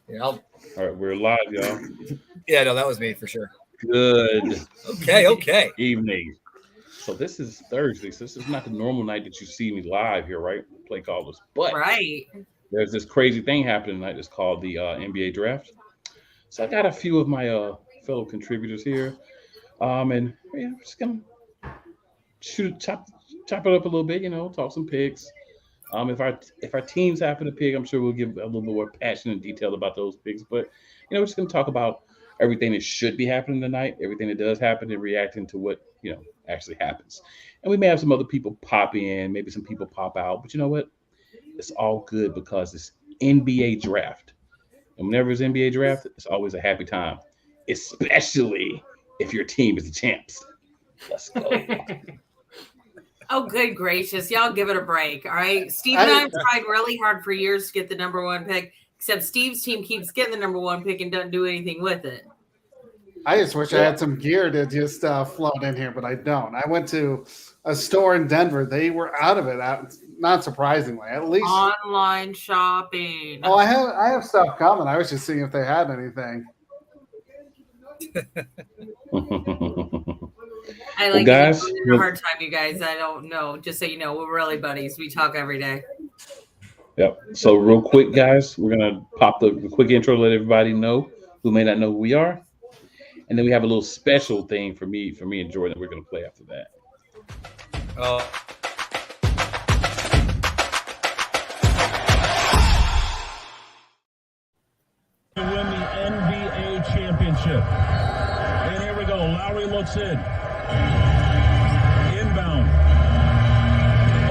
Yeah. All right, we're live, y'all. Yeah, no, that was me for sure. Good Okay. evening. So this is Thursday, so this is not the normal night that you see me live here, right? Play callers. But Right. there's this crazy thing happening tonight. It's called the NBA draft. So I got a few of my fellow contributors here. And yeah, I'm just gonna chop it up a little bit, talk some picks. If our teams happen to pick, I'm sure we'll give a little bit more passion and detail about those picks. But we're just gonna talk about everything that should be happening tonight, everything that does happen, and reacting to what actually happens. And we may have some other people pop in, maybe some people pop out, but you know what? It's all good because it's NBA draft, and whenever it's NBA draft, it's always a happy time, especially if your team is the champs. Let's go. Oh, good gracious. Y'all give it a break. All right. Steve and I have tried really hard for years to get the number one pick, except Steve's team keeps getting the number one pick and doesn't do anything with it. I just wish I had some gear to just float in here, but I don't. I went to a store in Denver. They were out of it, not surprisingly. At least online shopping. Oh, I have stuff coming. I was just seeing if they had anything. I like guys, a hard time, you guys. I don't know. Just so you know, we're really buddies. We talk every day. Yep. So real quick, guys, we're gonna pop the quick intro to let everybody know who may not know who we are, and then we have a little special thing for me and Jordan that we're gonna play after that. To win the NBA championship. And here we go. Lowry looks in. Inbound.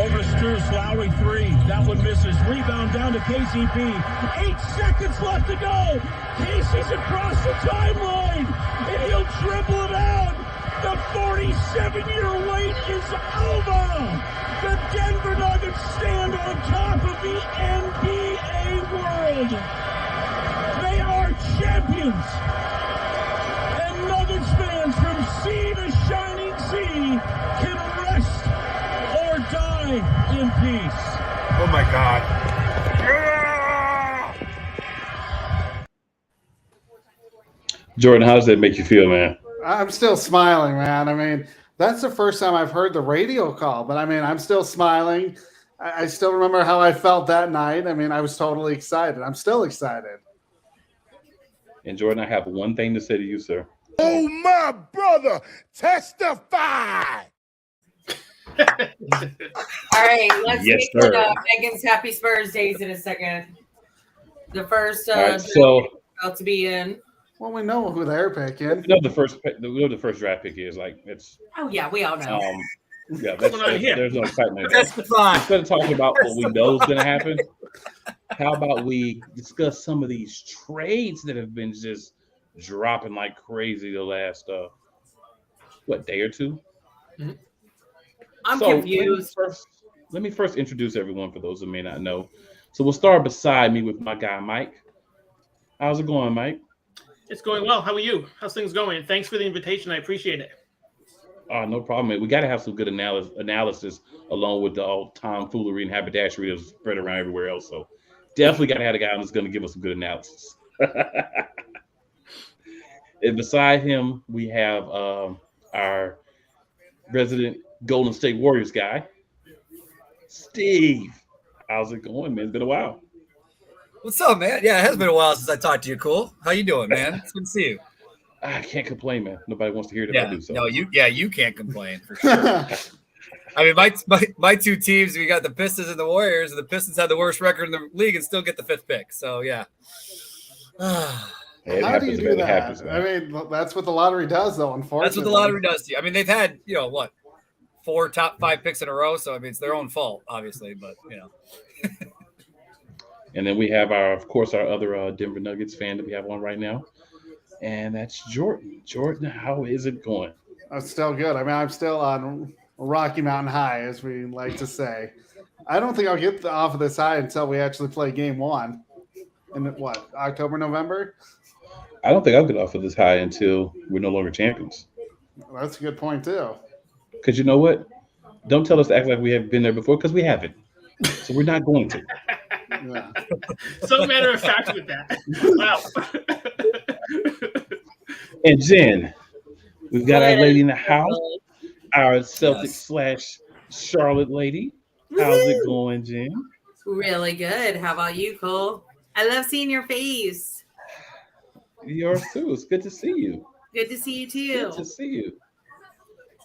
Over Sturz. Lowry three. That one misses. Rebound down to KCP. 8 seconds left to go. Casey's across the timeline. And he'll dribble it out. The 47-year wait is over. The Denver Nuggets stand on top of the NBA world. They are champions. And Nuggets fans from sea to shining sea can rest or die in peace. Oh my God. Jordan, how does that make you feel, man? I'm still smiling, man. I mean, that's the first time I've heard the radio call, but I mean, I'm still smiling. I still remember how I felt that night. I mean, I was totally excited. I'm still excited. And Jordan, I have one thing to say to you, sir. Oh, my brother, testify. All right, let's Yes, get sir. to Megan's Happy Spurs days in a second. The first All right, so about to be in. Well, we know who they're picking. we know the first draft pick is. Like it's Oh yeah, we all know. there's no excitement. That's fine. Instead of talking about what we know is going to happen, how about we discuss some of these trades that have been just dropping like crazy the last day or two? I'm So, confused. Let me first introduce everyone for those who may not know. So we'll start beside me with my guy Mike. How's it going, Mike? It's going well. How are you? How's things going? Thanks for the invitation. I appreciate it. No problem, man. We got to have some good analysis along with the all tomfoolery and haberdashery that's spread around everywhere else. So definitely got to have a guy that's going to give us some good analysis. And beside him, we have our resident Golden State Warriors guy, Steve. How's it going, man? It's been a while. What's up, man? Yeah, it has been a while since I talked to you. Cool. How you doing, man? It's good to see you. I can't complain, man. Nobody wants to hear it if I do so. No, you can't complain for sure. I mean, my two teams, we got the Pistons and the Warriors, and the Pistons had the worst record in the league and still get the 5th pick. So yeah. How do you do that? Happens, I mean, that's what the lottery does, though, unfortunately. That's what the lottery does to you. I mean, they've had, 4 top 5 picks in a row. So, I mean, it's their own fault, obviously. But, And then we have our other Denver Nuggets fan that we have on right now. And that's Jordan. Jordan, how is it going? I'm still good. I mean, I'm still on Rocky Mountain High, as we like to say. I don't think I'll get off of this high until we actually play game 1 in October, November? I don't think I'll get off of this high until we're no longer champions. Well, that's a good point, too. Because you know what? Don't tell us to act like we haven't been there before, because we haven't. So we're not going to. Yeah. So matter of fact with that. Wow. And Jen, we've got our lady in the house, Really? our Celtics Yes. slash Charlotte lady. How's it going, Jen? Really good. How about you, Cole? I love seeing your face. Yours too. It's good to see you. Good to see you Good to too. see you.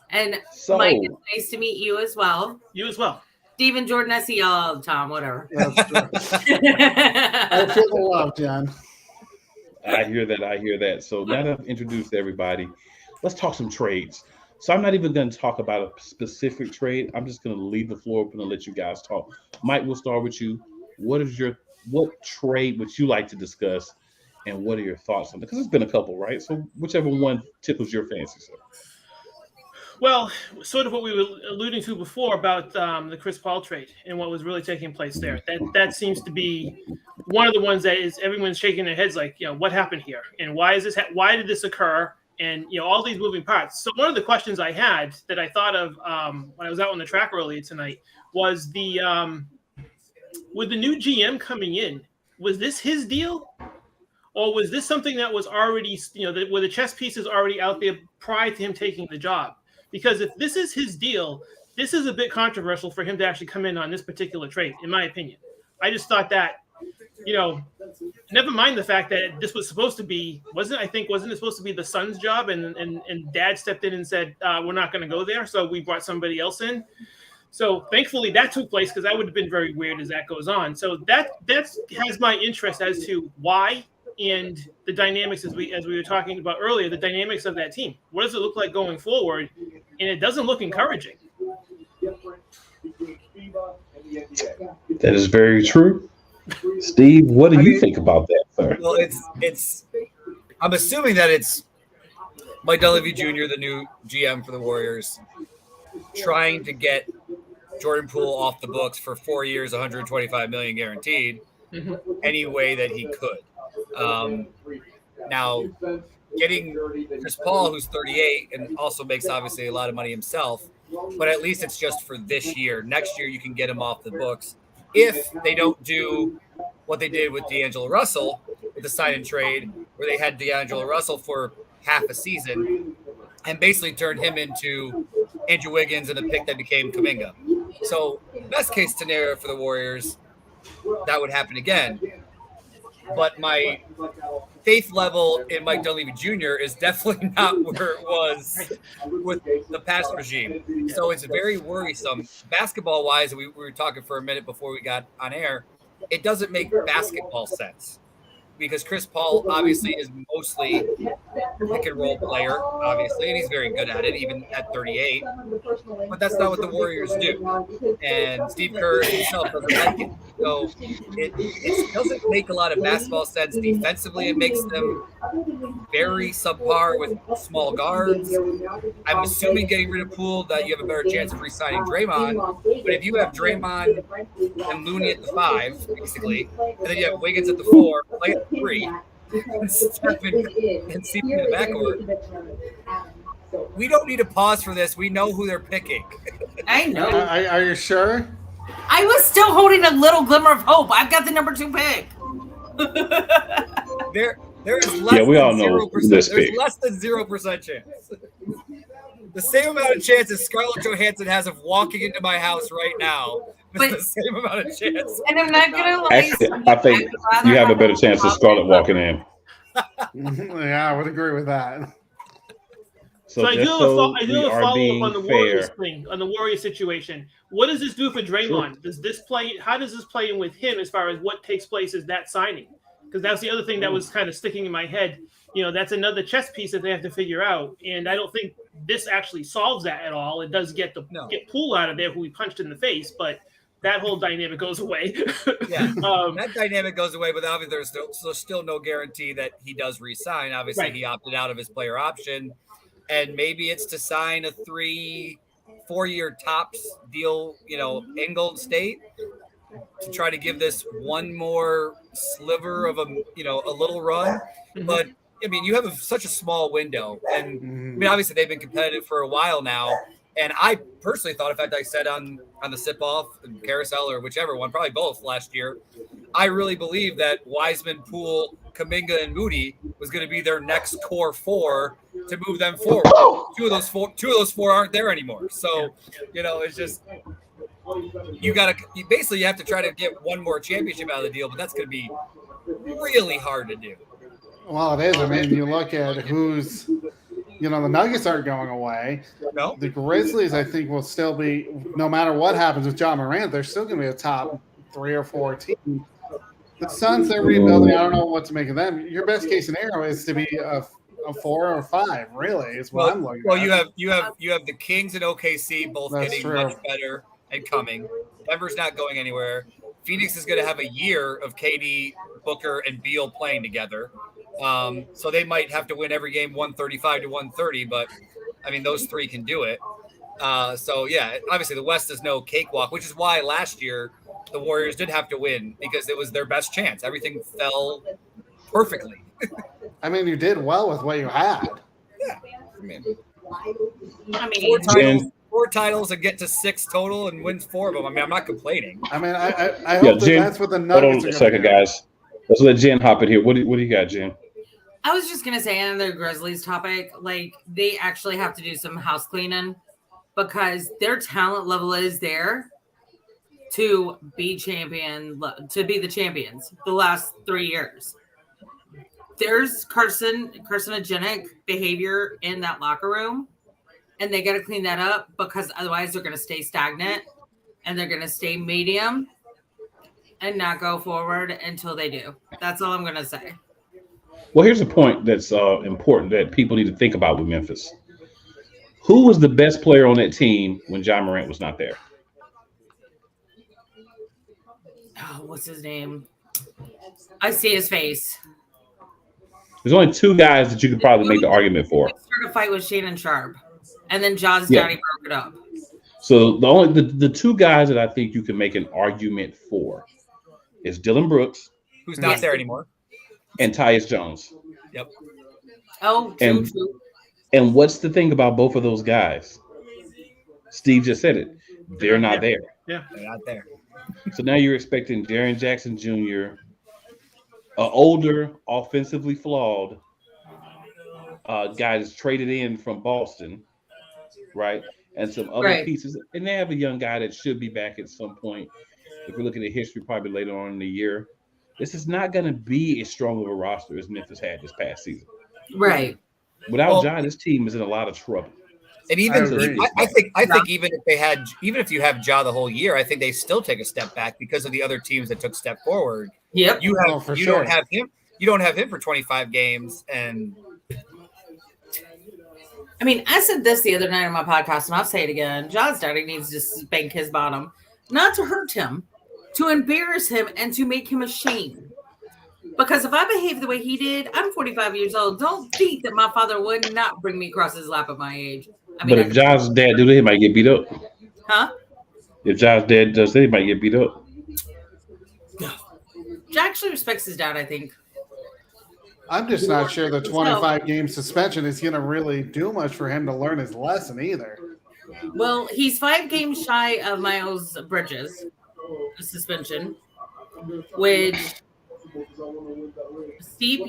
And So, Mike, it's nice to meet you as well. You as well. Stephen Jordan, I see y'all all the time. Whatever. That's true. I feel the love, Jen. I hear that. I hear that. So now that I've introduced everybody, let's talk some trades. So I'm not even going to talk about a specific trade. I'm just going to leave the floor open and let you guys talk. Mike, we'll start with you. What trade would you like to discuss, and what are your thoughts on it? Because it's been a couple, right? So whichever one tickles your fancy, sir. Well, sort of what we were alluding to before about the Chris Paul trade and what was really taking place there. That seems to be one of the ones that is everyone's shaking their heads like, what happened here, and why is this? Why did this occur? And all these moving parts. So one of the questions I had that I thought of when I was out on the track earlier tonight was with the new GM coming in, was this his deal, or was this something that was already where the chess piece is already out there prior to him taking the job? Because if this is his deal, this is a bit controversial for him to actually come in on this particular trade, in my opinion. I just thought that, never mind the fact that this was supposed to be, wasn't it supposed to be the son's job? And dad stepped in and said, we're not going to go there. So we brought somebody else in. So thankfully that took place, because that would have been very weird as that goes on. So that has my interest as to why, and the dynamics as we were talking about earlier, the dynamics of that team. What does it look like going forward? And it doesn't look encouraging. That is very true. Steve, what do you think about that, sir? Well, it's. I'm assuming that it's Mike Dunleavy Jr., the new GM for the Warriors, trying to get Jordan Poole off the books for 4 years, 125 million guaranteed, any way that he could. Now, getting Chris Paul, who's 38 and also makes obviously a lot of money himself, but at least it's just for this year. Next year, you can get him off the books if they don't do what they did with D'Angelo Russell with the sign and trade, where they had D'Angelo Russell for half a season and basically turned him into Andrew Wiggins and the pick that became Kuminga. So best case scenario for the Warriors, that would happen again. But my faith level in Mike Dunleavy Jr. is definitely not where it was with the past regime. So it's very worrisome. Basketball-wise, we were talking for a minute before we got on air, it doesn't make basketball sense, because Chris Paul obviously is mostly a pick and roll player, obviously, and he's very good at it, even at 38. But that's not what the Warriors do. And Steve Kerr himself doesn't like it. So it doesn't make a lot of basketball sense defensively. It makes them very subpar with small guards. I'm assuming getting rid of Poole that you have a better chance of re-signing Draymond. But if you have Draymond and Looney at the 5, basically, and then you have Wiggins at the 4, play at the 3, and Stephen and CP in the backcourt, we don't need a pause for this. We know who they're picking. I know. Are you sure? I was still holding a little glimmer of hope. I've got the number 2 pick. There is less we all than know 0%. this There's pick. less than 0% chance. The same amount of chance as Scarlett Johansson has of walking into my house right now. It's the same amount of chance. And I'm not gonna lie. Actually, I think you have a better chance of Scarlett walking in. Yeah, I would agree with that. So I do just have a so we follow are up being on the fair, Warriors thing, on the Warriors situation. What does this do for Draymond? Does this play? How does this play in with him as far as what takes place as that signing? Because that's the other thing that was kind of sticking in my head. That's another chess piece that they have to figure out. And I don't think this actually solves that at all. It does get Poole out of there, who he punched in the face, but that whole dynamic goes away. Yeah, that dynamic goes away, but obviously there's still no guarantee that he does re-sign. Obviously, He opted out of his player option, and maybe it's to sign a 3-4-year tops deal, in Golden State, to try to give this one more sliver of a little run. But I mean, you have such a small window, and I mean, obviously they've been competitive for a while now. And I personally thought, in fact, I said on the sip off carousel or whichever one, probably both last year, I really believe that Wiseman, Poole, Kuminga, and Moody was going to be their next core four to move them forward. Two of those four aren't there anymore. So, it's just you have to try to get one more championship out of the deal, but that's going to be really hard to do. Well, it is. I mean, you look at who's, the Nuggets aren't going away. No. The Grizzlies, I think, will still be, no matter what happens with John Morant, they're still going to be a top 3 or 4 team. The Suns, they're rebuilding. I don't know what to make of them. Your best case scenario is to be a 4 or 5. Really, is what I'm looking at. Well, you have the Kings and OKC both getting much better and coming. Denver's not going anywhere. Phoenix is going to have a year of KD, Booker, and Beal playing together. So they might have to win every game 135 to 130, but I mean, those three can do it. So yeah, obviously the West is no cakewalk, which is why last year the Warriors did have to win because it was their best chance. Everything fell perfectly. I mean, you did well with what you had. Yeah. I mean, four titles and get to 6 total and wins 4 of them. I mean, I'm not complaining. I mean, I hope that's what the Nuggets hold on a second, guys. Let's let Jen hop in here. What do you got, Jen? I was just going to say on the Grizzlies topic, like they actually have to do some house cleaning because their talent level is there to be the champions the last 3 years. There's carcinogenic behavior in that locker room, and they got to clean that up because otherwise they're going to stay stagnant and they're going to stay medium and not go forward until they do. That's all I'm going to say. Well, here's a point that's important that people need to think about with Memphis. Who was the best player on that team when John Morant was not there? Oh, what's his name? I see his face. There's only 2 guys that you could probably make the argument for. He started a fight with Shannon Sharp, and then Jaws Daddy broke it up. So the 2 guys that I think you can make an argument for is Dylan Brooks, who's not there anymore, and Tyus Jones. Yep. Oh, true. And what's the thing about both of those guys? Steve just said it. They're not there. Yeah, they're not there. So now you're expecting Jaren Jackson Jr., an older, offensively flawed guy that's traded in from Boston, right? And some other pieces. And they have a young guy that should be back at some point. If we're looking at history, probably later on in the year. This is not going to be as strong of a roster as Memphis had this past season. Right. Without Ja, this team is in a lot of trouble. And even I think even if you have Ja the whole year, I think they still take a step back because of the other teams that took step forward. Yep. Don't have him. You don't have him for 25 games. And I mean, I said this the other night on my podcast, and I'll say it again. Ja's daddy needs to spank his bottom, not to hurt him, to embarrass him, and to make him ashamed. Because if I behave the way he did, I'm 45 years old. Don't think that my father would not bring me across his lap at my age. I mean, but if Ja's dad do that, he might get beat up. Huh? If Ja's dad does that, he might get beat up. Ja actually respects his dad, I think. I'm just not sure the 25-game suspension is going to really do much for him to learn his lesson either. Well, he's 5 games shy of Miles Bridges suspension, which Steve,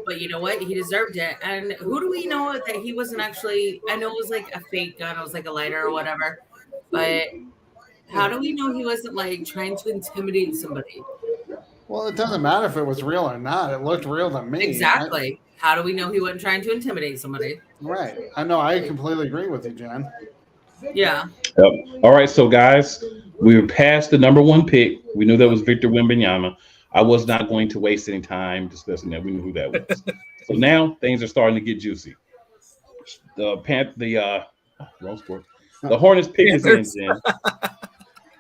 but you know what? He deserved it. And who do we know that he wasn't actually? I know it was like a fake gun, it was like a lighter or whatever. But how do we know he wasn't like trying to intimidate somebody? Well, it doesn't matter if it was real or not. It looked real to me. Exactly. How do we know he wasn't trying to intimidate somebody? Right. I know. I completely agree with you, Jen. Yeah. Yep. All right. So, guys, we were past the number 1 pick. We knew that was Victor Wembanyama. I was not going to waste any time discussing that. We knew who that was. So now things are starting to get juicy. The Hornets pick is in.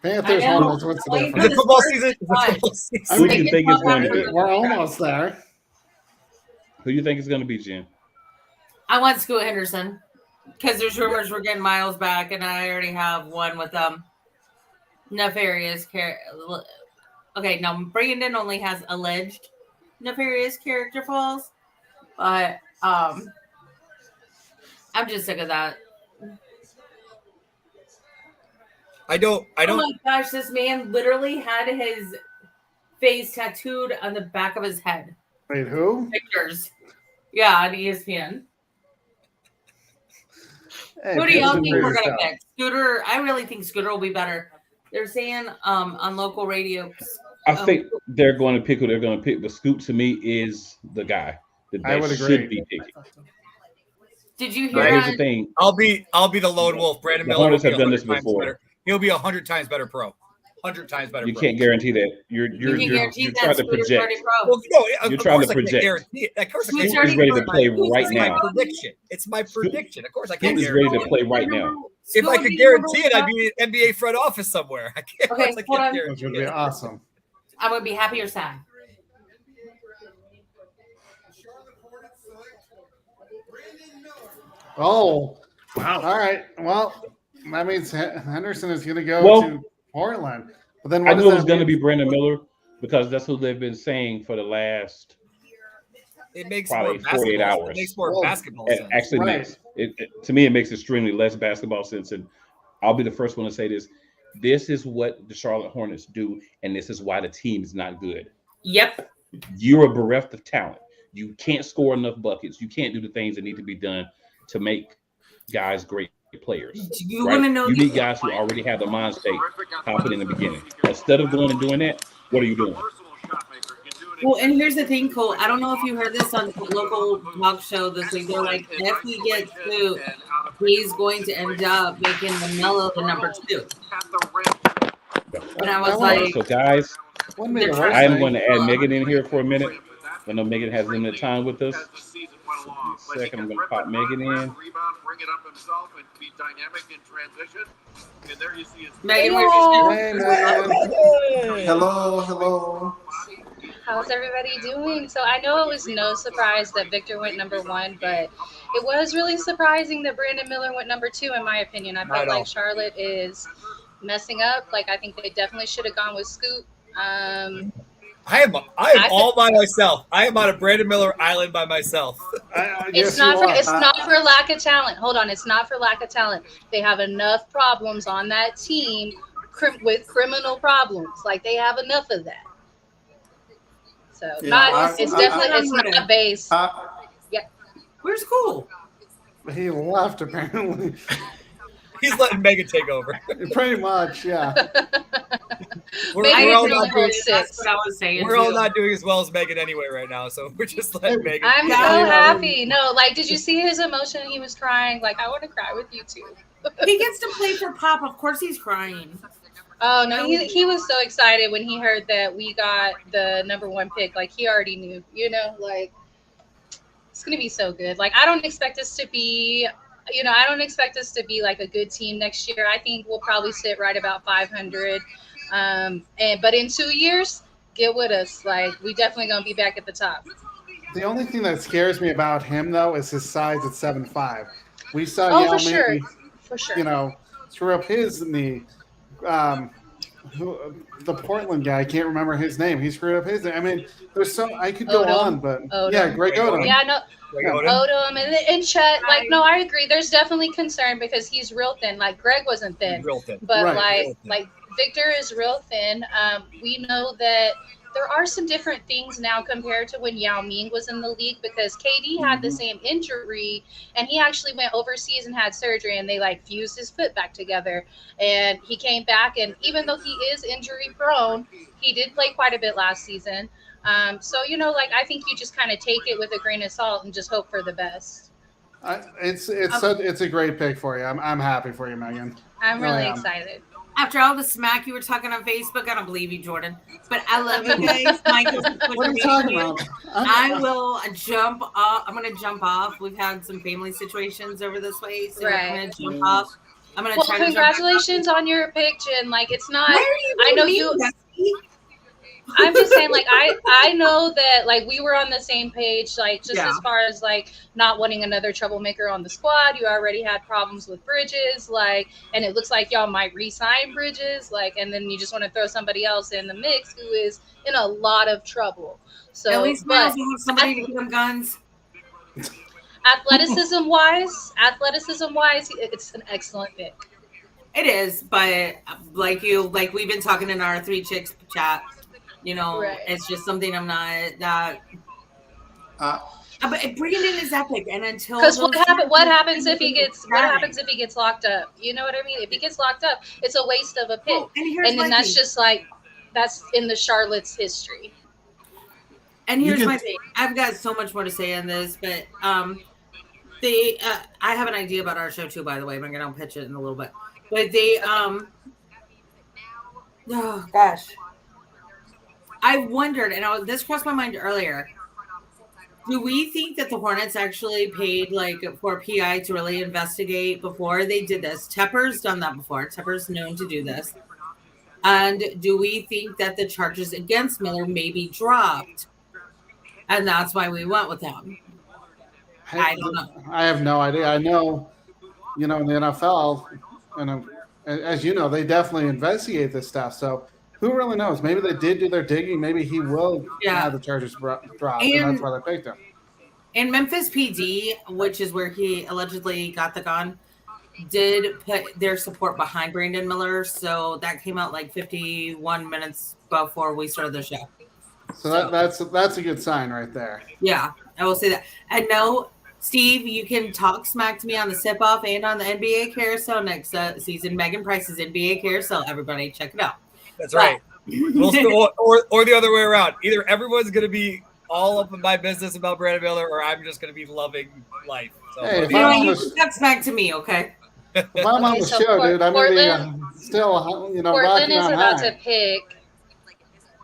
Panthers, Hornets. What's the difference? Is it football season? Who do you think is going to be? We're almost there. Who do you think is going to be, Jen? I want Scoot Henderson because there's rumors we're getting Miles back, and I already have one with nefarious character. Okay, now Brandon only has alleged nefarious character flaws, but I'm just sick of that. I don't. Oh my gosh, this man literally had his face tattooed on the back of his head. Wait, who? Pictures. Yeah, on ESPN. Hey, Who do y'all think Pictures we're gonna yourself. pick? Scooter. I really think Scooter will be better. They're saying on local radio. I think they're going to pick who they're going to pick, but Scoot to me is the guy that I they would should agree. be picking. Did you But hear? here's the thing: I'll be the lone wolf. Brandon the Miller will Hornets be have done 100 this times before. better. He'll be 100 times better pro. 100 times better. You pro. can't guarantee that. You're trying to project. Well, no, You're of trying course to I can't project. guarantee it. Of course I Scoot can't is guarantee ready it. to play right It's my now. prediction. It's my prediction. Of course I can't Scoot is guarantee ready to it. play right now. If I could guarantee it, I'd be in NBA front office somewhere. I can't. Okay, I can't hold on. guarantee Which would be it. awesome. I would be happy or sad. Oh, Wow. all right. Well, that means Henderson is going to go to Portland. But then I what knew does it was that going to mean? be Brandon Miller because that's who they've been saying for the last It makes probably more 48 basketball. hours. It makes more Well, basketball It sense. actually Right. makes to me it makes extremely less basketball sense, and I'll be the first one to say this. This is what the Charlotte Hornets do, and this is why the team is not good. Yep. You're bereft of talent. You can't score enough buckets. You can't do the things that need to be done to make guys great players. You Right? want to know? You need guys who already have the mind state confident in the beginning. Instead of going and doing that, what are you doing? Well, and here's the thing, Cole. I don't know if you heard this on the local talk show this week. They're like, if he gets Scoot, he's going to end up making the Melo the number 2. And I was like, So guys, Wouldn't be the worst I am thing. going to add Megan in here for a minute. I know Megan has limited time with us. Second, I'm going to pop Megan in. Megan, Hey, man. Hello. How's everybody doing? So I know it was no surprise that Victor went number 1, but it was really surprising that Brandon Miller went number 2, in my opinion. I felt like Charlotte is messing up. Like, I think they definitely should have gone with Scoot. I am all by myself. I am on a Brandon Miller island by myself. It's not for lack of talent. Hold on, it's not for lack of talent. They have enough problems on that team with criminal problems. Like, they have enough of that. So it's not based. Yeah. Where's Cole? He left apparently. He's letting Megan take over. Pretty much, yeah. We're all not doing, that's what I was saying. we're all not doing as well as Megan anyway right now, so we're just letting Megan. I'm so happy. No, like, did you see his emotion? He was crying. Like, I want to cry with you too. He gets to play for Pop. Of course he's crying. Oh no, he was so excited when he heard that we got the number 1 pick. Like, he already knew, like, it's gonna be so good. Like, I don't expect us to be like a good team next year. I think we'll probably sit right about 500. But in 2 years, get with us. Like, we definitely gonna be back at the top. The only thing that scares me about him though is his size at 7'5". We saw Yao Ming, for sure. screw up his knee. The Portland guy, I can't remember his name. He screwed up his name. I mean, there's so I could go on, but yeah, Greg Odom. Yeah, no. Odom and Chet, like, no, I agree. There's definitely concern because he's real thin. Like, Greg wasn't thin, but like Victor is real thin. We know that there are some different things now compared to when Yao Ming was in the league, because KD had the same injury and he actually went overseas and had surgery, and they like fused his foot back together, and he came back, and even though he is injury prone, he did play quite a bit last season. So, like, I think you just kind of take it with a grain of salt and just hope for the best. It's a great pick for you. I'm happy for you, Megan. I'm really excited. After all the smack you were talking on Facebook, I don't believe you, Jordan. But I love you guys. What are you talking about? I will jump off. I'm going to jump off. We've had some family situations over this way, so I'm going to jump off. I'm going to try to congratulations on your pick, Jen. Like, it's not. Why are you I know you. I'm just saying, like, I know that, like, we were on the same page, like, just as far as, like, not wanting another troublemaker on the squad. You already had problems with Bridges, like, and it looks like y'all might re-sign Bridges, like, and then you just want to throw somebody else in the mix who is in a lot of trouble. So at least Miles will have somebody to give them guns. Athleticism wise, it's an excellent pick. It is, but like we've been talking in our Three Chicks chat, Right. it's just something I'm not that. But Brandon is epic, and until because what happens if he gets locked up? You know what I mean? If he gets locked up, it's a waste of a pick. Well, and then that's just like that's in the Charlotte's history. And here's my thing. I've got so much more to say on this, but I have an idea about our show too, by the way. I'm gonna pitch it in a little bit. But oh gosh. I wondered, and this crossed my mind earlier. Do we think that the Hornets actually paid for PI to really investigate before they did this? Tepper's done that before. Tepper's known to do this. And do we think that the charges against Miller may be dropped? And that's why we went with them. I don't know. I have no idea. I know, in the NFL, and as you know, they definitely investigate this stuff. So who really knows? Maybe they did do their digging. Maybe he will have the charges dropped, and that's why they picked him. And Memphis PD, which is where he allegedly got the gun, did put their support behind Brandon Miller. So that came out 51 minutes before we started the show. So that's a good sign right there. Yeah, I will say that. And no, Steve, you can talk smack to me on the Sip Off and on the NBA Carousel next season. Megan Price's NBA Carousel. Everybody check it out. That's right. Or the other way around. Either everyone's going to be all up in my business about Brandon Miller, or I'm just going to be loving life. So, hey, you can talk smack to me, okay? If I'm on the show, dude, I'm going to be still, Portland is about to pick.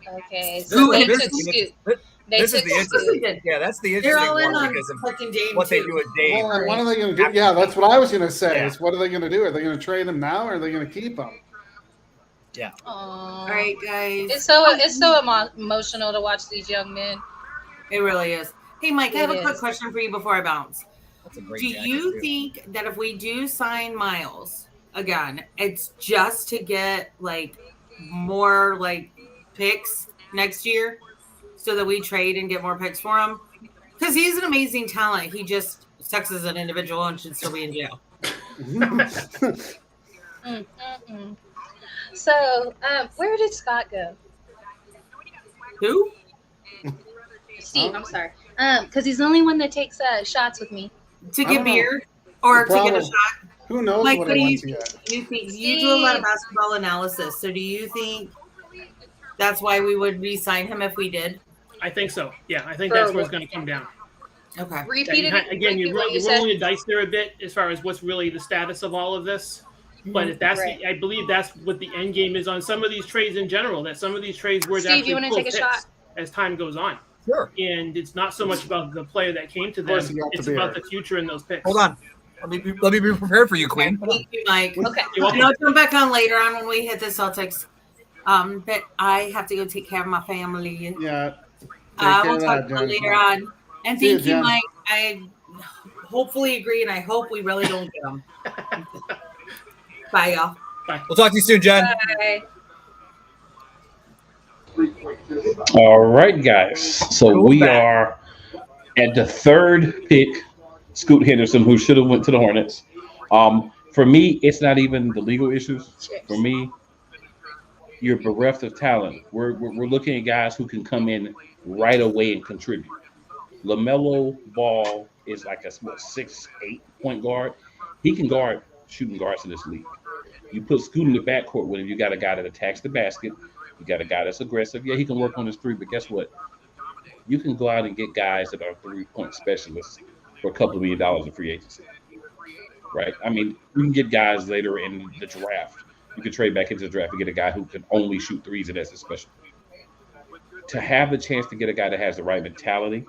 Okay, so they took Scoot. That's the interesting They're all in one on because of fucking Dame what they too. do with Dame. Well, what are they going to do? Yeah, that's what I was going to say. Is what are they going to do? Are they going to trade him now, or are they going to keep him? Yeah. All right, guys. It's so emotional to watch these young men. It really is. Hey, Mike, I have a quick question for you before I bounce. That's a great do you think that if we do sign Miles again, it's just to get more picks next year so that we trade and get more picks for him? Because he's an amazing talent. He just sucks as an individual and should still be in jail. So, where did Scott go? Who? Steve, I'm sorry. Because he's the only one that takes shots with me. To get beer or to get a shot? Who knows what he wants yet? You do a lot of basketball analysis. So do you think that's why we would re-sign him if we did? I think so. Yeah, I think that's where it's going to come down. Okay. Again, you're rolling the dice there a bit as far as what's really the status of all of this. But if that's, I believe that's what the end game is on some of these trades in general. That some of these trades were Steve, you want to take a shot as time goes on. Sure. And it's not so much about the player that came to them; it's about the future in those picks. Hold on. Let me be prepared for you, Queen. Thank you, Mike. Okay. I'll come back on later on when we hit the Celtics. But I have to go take care of my family. Yeah. We'll talk later on. And thank you, Mike. I hopefully agree, and I hope we really don't get them. Bye, y'all. Bye. We'll talk to you soon, Jen. Bye. All right, guys. So we are at the third pick, Scoot Henderson, who should have went to the Hornets. For me, it's not even the legal issues. For me, you're bereft of talent. We're looking at guys who can come in right away and contribute. LaMelo Ball is like a 6'8" point guard. He can guard shooting guards in this league. You put Scoot in the backcourt with him, you got a guy that attacks the basket. You got a guy that's aggressive. Yeah, he can work on his three, but guess what? You can go out and get guys that are 3-point specialists for $2 million in free agency, right? I mean, you can get guys later in the draft. You can trade back into the draft and get a guy who can only shoot threes, and that's a special. To have the chance to get a guy that has the right mentality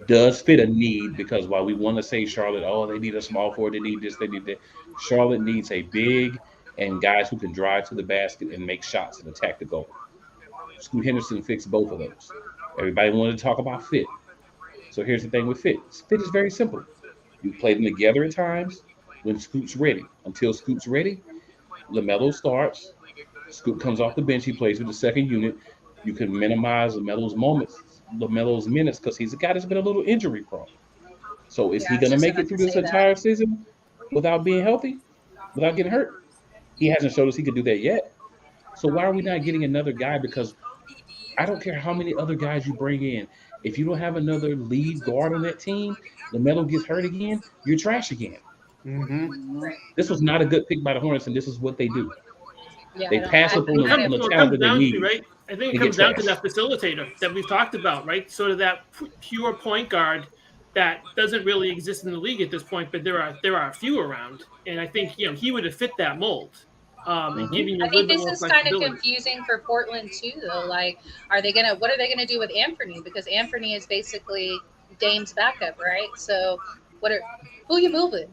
does fit a need, because while we want to say Charlotte, oh, they need a small forward, they need this, they need that. Charlotte needs a big and guys who can drive to the basket and make shots and attack the goal. Scoot Henderson fixed both of those. Everybody wanted to talk about fit. So here's the thing with fit. Fit is very simple. You play them together at times when Scoot's ready. Until Scoot's ready, LaMelo starts. Scoot comes off the bench. He plays with the second unit. You can minimize LaMelo's minutes because he's a guy that's been a little injury prone. So is he going to make it through this entire season? without being healthy, without getting hurt. He hasn't showed us he could do that yet. So why are we not getting another guy? Because I don't care how many other guys you bring in. If you don't have another lead guard on that team, LaMelo gets hurt again, you're trash again. Mm-hmm. This was not a good pick by the Hornets, and this is what they do. Yeah, They pass up on the talent that they need. Right? I think it comes down to that facilitator that we've talked about, right? Sort of that pure point guard that doesn't really exist in the league at this point, but there are a few around, and I think he would have fit that mold. And giving you I think this is kind of confusing for Portland too, though. Like, what are they gonna do with Anthony? Because Anthony is basically Dame's backup, right? So, who are you moving?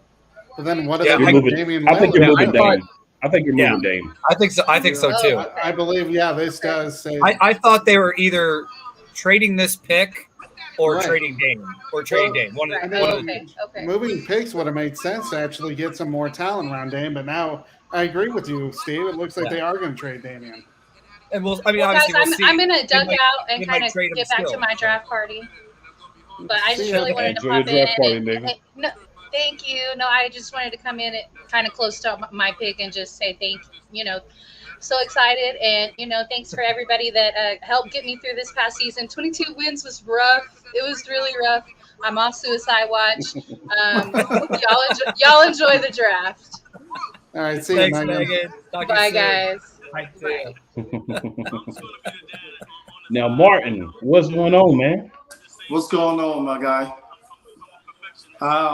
But then what are they moving? Damian I think you're moving Dame. I think you're moving Dame. I think so. I think so too. I believe, this does say. I thought they were either trading this pick or trading Dame or trading Dame. One of the two. Moving picks would have made sense to actually get some more talent around Dame, but now I agree with you, Steve. It looks like they are going to trade Damian. And obviously, guys, I'm going to duck out and kind of get back to my draft party. But I just really wanted to pop in. No, thank you. No, I just wanted to come in and kind of close to my pick and just say thank you. So excited, and thanks for everybody that helped get me through this past season. 22 wins was rough. It was really rough. I'm off suicide watch. Y'all enjoy the draft. All right, see you, Megan. Bye, guys. Bye. Now, Martin, what's going on, man? What's going on, my guy?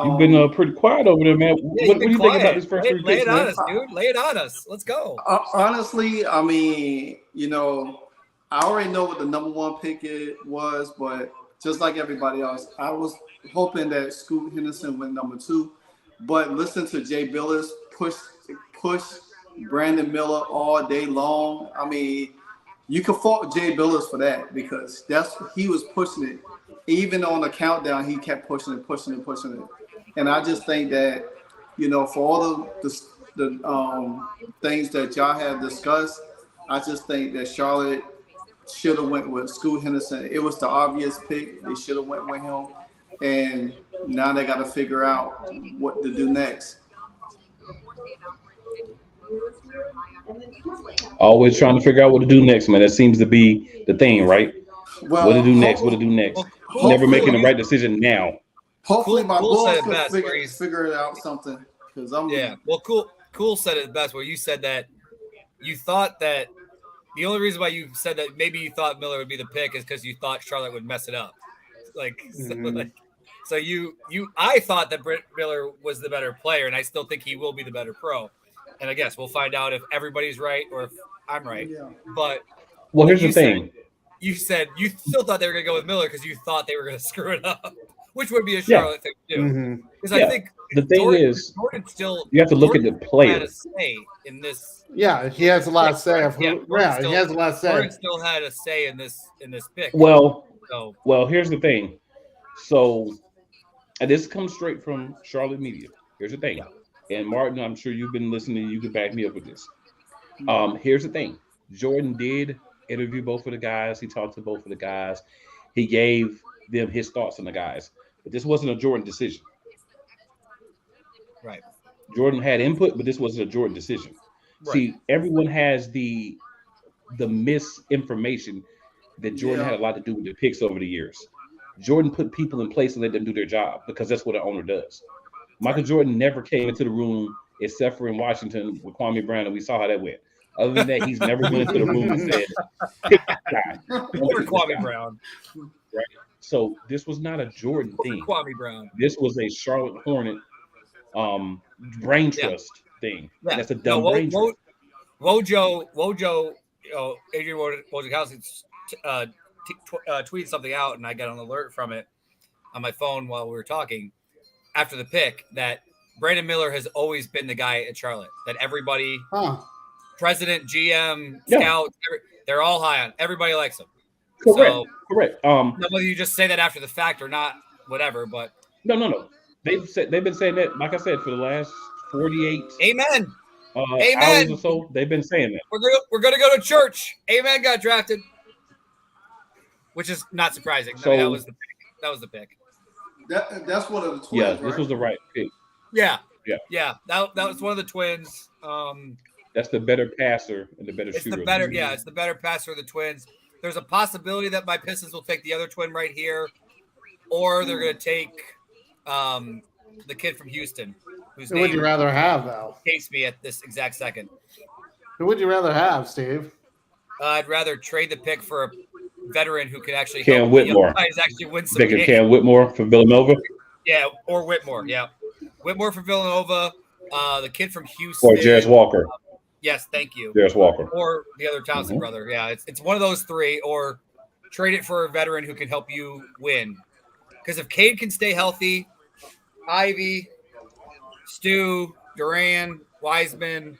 You've been pretty quiet over there, man. What do you think about this first three picks? Lay it on us, dude. Lay it on us. Let's go. Honestly, I mean, I already know what the number one pick was, but just like everybody else, I was hoping that Scoot Henderson went number 2. But listen to Jay Billis push Brandon Miller all day long. I mean, you can fault Jay Billis for that because he was pushing it. Even on the countdown, he kept pushing it. And I just think that, for all the things that y'all have discussed, I just think that Charlotte should have went with Scoot Henderson. It was the obvious pick. They should have went with him. And now they got to figure out what to do next. Always trying to figure out what to do next, man. That seems to be the thing, right? Well, what to do next? Never making the right decision now. Hopefully, my boss can figure it out something. Well, Cool said it best. Where you said that you thought that the only reason why you said that maybe you thought Miller would be the pick is because you thought Charlotte would mess it up. I thought that Britt Miller was the better player, and I still think he will be the better pro. And I guess we'll find out if everybody's right or if I'm right. Yeah. But here's the thing. You said you still thought they were going to go with Miller because you thought they were going to screw it up, which would be a Charlotte thing to do. Because I think the thing Jordan still you have to look at the player. Had a say in this. Yeah, he has a lot of say. He has a lot of say. Jordan still had a say in this pick. Well, here's the thing. So, and this comes straight from Charlotte media. Here's the thing. And Martin, I'm sure you've been listening. You can back me up with this. Here's the thing. Jordan did interview both of the guys. He talked to both of the guys. He gave them his thoughts on the guys. But this wasn't a Jordan decision. Right. Jordan had input, but this wasn't a Jordan decision. Right. See, everyone has the misinformation that Jordan had a lot to do with the picks over the years. Jordan put people in place and let them do their job because that's what an owner does. Michael Jordan never came into the room except for in Washington with Kwame Brown, and we saw how that went. Other than that, he's never been into the room and said, pick that guy. Or Kwame Brown. Right. So this was not a Jordan thing. Kwame Brown. This was a Charlotte Hornet brain trust thing. Yeah. That's a dumb brain trust. Wojo, Adrian Wojciechowski tweeted something out, and I got an alert from it on my phone while we were talking after the pick that Brandon Miller has always been the guy at Charlotte that everybody, president, GM, scouts, they're all high on. Everybody likes him. Correct. Whether you just say that after the fact or not, whatever. But no. They've been saying that, like I said, for the last 48. Amen. Hours or so. They've been saying that. We're gonna go to church. Amen. Got drafted, which is not surprising. So, that was the pick. That's one of the twins. Yeah, this was the right pick. Yeah, Yeah, that was one of the twins. That's the better passer and the better It's shooter. it's the better passer of the twins. There's a possibility that my Pistons will take the other twin right here, or they're going to take the kid from Houston. Who would you rather have, though? Escapes me at this exact second. Who would you rather have, Steve? I'd rather trade the pick for a veteran who can actually Cam help Whitmore. the young guys actually win some Thinking games. Cam Whitmore for Villanova? Yeah, or Whitmore. Yeah, Whitmore for Villanova. The kid from Houston. Or Jarris Walker. Yes, thank you. Jarris Walker. Or the other Thompson brother. Yeah, it's one of those three, or trade it for a veteran who can help you win. Because if Cade can stay healthy, Ivy, Stu, Duran, Wiseman,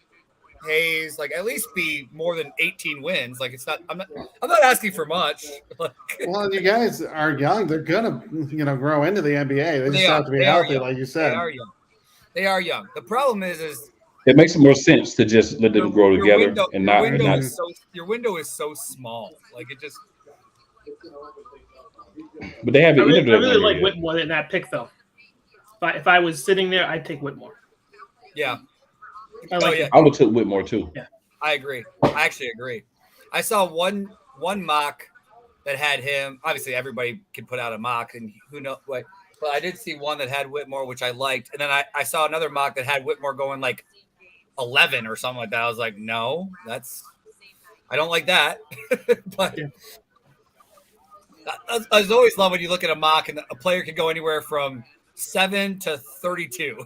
Hayes, like at least be more than 18 wins. Like I'm not asking for much. Well, you guys are young. They're gonna, grow into the NBA. They just have to be healthy, like you said. They are young. The problem is it makes more sense to just let them grow together and not. Your window is so small. Like it just. But they haven't. I really like Whitmore in that pick, though. If I was sitting there, I'd take Whitmore. Yeah. I would have took Whitmore too. Yeah, I agree. I actually agree. I saw one mock that had him. Obviously, everybody can put out a mock, and who knows what. But I did see one that had Whitmore, which I liked, and then I saw another mock that had Whitmore going like 11 or something like that. I was like, no, I don't like that. But I always love when you look at a mock and a player can go anywhere from 7 to 32.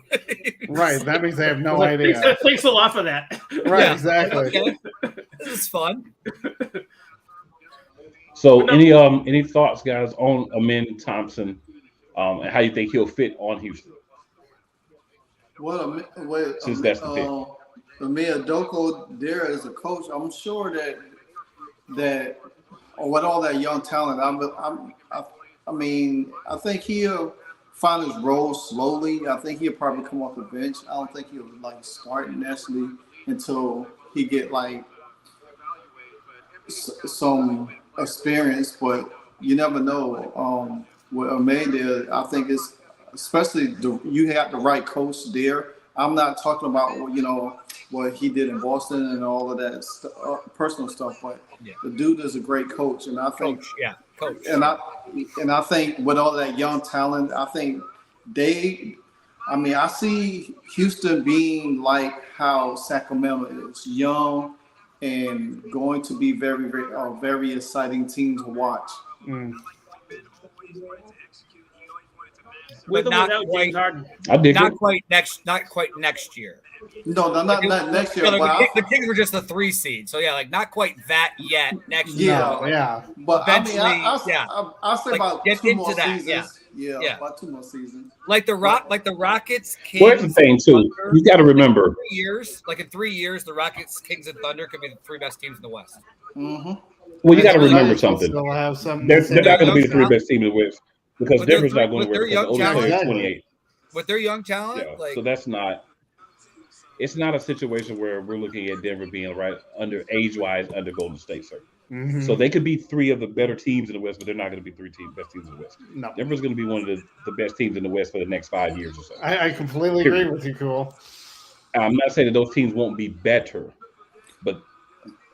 Right. That means they have no idea. Thanks a lot for that. Right. Yeah, exactly. Okay. This is fun. So any thoughts, guys, on Amen Thompson and how you think he'll fit on Houston? Since that's the pick. Amir Doko there as a coach, I'm sure that with all that young talent, I think he'll find his role slowly. I think he'll probably come off the bench. I don't think he'll start necessarily until he get some experience. But you never know. With Amanda, I think it's especially you have the right coach there. I'm not talking about what he did in Boston and all of that personal stuff, but the dude is a great coach, and I think coach. And I think with all that young talent, I think I see Houston being like how Sacramento is, young and going to be very, very, very exciting team to watch. With or without James Harden? Not quite next year. No, not next year. The Kings were just the 3 seed, so not quite that yet. Next year, but eventually, I'll say about get 2 into more that. seasons. Yeah, about 2 more seasons. Like the Rockets, Kings. Well, that's the thing too. You got to remember. In 3 years, the Rockets, Kings, and Thunder could be the 3 best teams in the West. Mm-hmm. Well, you got to remember something. They're not going to be the 3 best teams in the West because Denver's not going to win because Oladipo is 28. With their young talent, so that's not. It's not a situation where we're looking at Denver being right under age-wise under Golden State, sir. Mm-hmm. So they could be 3 of the better teams in the West, but they're not going to be 3 best teams in the West. No. Denver's going to be one of the best teams in the West for the next 5 years or so. I completely agree with you, Cool. I'm not saying that those teams won't be better, but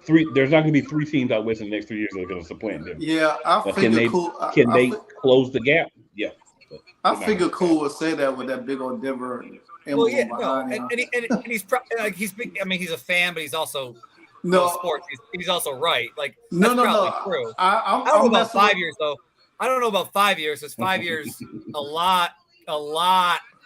there's not going to be 3 teams out West in the next 3 years that are going to supplant them. Yeah, Can they close the gap? Yeah. I figure Cool would say that with that big old Denver emblem behind him. And he's he's a fan, but he's also sports. He's also right. That's probably true. I don't know about 5 years though. I don't know about 5 years. Because 5 years, a lot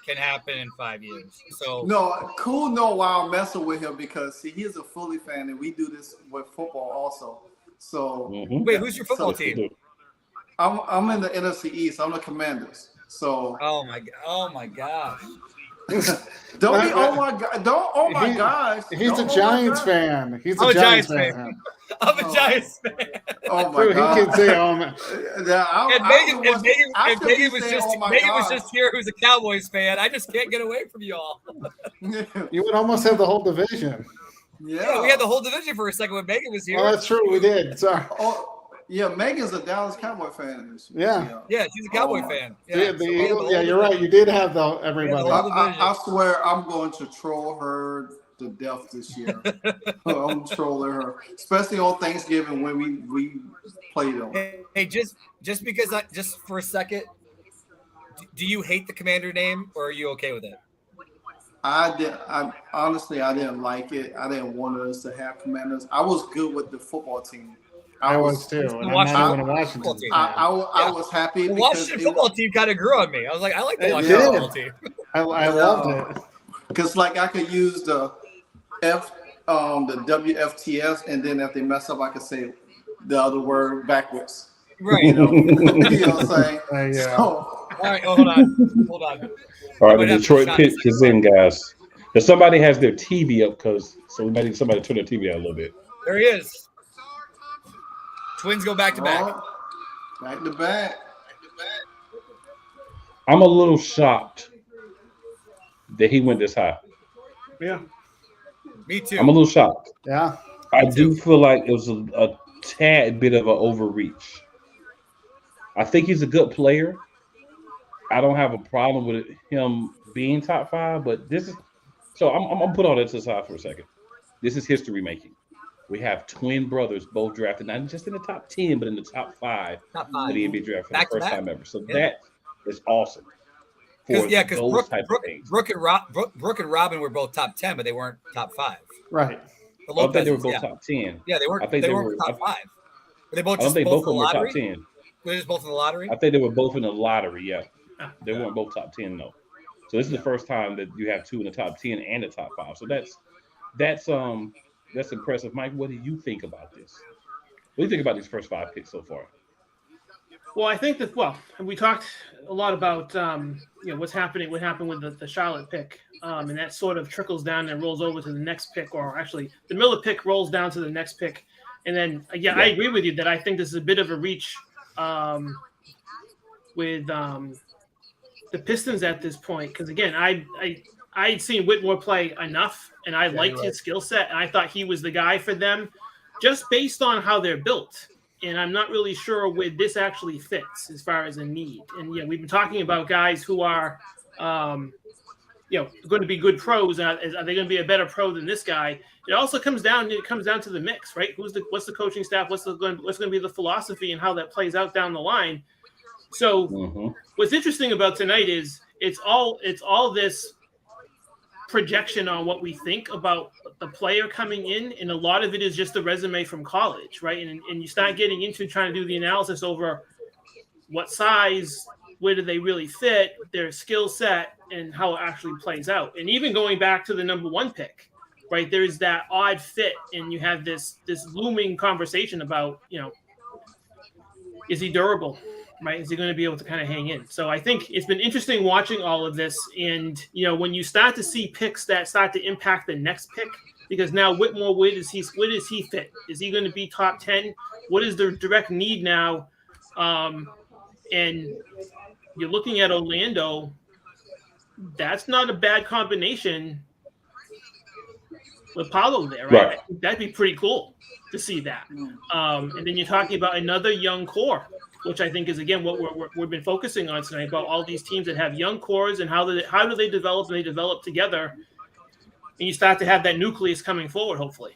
can happen in 5 years. So no, Cool know why I'm messing with him because he is a Philly fan, and we do this with football also. So wait, who's your football team? I'm in the NFC East. I'm the Commanders. So oh my gosh. Don't be oh my god! Don't oh my gosh! He's a Giants fan. He's a Giants fan. I'm a Giants fan. Oh my god! He can say oh man. And Megan was just here, who's a Cowboys fan. I just can't get away from y'all. You would almost have the whole division. Yeah, we had the whole division for a second when Megan was here. Oh, that's true. We did. Sorry. Yeah, Megan's a Dallas Cowboy fan. Yeah. Yeah, she's a Cowboy fan. Yeah, you're right. You did have everybody. I swear I'm going to troll her to death this year. I'm trolling her, especially on Thanksgiving when we play them. Hey, just because just for a second, do you hate the Commander name or are you okay with it? I honestly didn't like it. I didn't want us to have Commanders. I was good with the football team. I was too. And I'm not even a Washington team. I was happy. The Washington football team kind of grew on me. I was like, I like the Washington football team. I loved it. Because like I could use the the WFTS, and then if they mess up, I could say the other word backwards. Right. You know what I'm saying? Yeah. So, all right, hold on. All right, the Detroit pitch is in, guys. If somebody has their TV up, because somebody turn their TV out a little bit. There he is. Twins go back to back. Back to back. I'm a little shocked that he went this high. Yeah. Me too. I'm a little shocked. Yeah. I do feel like it was a tad bit of an overreach. I think he's a good player. I don't have a problem with him being top 5, but this is so I'm gonna put all that to the side for a second. This is history making. We have twin brothers both drafted, not just in the top 10, but in the top 5 of the NBA draft for the first time ever. So that is awesome. Because Brooke and Robin were both top 10, but they weren't top 5. Right. I think they were both top 10. Yeah, they weren't. I think they weren't top 5. Were they both? I don't think both of them were top 10. Were they just both in the lottery? I think they were both in the lottery. Yeah, they weren't both top 10 though. So this is the first time that you have 2 in the top 10 and the top 5. So that's impressive. Mike, what do you think about this? What do you think about these first 5 picks so far? Well, I think that we talked a lot about what happened with the Charlotte pick, and that sort of trickles down and rolls over to the next pick, or actually the Miller pick rolls down to the next pick, and then I agree with you that I think this is a bit of a reach with the Pistons at this point, because again I'd seen Whitmore play enough, and I liked his skill set, and I thought he was the guy for them, just based on how they're built. And I'm not really sure where this actually fits as far as a need. And we've been talking about guys who are, going to be good pros. Are they going to be a better pro than this guy? It also comes down to the mix, right? What's the coaching staff? What's going to be the philosophy and how that plays out down the line? So what's interesting about tonight is it's all this projection on what we think about the player coming in, and a lot of it is just the resume from college, right? And you start getting into trying to do the analysis over what size, where do they really fit, their skill set, and how it actually plays out. And even going back to the number 1 pick, right? There's that odd fit, and you have this looming conversation about, is he durable? Right? Is he going to be able to kind of hang in? So I think it's been interesting watching all of this. And, when you start to see picks that start to impact the next pick, because now Whitmore, where does he fit? Is he going to be top 10? What is the direct need now? And you're looking at Orlando. That's not a bad combination with Paolo there, right? That'd be pretty cool to see that. And then you're talking about another young core, which I think is, again, what we've been focusing on tonight, about all these teams that have young cores and how do they develop, and they develop together, and you start to have that nucleus coming forward, hopefully.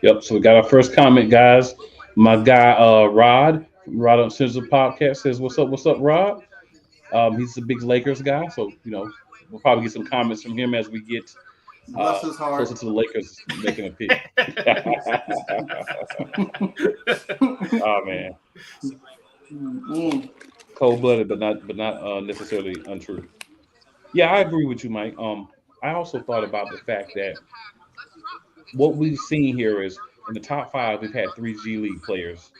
Yep. So we got our first comment, guys. My guy, Rod on Central Podcast says, "What's up, Rod?" He's a big Lakers guy, so we'll probably get some comments from him as we get closer to the Lakers making a pick. Oh man, cold-blooded, but not necessarily untrue. Yeah, I agree with you, Mike. I also thought about the fact that what we've seen here is in the top 5, we've had 3 G League players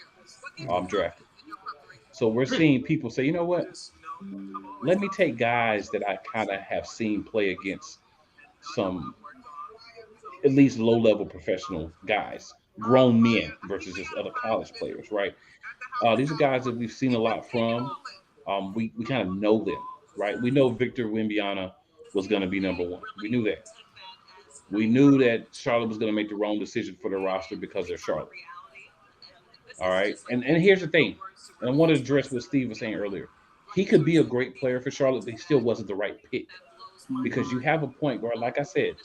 drafted. So we're seeing people say, you know what? Let me take guys that I kind of have seen play against some at least low-level professional guys, grown men versus just other college players, right? These are guys that we've seen a lot from. We kind of know them, right? We know Victor Wembanyama was going to be number 1. We knew that. We knew that Charlotte was going to make the wrong decision for the roster because they're Charlotte. All right. And here's the thing. And I want to address what Steve was saying earlier. He could be a great player for Charlotte, but he still wasn't the right pick. Because you have a point where, like I said,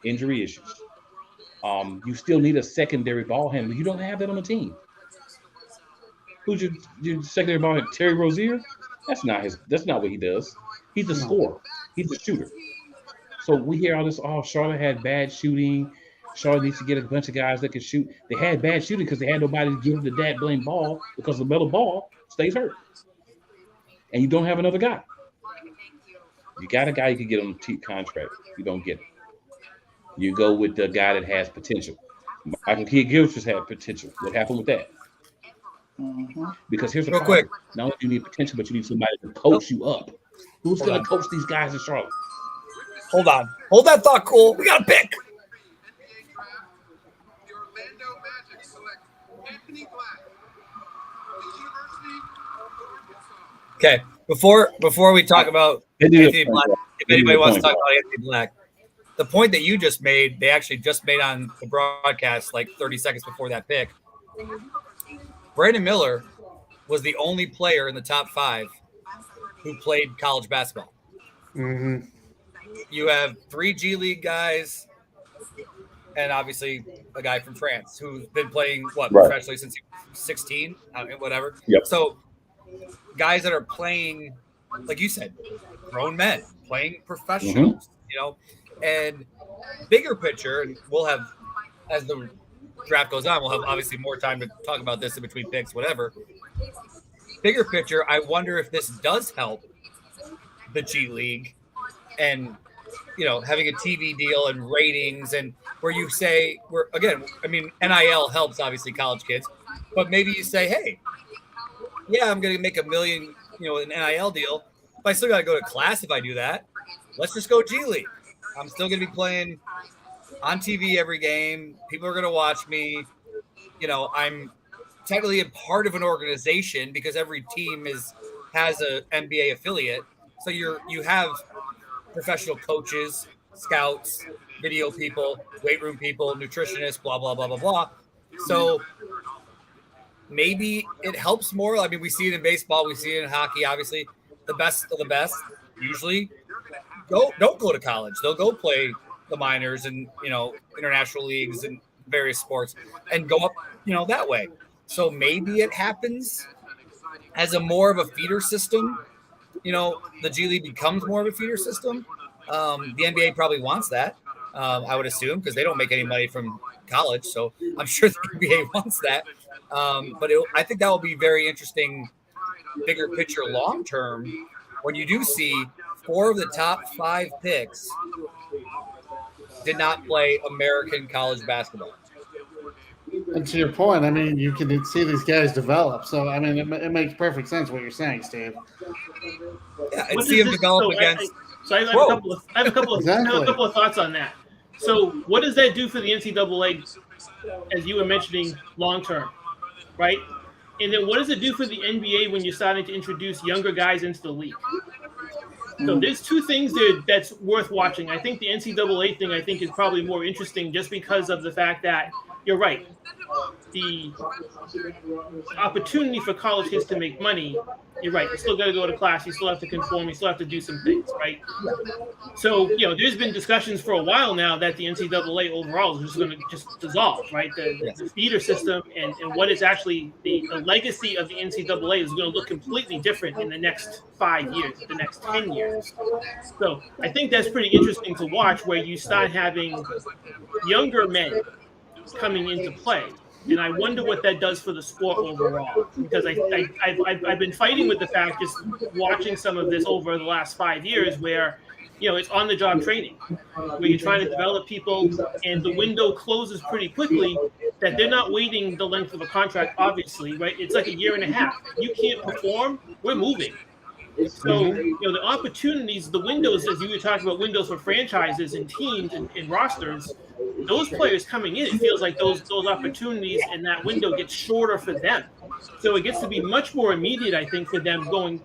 injury issues. You still need a secondary ball handler. You don't have that on the team. Who's your secondary ball handler? Terry Rozier? That's not what he does. He's a scorer. He's a shooter. So we hear all this, Charlotte had bad shooting. Charlotte needs to get a bunch of guys that can shoot. They had bad shooting because they had nobody to give the dad blame ball because the metal ball stays hurt. And you don't have another guy. You got a guy you can get on a cheap contract. You don't get him. You go with the guy that has potential. Michael Kidd-Gilchrist had potential. What happened with that? Because here's the problem. Quick. Not only do you need potential, but you need somebody to coach you up. Who's going to coach these guys in Charlotte? Hold on. Hold that thought, Cool. We got to pick. Okay. Before we talk about Anthony Black, if anybody wants to talk about Anthony Black, the point that you just made, they actually just made on the broadcast like 30 seconds before that pick. Brandon Miller was the only player in the top 5 who played college basketball. Mm-hmm. You have 3 G League guys and obviously a guy from France who's been playing professionally since he was 16, whatever. Yep. So guys that are playing, like you said, grown men playing professionals, and bigger picture, and we'll have, as the draft goes on, we'll have obviously more time to talk about this in between picks, whatever. Bigger picture, I wonder if this does help the G League and, having a TV deal and ratings, and where you say, NIL helps obviously college kids, but maybe you say, hey, yeah, I'm going to make $1 million, an NIL deal, but I still got to go to class if I do that. Let's just go G League. I'm still going to be playing on TV every game. People are going to watch me. I'm technically a part of an organization because every team has a NBA affiliate. So you have professional coaches, scouts, video people, weight room people, nutritionists, blah, blah, blah, blah, blah. So maybe it helps more. I mean, we see it in baseball. We see it in hockey, obviously. The best of the best usually don't go to college. They'll go play the minors and, international leagues and various sports and go up, that way. So maybe it happens as a more of a feeder system. The G League becomes more of a feeder system. The NBA probably wants that, I would assume, because they don't make any money from college. So I'm sure the NBA wants that. But I think that will be very interesting, bigger picture, long term, when you do see 4 of the top 5 picks did not play American college basketball. And to your point, you can see these guys develop. So, it makes perfect sense what you're saying, Steve. Yeah, and see them develop against. I have a couple of thoughts on that. So, what does that do for the NCAA, as you were mentioning, long term, right? And then what does it do for the NBA when you're starting to introduce younger guys into the league? So there's 2 things there that's worth watching. I think the NCAA thing, is probably more interesting just because of the fact that you're right. The opportunity for college kids to make money, you're right. You still got to go to class. You still have to conform. You still have to do some things, right? So, there's been discussions for a while now that the NCAA overall is just going to just dissolve, right? The feeder system and what is actually the legacy of the NCAA is going to look completely different in the next 5 years, the next 10 years. So I think that's pretty interesting to watch, where you start having younger men coming into play. And I wonder what that does for the sport overall, because I've been fighting with the fact, just watching some of this over the last 5 years, where it's on the job training, where you're trying to develop people and the window closes pretty quickly, that they're not waiting the length of a contract, obviously, right? It's like 1.5 years. You can't perform, we're moving. So, the opportunities, the windows, as you were talking about, windows for franchises and teams and rosters, those players coming in, it feels like those opportunities and that window gets shorter for them. So it gets to be much more immediate, I think, for them going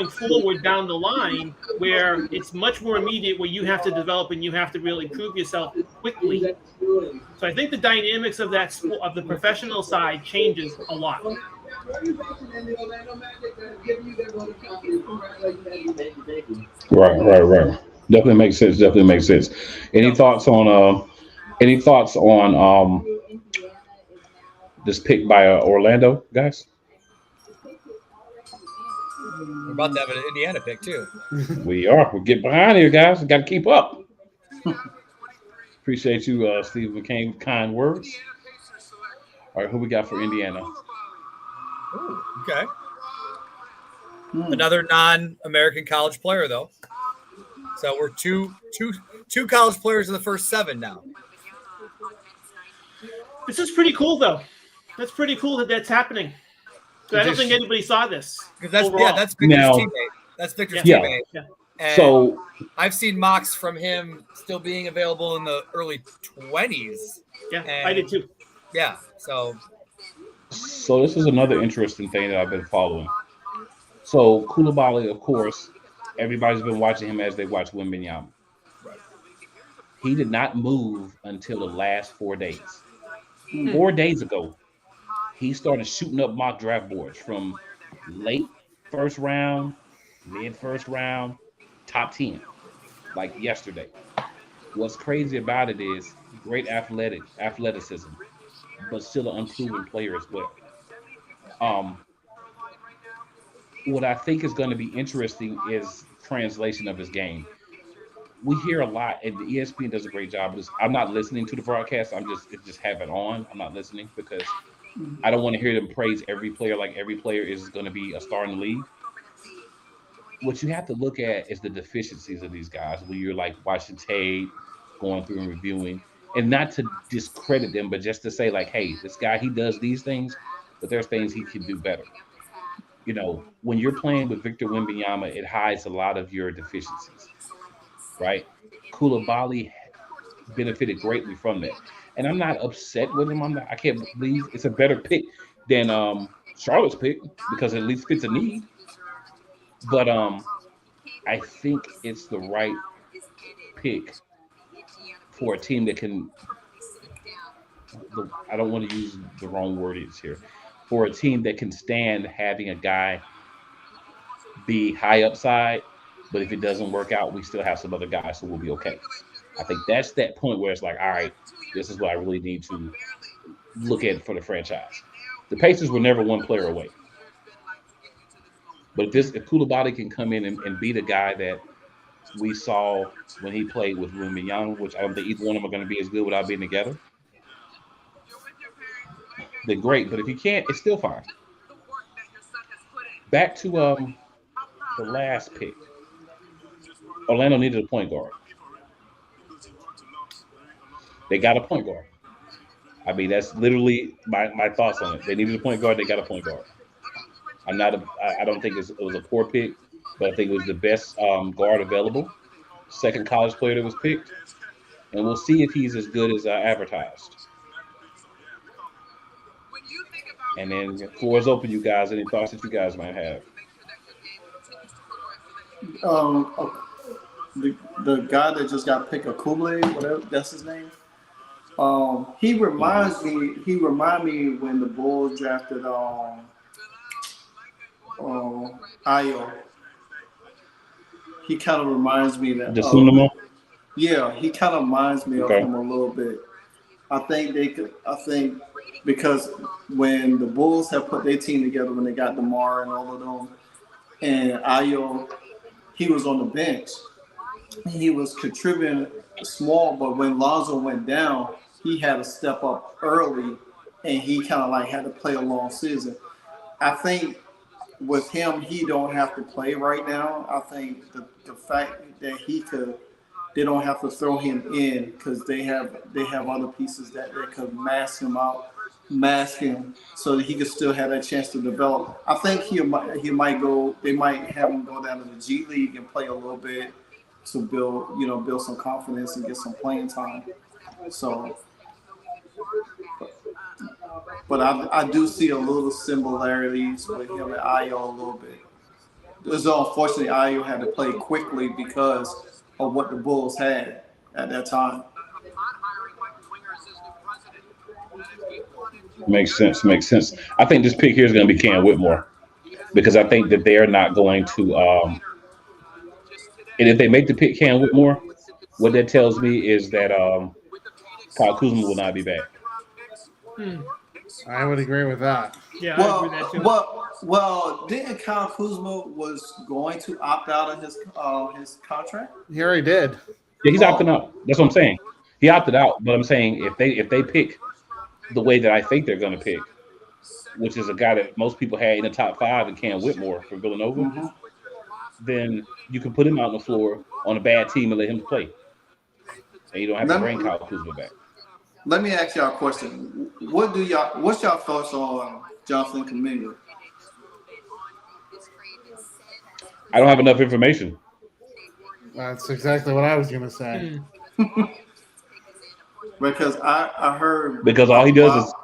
forward down the line, where it's much more immediate, where you have to develop and you have to really prove yourself quickly. So I think the dynamics of that sport, of the professional side, changes a lot. Right. Definitely makes sense. Any thoughts on this pick by Orlando, guys? We're about to have an Indiana pick too. We're getting behind here, guys. We got to keep up. Appreciate you, Steve McCain. Kind words. All right, who we got for Indiana? Ooh, okay. Another non-American college player, though. So we're two college players in the first 7 now. This is pretty cool, though. That's pretty cool that that's happening. I don't think anybody saw this. Because that's Victor's teammate. That's Victor's teammate. Yeah. And so I've seen mocks from him still being available in the early 20s. Yeah, I did too. Yeah. So this is another interesting thing that I've been following. So Koulibaly, of course, everybody's been watching him as they watch Wembanyama. He did not move until the last 4 days. 4 days ago, he started shooting up mock draft boards from late first round, mid first round, top 10, like yesterday. What's crazy about it is great athleticism, but still an unproven player as well. What I think is going to be interesting is translation of his game. We hear a lot, and the ESPN does a great job. I'm not listening to the broadcast. I just have it on. I'm not listening because I don't want to hear them praise every player like every player is going to be a star in the league. What you have to look at is the deficiencies of these guys. When you're like watching tape, going through and reviewing, and not to discredit them, but just to say like, hey, this guy, he does these things, but there's things he can do better. When you're playing with Victor Wembanyama, it hides a lot of your deficiencies, right? Koulibaly benefited greatly from that. And I'm not upset with him. I can't believe it's a better pick than Charlotte's pick because it at least fits a need. But I think it's the right pick for a team that can. I don't want to use the wrong wordings here. For a team that can stand having a guy be high upside, but if it doesn't work out, we still have some other guys, so we'll be okay. I think that's that point where it's like, all right, this is what I really need to look at for the franchise. The Pacers were never one player away. But if Koulibaly can come in and be the guy that we saw when he played with Wembanyama, which I don't think either one of them are going to be as good without being together, then great. But if you can't, it's still fine. Back to the last pick. Orlando needed a point guard. They got a point guard. I mean, that's literally my thoughts on it. They needed a point guard. They got a point guard. I don't think it was a poor pick, but I think it was the best guard available. Second college player that was picked. And we'll see if he's as good as advertised. And then the floor is open, you guys. Any thoughts that you guys might have? The guy that just got picked, Kuble, whatever that's his name. He reminds me when the Bulls drafted Ayo. He kind of reminds me that. Yeah, he kind of reminds me of him a little bit. I think because when the Bulls have put their team together, when they got DeMar and all of them, and Ayo, he was on the bench. He was contributing small, but when Lonzo went down, he had to step up early, and he kind of like had to play a long season. I think with him, he don't have to play right now. I think the fact that they don't have to throw him in because they have other pieces that could mask him out. mask him so that he could still have that chance to develop. I think he might go. They might have him go down to the G League and play a little bit to build some confidence and get some playing time. So, but I do see a little similarities with him and Ayo a little bit. So unfortunately, Ayo had to play quickly because of what the Bulls had at that time. Makes sense. I think this pick here is going to be Cam Whitmore because I think that they're not going to. And if they make the pick Cam Whitmore, what that tells me is that Kyle Kuzma will not be back. I would agree with that. Yeah, I agree with that too. Well, didn't Kyle Kuzma was going to opt out of his contract? He already did. Yeah, he's opting out. That's what I'm saying. He opted out, but I'm saying if they pick the way that I think they're going to pick, which is a guy that most people had in the top 5 in Cam Whitmore for Villanova, then you can put him out on the floor on a bad team and let him play. And you don't have to bring Kyle Kuzma back. Let me ask y'all a question. What's y'all thoughts on Jonathan Kuminga? I don't have enough information. That's exactly what I was going to say. Because I heard... Because all he does is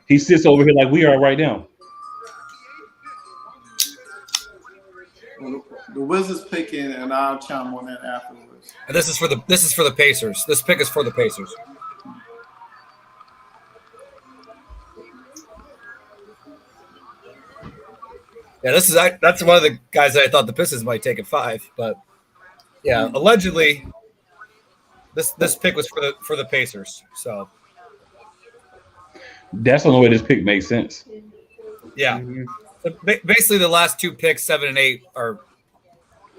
he sits over here like we are right now. The Wizards picking, and I'll chime on that afterwards. And this is for the Pacers. This pick is for the Pacers. Yeah, that's one of the guys that I thought the Pistons might take at 5, but yeah, allegedly this pick was for the Pacers. So that's the only way this pick makes sense. Yeah, so basically the last 2 picks, 7 and 8, are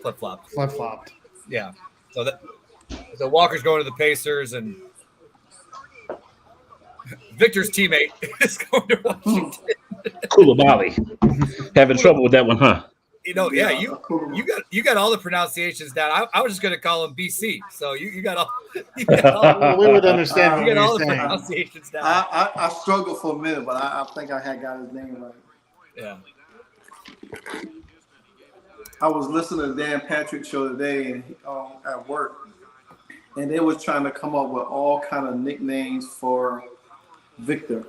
flip-flopped. Yeah, so Walker's going to the Pacers, and Victor's teammate is going to Washington. Koulibaly. Having trouble with that one, huh? You got all the pronunciations down. I was just going to call him BC. So you got all. We would understand. You got all the pronunciations down. I struggled for a minute, but I think I had got his name right. Yeah. I was listening to Dan Patrick's show today and at work, and they was trying to come up with all kind of nicknames for Victor.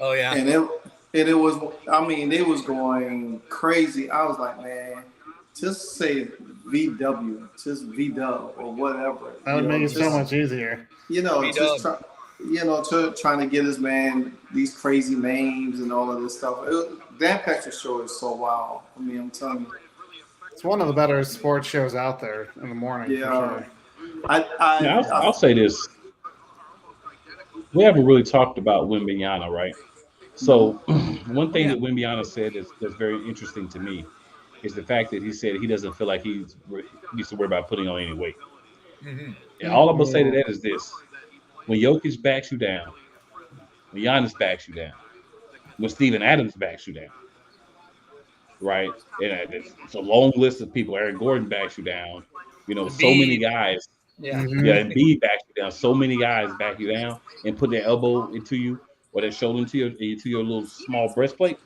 Oh yeah. And it was, I mean, they was going crazy. I was like, man, just say VW, just VW or whatever. That would make it so much easier. Trying to get his man these crazy names and all of this stuff. Dan Patrick's show is so wild. I mean, I'm telling you. It's one of the better sports shows out there in the morning. Yeah. For sure. I'll say this. We haven't really talked about Wembanyama, right? So one thing that Wembanyama said that's very interesting to me is the fact that he said he doesn't feel like he needs to worry about putting on any weight. Mm-hmm. And all I'm going to say to that is this. When Jokic backs you down, when Giannis backs you down, when Steven Adams backs you down, right? And it's a long list of people. Aaron Gordon backs you down. So many guys. Yeah. Embiid backs you down. So many guys back you down and put their elbow into you or their shoulder into your little small breastplate.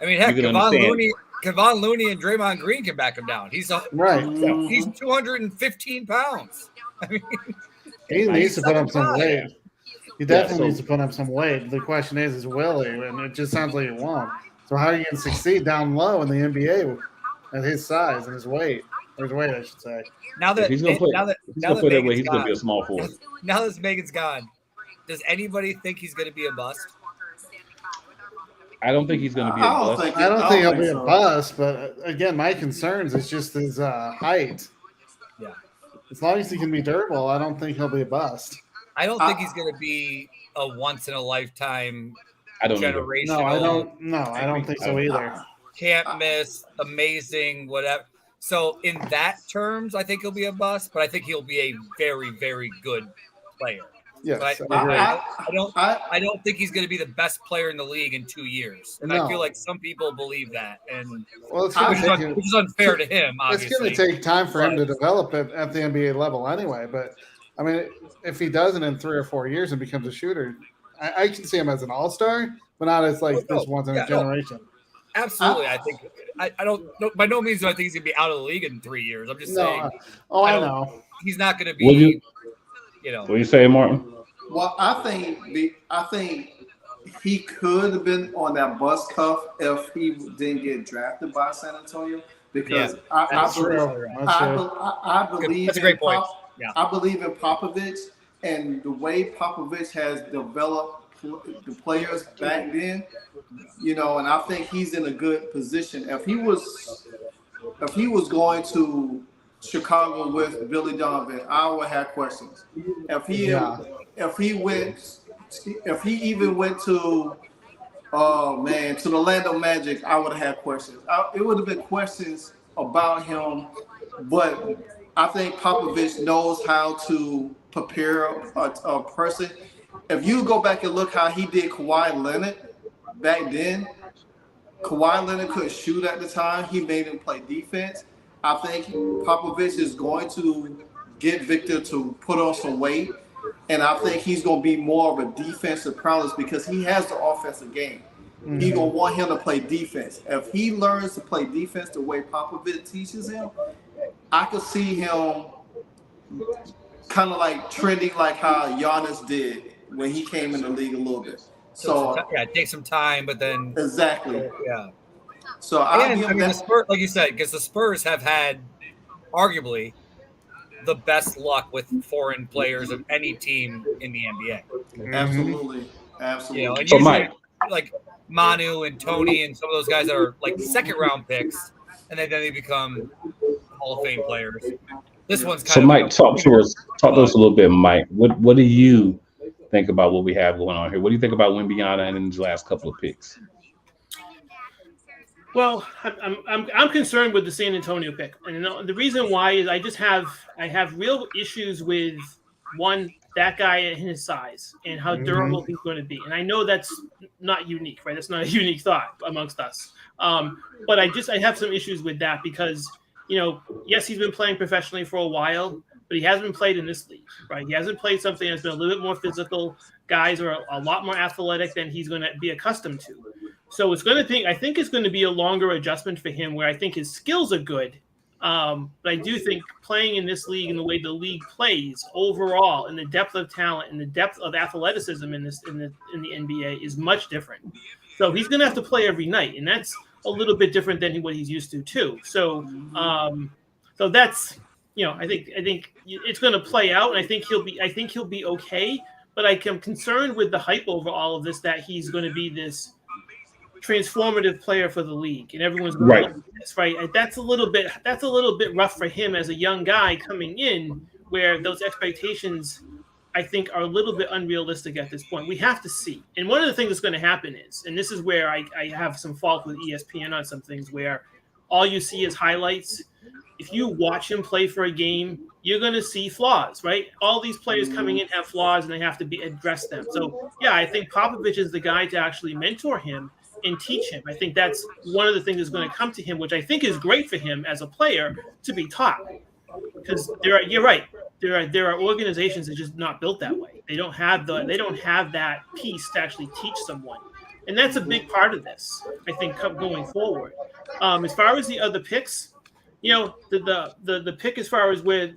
I mean, heck, Kevon Looney and Draymond Green can back him down. He's 215 pounds. I mean, he needs to put up some weight. He definitely needs to put up some weight. The question is will he? And it just sounds like he won't. So how are you going to succeed down low in the NBA at his size and his weight? Or his weight, I should say. Now that he's going to play that way, he's going to be a small forward. Now that Megan's gone, does anybody think he's going to be a bust? I don't think he's going to be a bust. I don't think he'll be a bust, but again, my concerns is just his height. Yeah. As long as he can be durable, I don't think he'll be a bust. I don't think he's going to be a once in a lifetime generational. I don't think so either. Can't miss, amazing, whatever. So in that terms, I think he'll be a bust, but I think he'll be a very, very good player. Yes, I don't think he's going to be the best player in the league in 2 years, and I feel like some people believe that, and which is unfair to him. Obviously, it's going to take time for him to develop it at the NBA level, anyway. But I mean, if he doesn't in 3 or 4 years and becomes a shooter, I can see him as an all-star, but not as like this once in a generation. Absolutely. I think I don't by no means do I think he's gonna be out of the league in 3 years. I'm just saying. I know. He's not gonna be. What do you say, Martin? Well, I think he could have been on that bus cuff if he didn't get drafted by San Antonio, because I believe that's a great point. I believe in Popovich, and the way Popovich has developed the players back then, and I think he's in a good position. If he was going to Chicago with Billy Donovan, I would have questions. If he even went to to the Orlando Magic, I would have had questions. It would have been questions about him, but I think Popovich knows how to prepare a person. If you go back and look how he did Kawhi Leonard back then, Kawhi Leonard couldn't shoot at the time. He made him play defense. I think Popovich is going to get Victor to put on some weight, and I think he's going to be more of a defensive prowess because he has the offensive game. Mm-hmm. He's going to want him to play defense. If he learns to play defense the way Popovich teaches him, I could see him kind of like trending like how Giannis did when he came in the league a little bit. So it takes some time, but then exactly. Yeah. So the Spurs, like you said, because the Spurs have had arguably the best luck with foreign players of any team in the NBA. Absolutely. And usually, like Manu and Tony and some of those guys that are like second round picks, and then they become Hall of Fame players. This one's kind of Mike, talk to us a little bit, Mike. What do you think about what we have going on here? What do you think about Wembanyama and his last couple of picks? Well, I'm concerned with the San Antonio pick, and the reason why is I have real issues with that guy and his size and how durable he's going to be. And I know that's not unique, right? That's not a unique thought amongst us. But I have some issues with that because yes, he's been playing professionally for a while, but he hasn't been played in this league, right? He hasn't played something that's been a little bit more physical. Guys are a lot more athletic than he's going to be accustomed to. So I think it's going to be a longer adjustment for him where I think his skills are good. But I do think playing in this league and the way the league plays overall and the depth of talent and the depth of athleticism in the NBA is much different. So he's going to have to play every night, and that's a little bit different than what he's used to too. So so that's I think it's going to play out, and I think he'll be okay. But I am concerned with the hype over all of this that he's going to be this transformative player for the league, and everyone's going to look at this, right? And that's a little bit rough for him as a young guy coming in, where those expectations I think are a little bit unrealistic at this point. We have to see. And one of the things that's going to happen is, and this is where I have some fault with ESPN on some things, where all you see is highlights. If you watch him play for a game, you're going to see flaws, right? All these players coming in have flaws, and they have to address them. So, yeah, I think Popovich is the guy to actually mentor him and teach him. I think that's one of the things that's going to come to him, which I think is great for him as a player to be taught. Because you're right. There are organizations that are just not built that way. They don't have that piece to actually teach someone, and that's a big part of this. I think going forward. As far as the other picks, the pick as far as where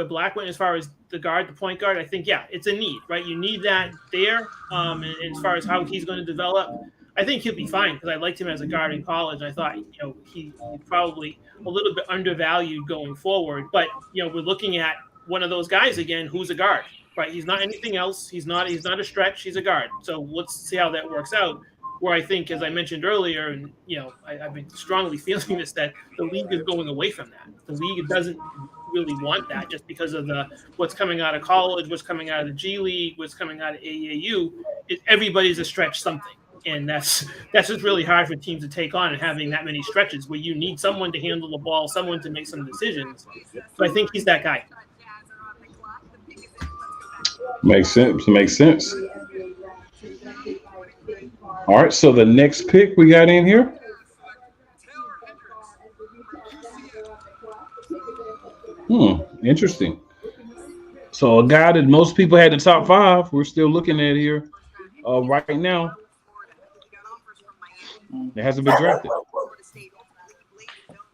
Black went, as far as the point guard, I think it's a need, right? You need that there. And as far as how he's going to develop, I think he'll be fine because I liked him as a guard in college. I thought, he's probably a little bit undervalued going forward. But we're looking at one of those guys again who's a guard, right? He's not anything else. He's not a stretch. He's a guard. So let's see how that works out. Where I think, as I mentioned earlier, and I've been strongly feeling this, that the league is going away from that. The league doesn't really want that just because of what's coming out of college, what's coming out of the G League, what's coming out of AAU. Everybody's a stretch something. And that's just really hard for teams to take on, and having that many stretches where you need someone to handle the ball, someone to make some decisions. So I think he's that guy. Makes sense. All right, so the next pick we got in here. Interesting. So a guy that most people had the top 5, we're still looking at here. Right now, it hasn't been drafted.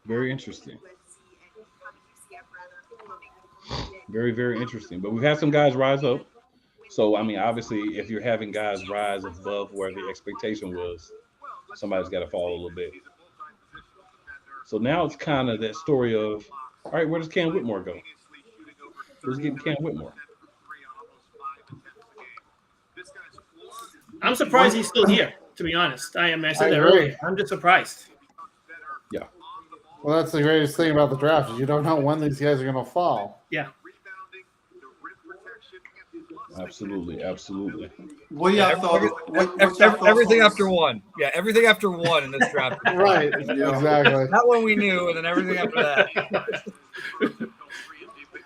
Very interesting. Very, very interesting. But we've had some guys rise up. So, I mean, obviously, if you're having guys rise above where the expectation was, somebody's got to fall a little bit. So now it's kind of that story of, all right, where does Cam Whitmore go? Who's getting Cam Whitmore? I'm surprised he's still here, to be honest. I said that agree. earlier. I'm just surprised. Yeah. Well, that's the greatest thing about the draft is you don't know when these guys are going to fall. Yeah. Absolutely, absolutely. What y'all thought? Everything after one. Yeah, everything after one in this draft. Right, exactly. Not one we knew, and then everything after that.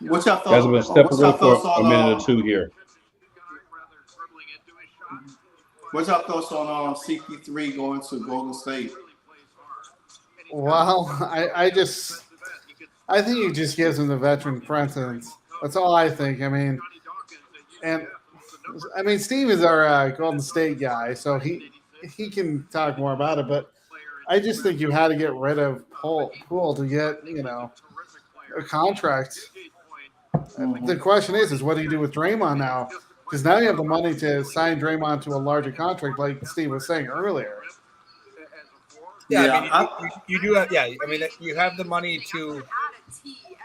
What y'all thought? Guys, I'm going to step away for a minute or two here. What's your thoughts on CP3 going to Golden State? Well, I think it just gives him the veteran presence. That's all I think. I mean, Steve is our Golden State guy, so he can talk more about it. But I just think you had to get rid of Poole to get a contract. Mm-hmm. The question is what do you do with Draymond now? Because now you have the money to sign Draymond to a larger contract, like Steve was saying earlier. Yeah, I mean, you do have. Yeah, I mean, you have the money to.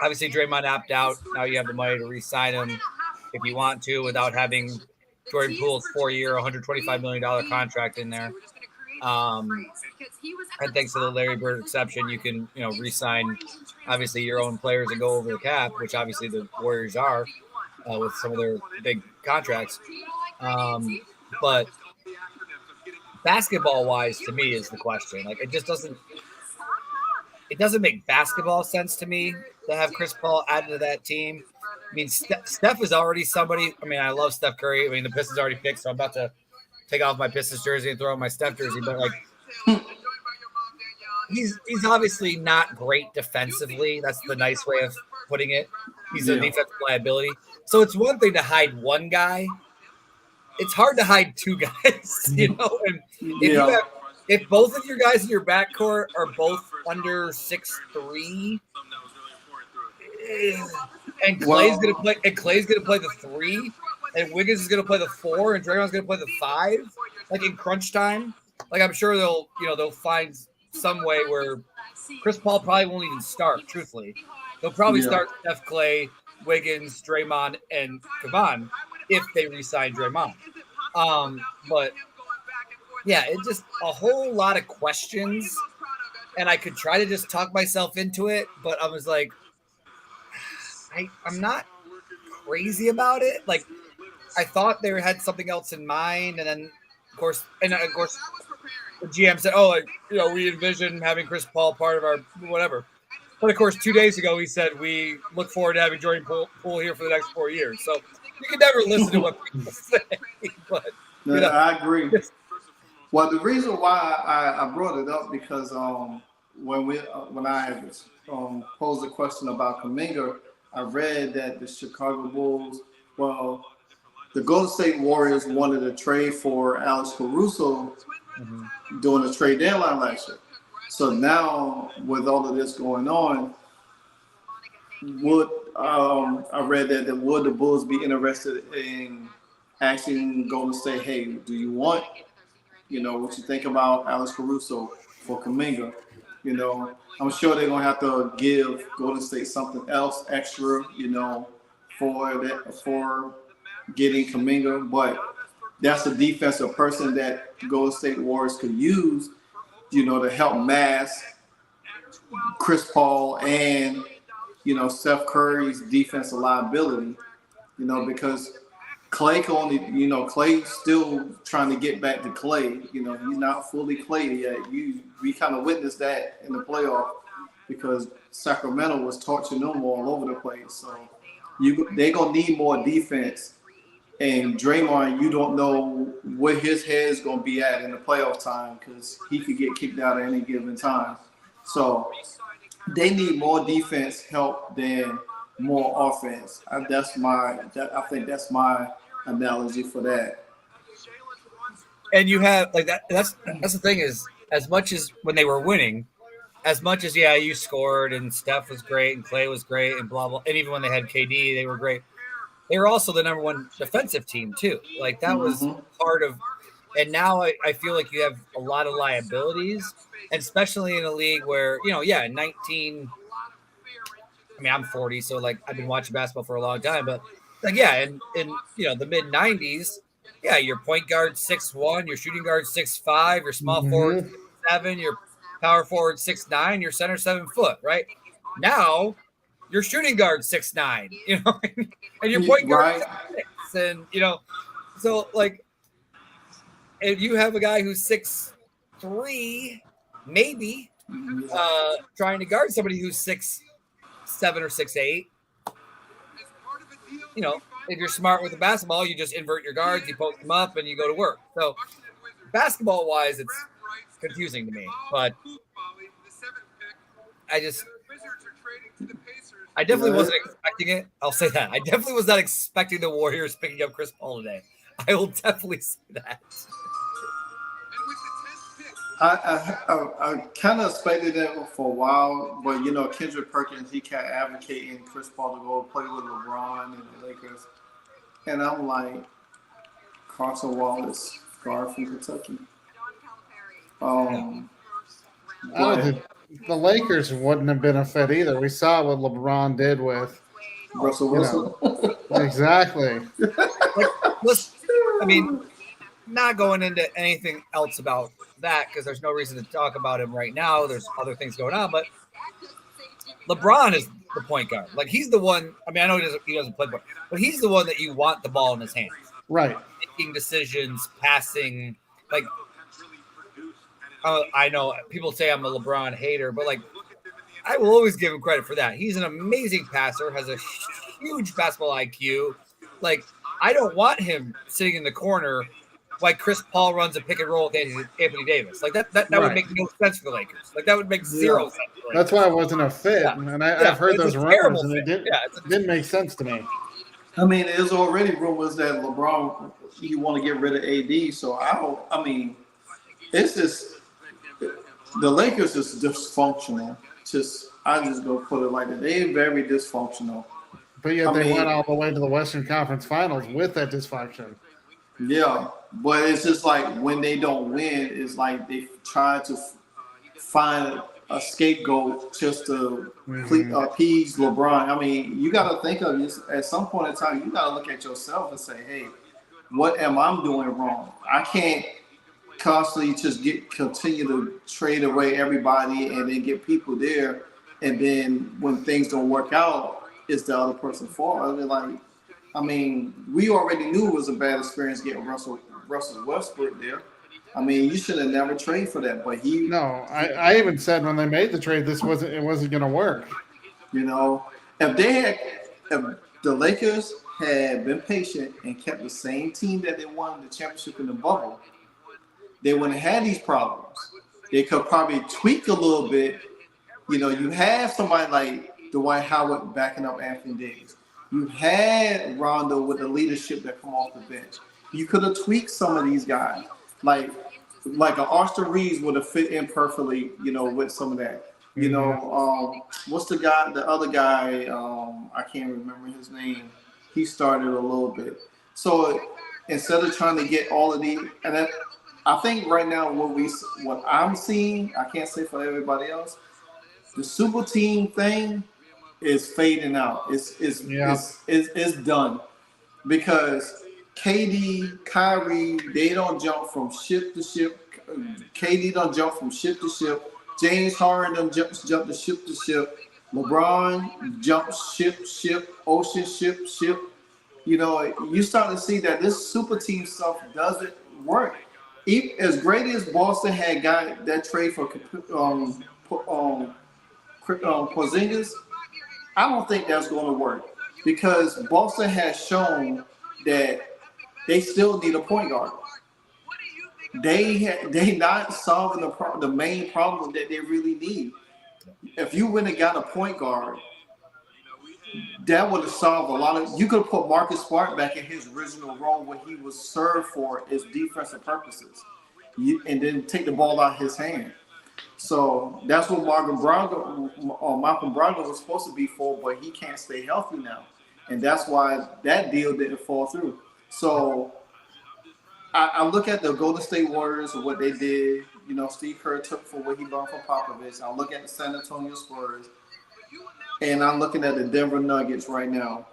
Obviously, Draymond opted out. Now you have the money to re-sign him if you want to, without having Jordan Poole's 4-year, $125 million contract in there. And thanks to the Larry Bird exception, you can re-sign obviously your own players and go over the cap, which obviously the Warriors are with some of their big contracts. But basketball-wise, to me, is the question. Like, it just doesn't make basketball sense to me to have Chris Paul added to that team. I mean, Steph is already somebody. I mean, I love Steph Curry. I mean, the Pistons already picked, so I'm about to take off my Pistons jersey and throw on my Steph jersey. But like, he's obviously not great defensively. That's the nice way of putting it. He's a defensive liability. So it's one thing to hide one guy. It's hard to hide two guys, And if both of your guys in your backcourt are both under 6'3", and Clay's gonna play the 3, and Wiggins is gonna play the 4, and Draymond's gonna play the 5, like in crunch time. Like, I'm sure they'll find some way where Chris Paul probably won't even start. Truthfully, they'll probably start Steph, Clay, Wiggins, Draymond, and Kevon if they re-sign Draymond. But yeah, it's just a whole lot of questions, and I could try to just talk myself into it, but I was like, I'm not crazy about it. Like, I thought they had something else in mind, and then of course, the GM said, "Oh, we envision having Chris Paul part of our whatever." But of course, 2 days ago, he said we look forward to having Jordan Poole here for the next 4 years. So you can never listen to what people say. But I agree. Well, the reason why I brought it up because when I posed a question about Kuminga, I read that the Chicago Bulls, the Golden State Warriors wanted to trade for Alex Caruso during the trade deadline last year. So now, with all of this going on, I read that would the Bulls be interested in asking Golden State, hey, do you want, what you think about Alex Caruso for Kuminga? I'm sure they're gonna have to give Golden State something else extra, for getting Kuminga. But that's a defensive person that Golden State Warriors could use, to help mask Chris Paul and Steph Curry's defensive liability. Because Clay can only, Clay's still trying to get back to Clay. He's not fully Clay yet. We kind of witnessed that in the playoff because Sacramento was torching them all over the place. So they're going to need more defense. And Draymond, you don't know where his head is going to be at in the playoff time because he could get kicked out at any given time. So they need more defense help than more offense. I think that's my analogy for that. And you have like that. That's the thing is, as much as when they were winning, as much as you scored and Steph was great and Clay was great and blah blah, and even when they had KD, they were great. They were also the number one defensive team too. Like that was part of. And now I feel like you have a lot of liabilities, and especially in a league where 19. I mean, I'm 40, so like I've been watching basketball for a long time, but like in the mid 90s, your point guard 6'1", your shooting guard 6'5", your small forward 6'7", your power forward 6'9", your center 7 foot. Right now, your shooting guard 6'9", and your point guard 6'6", and so like if you have a guy who's 6'3", maybe trying to guard somebody who's 6'7" or 6'8", if you're smart with the basketball, you just invert your guards, you post them up, and you go to work. So, basketball-wise, it's confusing to me. But I definitely wasn't expecting it. I'll say that. I definitely was not expecting the Warriors picking up Chris Paul today. I will definitely say that. I kind of expected that for a while, but Kendrick Perkins, he kept advocating Chris Paul to go play with LeBron and the Lakers, and I'm like, Carson Wallace, guard from Kentucky. The Lakers wouldn't have been a fit either. We saw what LeBron did with Russell Wilson. Exactly. I mean, not going into anything else about that because there's no reason to talk about him right now. There's other things going on, but LeBron is the point guard. Like he's the one. I mean, I know he doesn't play, but he's the one that you want the ball in his hands, right? Making decisions, passing. Like I know people say I'm a LeBron hater, but like I will always give him credit for that. He's an amazing passer, has a huge basketball IQ. Like I don't want him sitting in the corner. Like Chris Paul runs a pick and roll with Anthony Davis. Like that would make no sense for the Lakers. Like that would make zero sense. That's why it wasn't a fit. Yeah. And I've heard those rumors, and it didn't make sense to me. I mean, there's already rumors that LeBron you want to get rid of AD. So it's just the Lakers is dysfunctional. I just go put it like that. They're very dysfunctional. But yet they went all the way to the Western Conference Finals with that dysfunction. Yeah, but it's just like when they don't win, it's like they try to find a scapegoat just to appease LeBron. I mean, you got to think of this at some point in time. You got to look at yourself and say, "Hey, what am I doing wrong? I can't constantly just continue to trade away everybody and then get people there, and then when things don't work out, it's the other person's fault." I mean, we already knew it was a bad experience getting Russell Westbrook there. I mean, you should have never traded for that. But I even said when they made the trade, it wasn't going to work. If the Lakers had been patient and kept the same team that they won the championship in the bubble, they wouldn't have had these problems. They could probably tweak a little bit. You have somebody like Dwight Howard backing up Anthony Davis. You had Rondo with the leadership that come off the bench. You could have tweaked some of these guys. Like an Austin Reeves would have fit in perfectly, with some of that. What's the other guy, I can't remember his name. He started a little bit. So instead of trying to get all of these, and I think right now what I'm seeing, I can't say for everybody else, the super team thing is fading out. It's done because KD, Kyrie, they don't jump from ship to ship. KD don't jump from ship to ship. James Harden don't jump to ship to ship. LeBron jumps ship, ocean ship. You start to see that this super team stuff doesn't work. As great as Boston had got that trade for Porzingis, I don't think that's going to work because Boston has shown that they still need a point guard. They not solving the main problem that they really need. If you went and got a point guard, that would have solved a lot of. You could have put Marcus Smart back in his original role when he was served for is defensive purposes, and then take the ball out of his hand. So that's what Malcolm Brogdon was supposed to be for, but he can't stay healthy now, and that's why that deal didn't fall through. So I look at the Golden State Warriors and what they did. You know, Steve Kerr took for what he learned from Popovich. I look at the San Antonio Spurs, and I'm looking at the Denver Nuggets right now.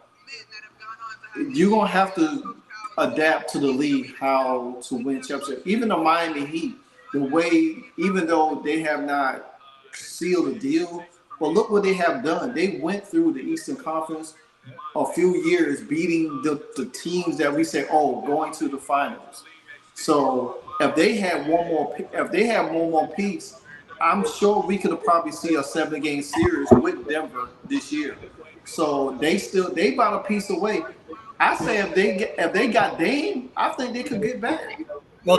You're gonna have to adapt to the league how to win championship. Even the Miami Heat, the way, even though they have not sealed the deal, but look what they have done. They went through the Eastern Conference a few years, beating the teams that we say, oh, going to the finals. So if they had one more piece, I'm sure we could have probably see a 7-game series with Denver this year. So they about a piece away. I say if they got Dame, I think they could get back. Well,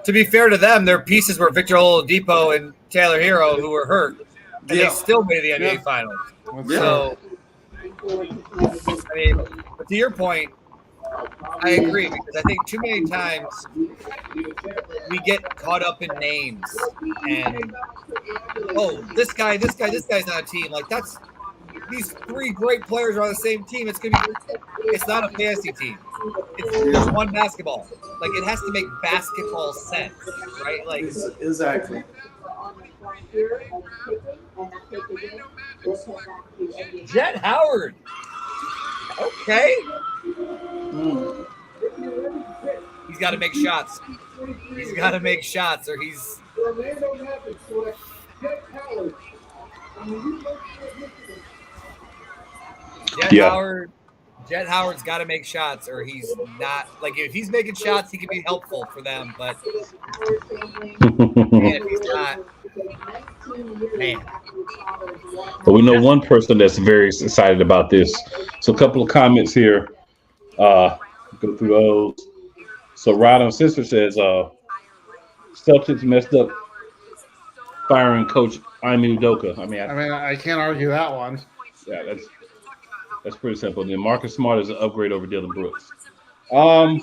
to be fair to them, their pieces were Victor Oladipo and Taylor Hero, who were hurt, and they still made the NBA Finals. So, I mean, but to your point, I agree, because I think too many times we get caught up in names and this guy's not a team. Like that's these 3 great players are on the same team. It's not a fantasy team. It's just one basketball. Like it has to make basketball sense, right? Like exactly. Jet Howard. Okay. He's got to make shots. He's got to make shots, or he's. Jet Howard's got to make shots, or he's not. Like if he's making shots, he can be helpful for them. But man, if he's not, man. But we know one person that's very excited about this. So a couple of comments here. Go through those. So Rod Sister says, Celtics messed up firing coach Ime Udoka. I mean, I can't argue that one. Yeah, that's pretty simple. And then Marcus Smart is an upgrade over Dylan Brooks. I'm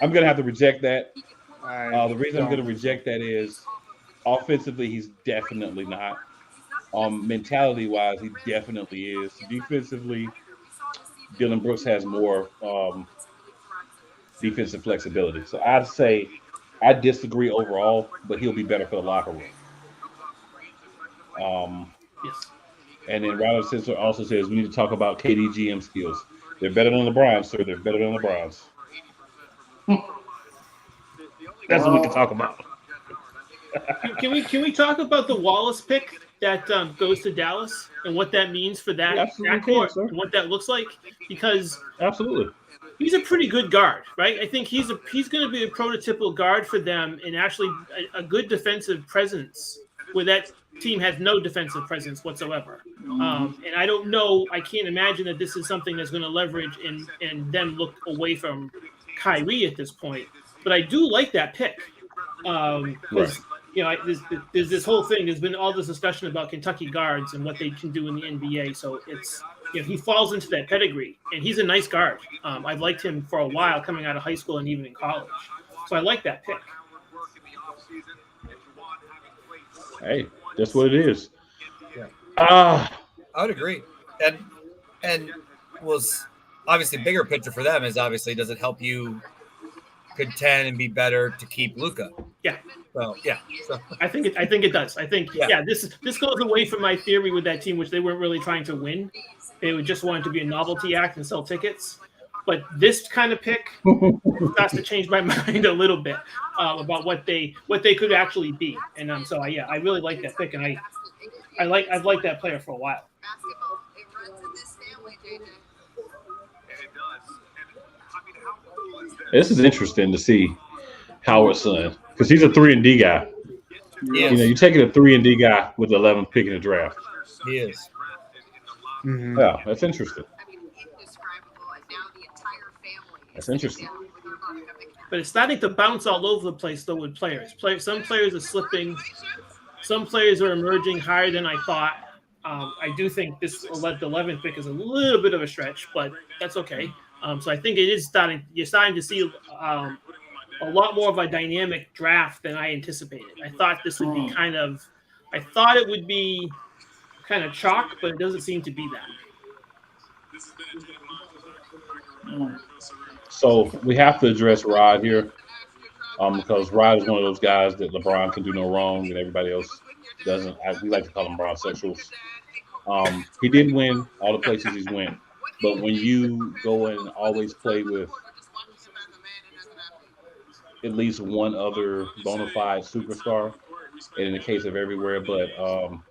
gonna have to reject that. The reason I'm gonna reject that is offensively, he's definitely not. Mentality wise, he definitely is. Defensively, Dylan Brooks has more defensive flexibility. So I'd say I disagree overall, but he'll be better for the locker room. Yes. And then Ronald Sister also says we need to talk about KD GM skills. They're better than LeBron, sir. They're better than LeBron's. That's what we can talk about. Can we talk about the Wallace pick that goes to Dallas and what that means for that court and what that looks like? Because absolutely, he's a pretty good guard, right? I think he's going to be a prototypical guard for them and actually a good defensive presence where that team has no defensive presence whatsoever. And I don't know, I can't imagine that this is something that's going to leverage and them look away from Kyrie at this point. But I do like that pick. Because there's this whole thing. There's been all this discussion about Kentucky guards and what they can do in the NBA. So it's he falls into that pedigree, and he's a nice guard. I've liked him for a while coming out of high school and even in college. So I like that pick. Hey, that's what it is. Yeah. I would agree. And was obviously bigger picture for them is obviously does it help you contend and be better to keep Luka? Yeah. Well, yeah. So. I think it does. I think this goes away from my theory with that team, which they weren't really trying to win. They would just wanted to be a novelty act and sell tickets. But this kind of pick starts to change my mind a little bit about what they could actually be. And I really like that pick, and I've liked that player for a while. This is interesting to see Howard's son because he's a 3-and-D guy. Yes. You're taking a 3-and-D guy with the 11th pick in the draft. He is. Mm-hmm. Yeah, that's interesting. That's interesting. But it's starting to bounce all over the place, though, with players. Some players are slipping. Some players are emerging higher than I thought. I do think the 11th pick is a little bit of a stretch, but that's okay. So I think you're starting to see a lot more of a dynamic draft than I anticipated. I thought this would be I thought it would be kind of chalk, but it doesn't seem to be that. So we have to address Rod here, because Rod is one of those guys that LeBron can do no wrong, and everybody else doesn't. We like to call them Bronsexuals. He did win all the places he's went, but when you go and always play with at least one other bona fide superstar, and in the case of everywhere but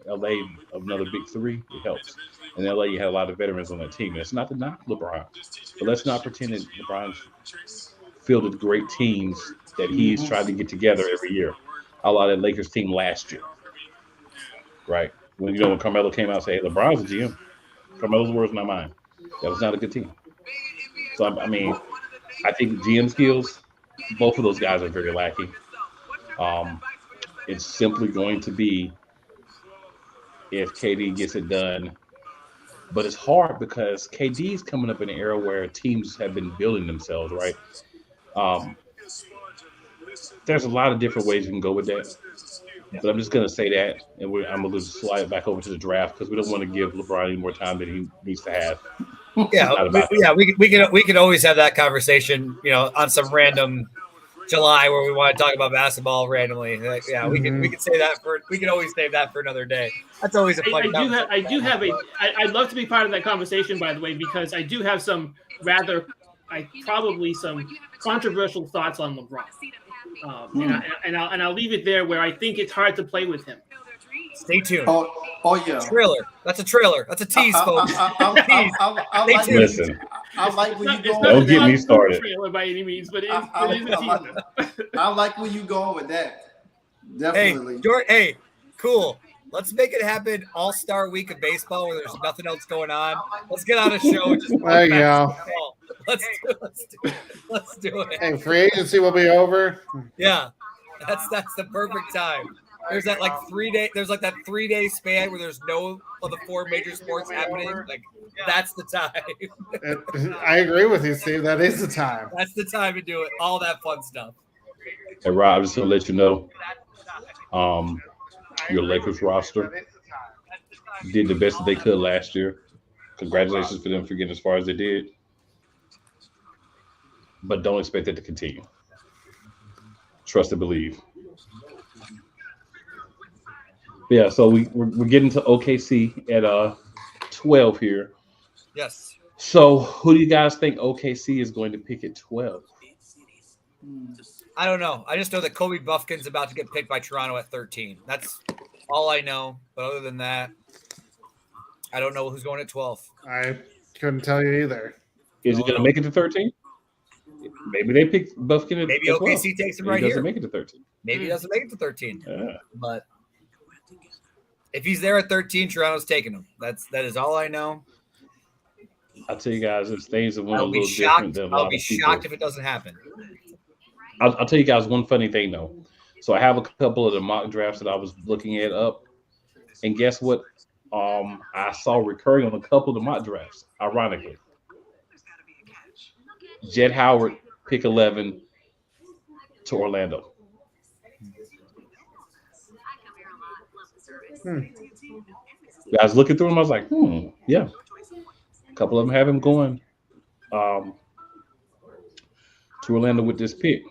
LA, another big three, it helps. In LA, you had a lot of veterans on that team. And it's not to knock LeBron, but let's not pretend that LeBron's fielded great teams that he's tried to get together every year. A lot of that Lakers team last year, right? When Carmelo came out and said, hey, LeBron's a GM. Carmelo's words, not mine. That was not a good team. So, I mean, I think GM skills, both of those guys are very lacking. It's simply going to be if KD gets it done. But it's hard because KD's coming up in an era where teams have been building themselves, right? There's a lot of different ways you can go with that. But I'm just going to say that, and I'm going to slide it back over to the draft because we don't want to give LeBron any more time than he needs to have. We can always have that conversation, on some random July where we want to talk about basketball randomly. We can say that we can always save that for another day. That's always a fun conversation. I'd love to be part of that conversation, by the way, because I do have some probably some controversial thoughts on LeBron. And I'll leave it there where I think it's hard to play with him. Stay tuned. Oh yeah. Trailer. That's a trailer. That's a tease, folks. Listen. I like when you go. Don't get me started. Trailer by any means, but it is a teaser. I like where you going with that. Definitely. Hey, cool. Let's make it happen all-star week of baseball where there's nothing else going on. Let's get on a show. There you go. Let's do it. Hey, free agency will be over. Yeah, that's the perfect time. There's that 3-day. There's that 3-day span where there's no of the 4 major sports happening. That's the time. I agree with you, Steve. That is the time. That's the time to do it. All that fun stuff. Hey, Rob, I'm just gonna let you know. Your Lakers roster did the best that they could last year. Congratulations for them for getting as far as they did. But don't expect it to continue. Trust and believe. Yeah, so we're getting to OKC at 12 here. Yes. So who do you guys think OKC is going to pick at 12? I don't know. I just know that Kobe Buffkin's about to get picked by Toronto at 13. That's all I know. But other than that, I don't know who's going at 12. I couldn't tell you either. Is it going to make it to 13? Maybe they pick Buffkin at 12. Maybe OKC takes him right here. He doesn't make it to 13. Maybe he doesn't make it to 13. Yeah. But if he's there at 13, Toronto's taking him. That is all I know. I'll tell you guys, if things have went a little shocked. different than I'll be shocked if it doesn't happen. I'll tell you guys one funny thing though. So I have a couple of the mock drafts that I was looking at up, and guess what? I saw recurring on a couple of the mock drafts. Ironically, Jett Howard pick 11 to Orlando. Guys, looking through them, I was like, yeah. A couple of them have him going to Orlando with this pick.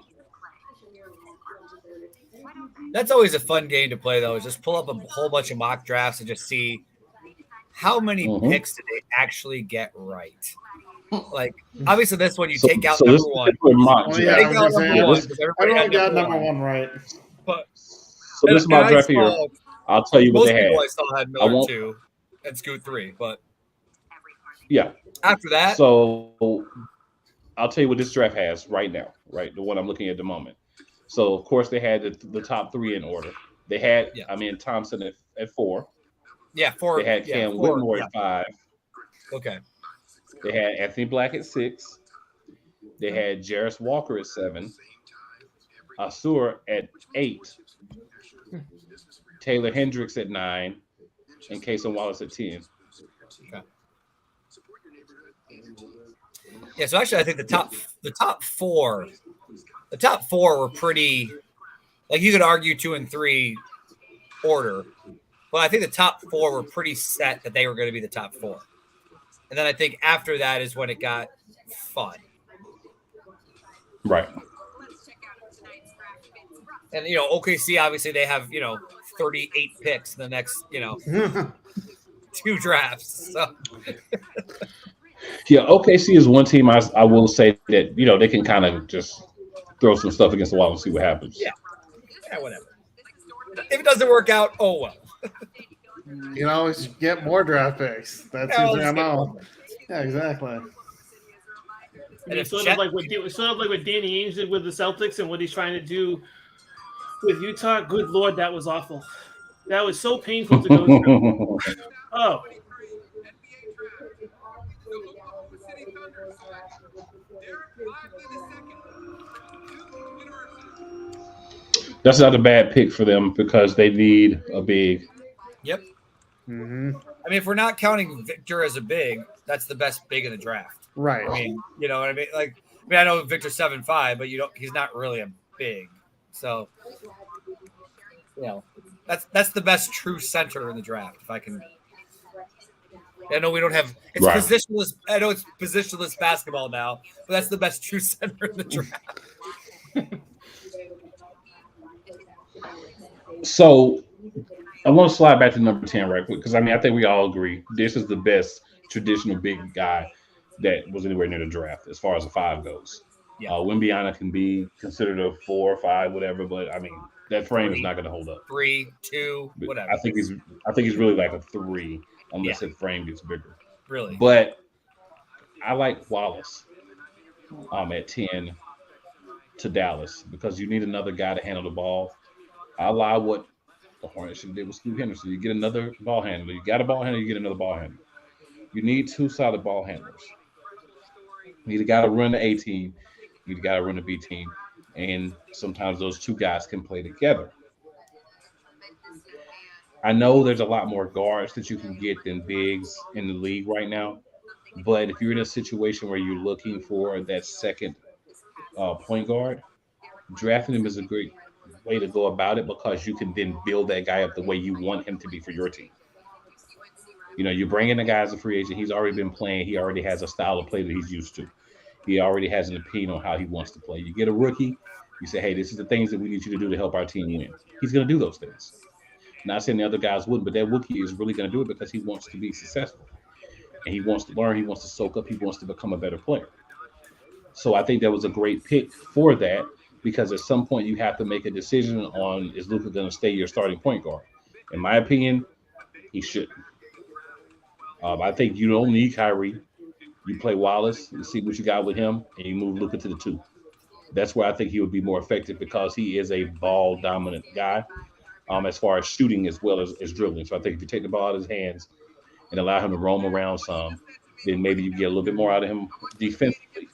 That's always a fun game to play, though, is just pull up a whole bunch of mock drafts and just see how many picks did they actually get right. Obviously, this one you take out number one. Everyone got number one right. But so this is my draft here. I'll tell you what they had. I still had Miller 2 and Scoot 3, but yeah. After that, so I'll tell you what this draft has right now. Right, the one I'm looking at the moment. So of course they had the top 3 in order. They had Thompson at 4. Yeah, 4. They had Cam Whitmore at 5. Okay. They had Anthony Black at 6. They had Jarris Walker at 7. Asur at 8. Taylor Hendricks at 9. and Case and Wallace at 10. Okay. Yeah, so actually, I think the top four were pretty. Like you could argue 2 and 3 order, but I think the top 4 were pretty set that they were going to be the top 4, and then I think after that is when it got fun. Right. And OKC obviously they have 38 picks in the next 2 drafts. So. Yeah, OKC is one team I will say that they can kind of just throw some stuff against the wall and see what happens. Yeah, whatever. If it doesn't work out, oh well. You can always get more draft picks. That's his MO. Yeah, exactly. And it's sort of like what Danny Ainge did with the Celtics and what he's trying to do with Utah. Good Lord, that was awful. That was so painful to go through. Oh. That's not a bad pick for them because they need a big. Yep. Mm-hmm. I mean, if we're not counting Victor as a big, that's the best big in the draft. Right. I mean, you know what I mean? I know Victor's 7'5", but he's not really a big. So, that's the best true center in the draft. If I can, I know we don't have positionless. I know it's positionless basketball now, but that's the best true center in the draft. So, I want to slide back to number 10 right quick because I think we all agree this is the best traditional big guy that was anywhere near the draft as far as a 5 goes. Yeah. Wembyana can be considered a 4 or 5, whatever, but that frame is not going to hold up. 3, 2, whatever. I think he's really like a 3 unless his frame gets bigger. Really, but I like Wallace at 10 to Dallas because you need another guy to handle the ball. I lie what the Hornets should do with Scoot Henderson. You get another ball handler. You got a ball handler, you get another ball handler. You need 2 solid ball handlers. You either got to run the A team, you got to run the B team, and sometimes those 2 guys can play together. I know there's a lot more guards that you can get than bigs in the league right now, but if you're in a situation where you're looking for that second point guard, drafting him is a great way to go about it because you can then build that guy up the way you want him to be for your team. You bring in a guy as a free agent. He's already been playing. He already has a style of play that he's used to. He already has an opinion on how he wants to play. You get a rookie. You say, hey, this is the things that we need you to do to help our team win. He's going to do those things. Not saying the other guys wouldn't, but that rookie is really going to do it because he wants to be successful. And he wants to learn. He wants to soak up. He wants to become a better player. So I think that was a great pick for that because at some point you have to make a decision on, is Luka going to stay your starting point guard? In my opinion, he shouldn't. I think you don't need Kyrie. You play Wallace, you see what you got with him, and you move Luka to the 2. That's where I think he would be more effective because he is a ball-dominant guy as far as shooting as well as dribbling. So I think if you take the ball out of his hands and allow him to roam around some, then maybe you get a little bit more out of him defensively.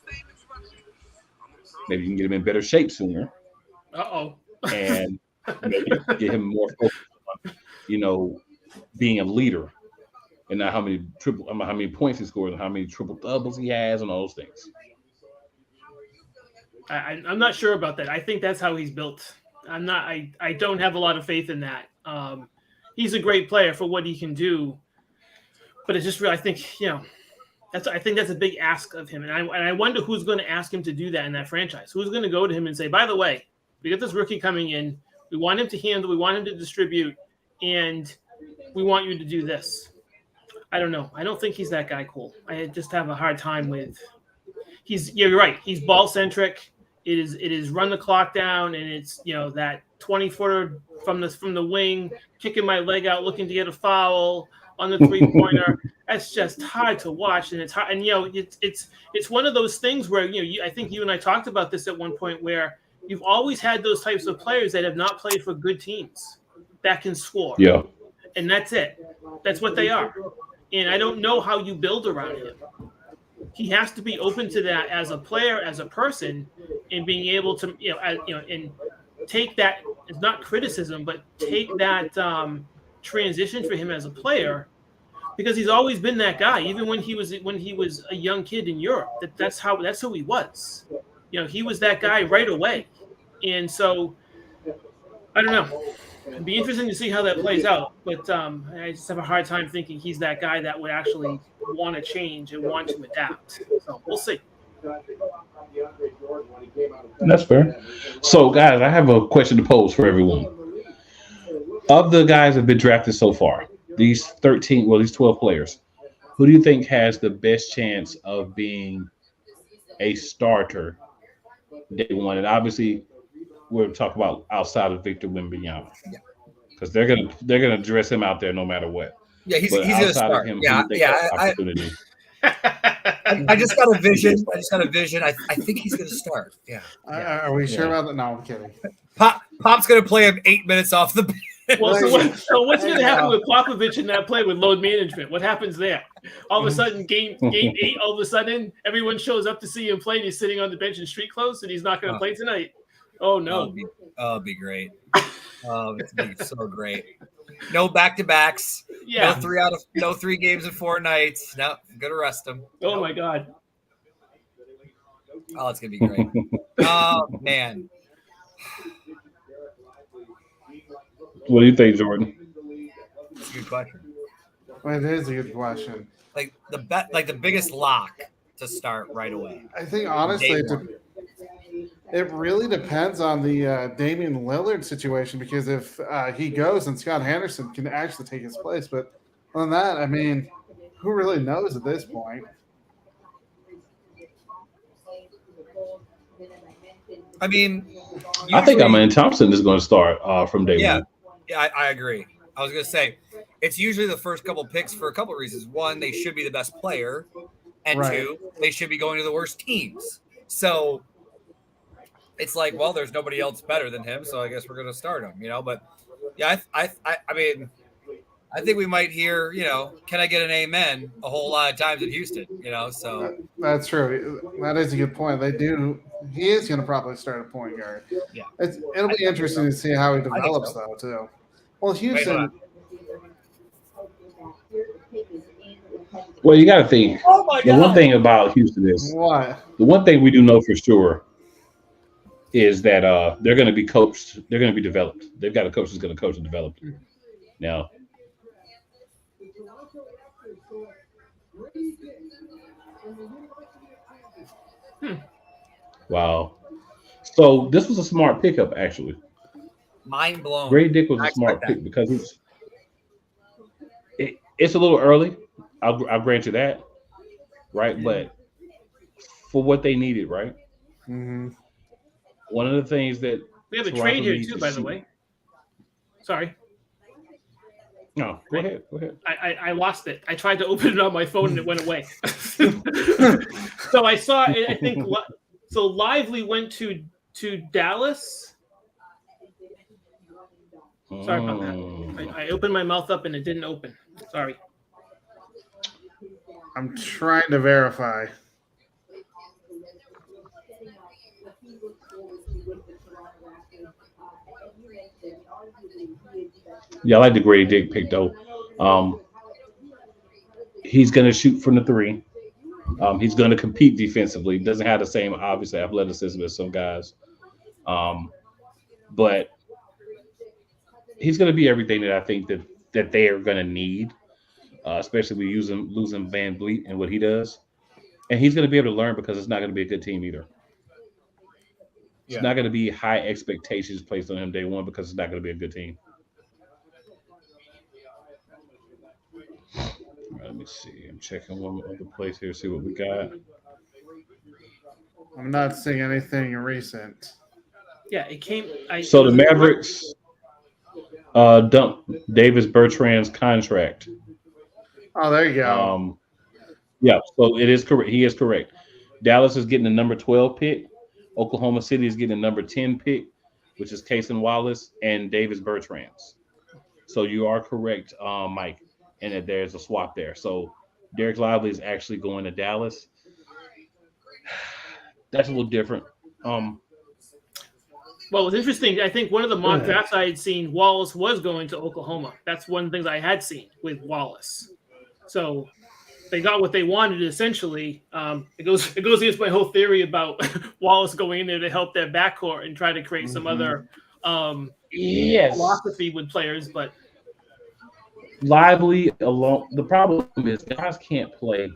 Maybe you can get him in better shape sooner. And maybe get him more focused on, being a leader. And not how many points he scores and how many triple doubles he has and all those things. I'm not sure about that. I think that's how he's built. I don't have a lot of faith in that. He's a great player for what he can do, but it's just really, I think that's a big ask of him. And I wonder who's going to ask him to do that in that franchise. Who's going to go to him and say, by the way, we got this rookie coming in. We want him to handle. We want him to distribute, and we want you to do this. I don't know. I don't think he's that guy cool. I just have a hard time with. You're right. He's ball centric. It is run the clock down, and it's that 20-footer from the wing, kicking my leg out, looking to get a foul on the 3-pointer. That's just hard to watch, and it's hard. And it's one of those things where I think you and I talked about this at one point where you've always had those types of players that have not played for good teams that can score. Yeah, and that's it. That's what they are. And I don't know how you build around him. He has to be open to that as a player, as a person, and being able to, and take that. It's not criticism, but take that transition for him as a player, because he's always been that guy. Even when he was a young kid in Europe, that's who he was. You know, he was that guy right away. And so I don't know. It'd be interesting to see how that plays out. But I just have a hard time thinking he's that guy that would actually want to change and want to adapt. So we'll see. That's fair. So, guys, I have a question to pose for everyone. Of the guys that have been drafted so far, these 12 players, who do you think has the best chance of being a starter day one? And obviously, we'll talk about outside of Victor Wembanyama, because they're gonna dress him out there no matter what. Yeah, he's gonna start. Him, opportunity. I just got a vision. I think he's gonna start. Yeah. Are we sure about that? No, I'm kidding. Pop's gonna play him 8 minutes off the bench. Well, so what's going to happen with Popovich in that play with load management? What happens there? All of a sudden, game 8, all of a sudden, everyone shows up to see him play, and he's sitting on the bench in street clothes, and he's not going to play tonight. Oh, no. It'd be great. It'd be so great. No back-to-backs. Yeah. No 3 games in 4 nights. No, I'm going to rest him. Oh, my God. Oh, it's going to be great. Oh, man. What do you think, Jordan? That's a good question. Well, it is a good question. Like the biggest lock to start right away. I think honestly, it really depends on the Damian Lillard situation, because if he goes, then Scott Henderson can actually take his place. But other than that, I mean, who really knows at this point? I mean, I think Amen Thompson is going to start from day one. Yeah, I agree. I was going to say, it's usually the first couple picks for a couple of reasons. One, they should be the best player. And Right. 2, they should be going to the worst teams. So it's like, well, there's nobody else better than him, so I guess we're going to start him, you know? But, yeah, I mean, I think we might hear, you know, can I get an amen a whole lot of times in Houston, you know? So That's true. That is a good point. He is going to probably start a point guard. Yeah. It'll be interesting to see how he develops, though, too. Well, Houston. Well, you got to think. Oh my the God. one thing about Houston is What? the one thing we do know for sure is that they're going to be coached. They're going to be developed. They've got a coach who's going to coach and develop them. Now, wow. So this was a smart pickup, actually. Mind blown. Grady Dick was a smart pick because it's a little early. I'll grant you that, right? But for what they needed, right? Mm-hmm. One of the things that We have a Toronto trade here, needs too, to by the see- way. Sorry. No, go ahead. I lost it. I tried to open it on my phone and it went away. So I saw it, I think. So Lively went to Dallas. Sorry about that. I opened my mouth up and it didn't open. Sorry. I'm trying to verify. Yeah, I like the Grady Dick pick though. He's going to shoot from the 3. He's going to compete defensively. Doesn't have the same obviously athleticism as some guys, but he's going to be everything that I think that they are going to need, especially with losing Van Vliet and what he does. And he's going to be able to learn because it's not going to be a good team either. It's not going to be high expectations placed on him day one because it's not going to be a good team. All right, let me see. I'm checking one other place here, see what we got. I'm not seeing anything recent. Yeah, it came. So the Mavericks dumped Davis Bertrand's contract. Oh, there you go. Yeah, so it is correct. He is correct. Dallas is getting the number 12 pick. Oklahoma City is getting the number 10 pick, which is Cason Wallace and Davis Bertrand's. So you are correct, Mike, and that there's a swap there. So Derek Lively is actually going to Dallas. That's a little different. Well, it was interesting. I think one of the mock drafts I had seen, Wallace was going to Oklahoma. That's one of the things I had seen with Wallace. So they got what they wanted, essentially. It goes against my whole theory about Wallace going in there to help their backcourt and try to create some other philosophy with players. But Lively alone. The problem is guys can't play.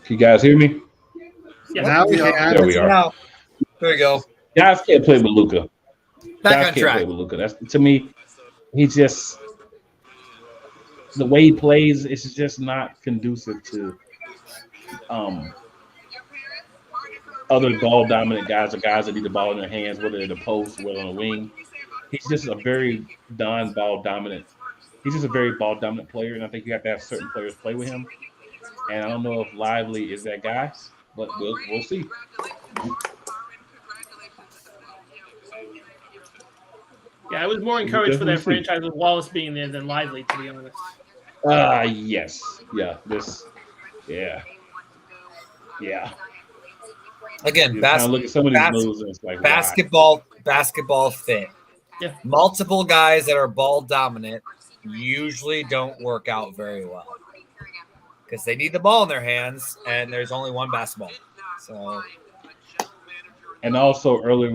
Can you guys hear me? Yeah. Now we can. There we are. There we go. Guys can't play with Luka. Back Guys on can't track. play with Luka. That's, to me, he just, the way he plays, it's just not conducive to other ball dominant guys or guys that need the ball in their hands, whether they're the post, whether on the wing. He's just a very non-ball dominant. He's just a very ball dominant player, and I think you have to have certain players play with him. And I don't know if Lively is that guy, but we'll see. yeah, I was more encouraged for that franchise with Wallace being there than Lively, to be honest. Yes. Yeah. Yeah. Again, look at some of these moves and it's like basketball fit. Yeah. Multiple guys that are ball dominant usually don't work out very well because they need the ball in their hands, and there's only one basketball. So, and also earlier,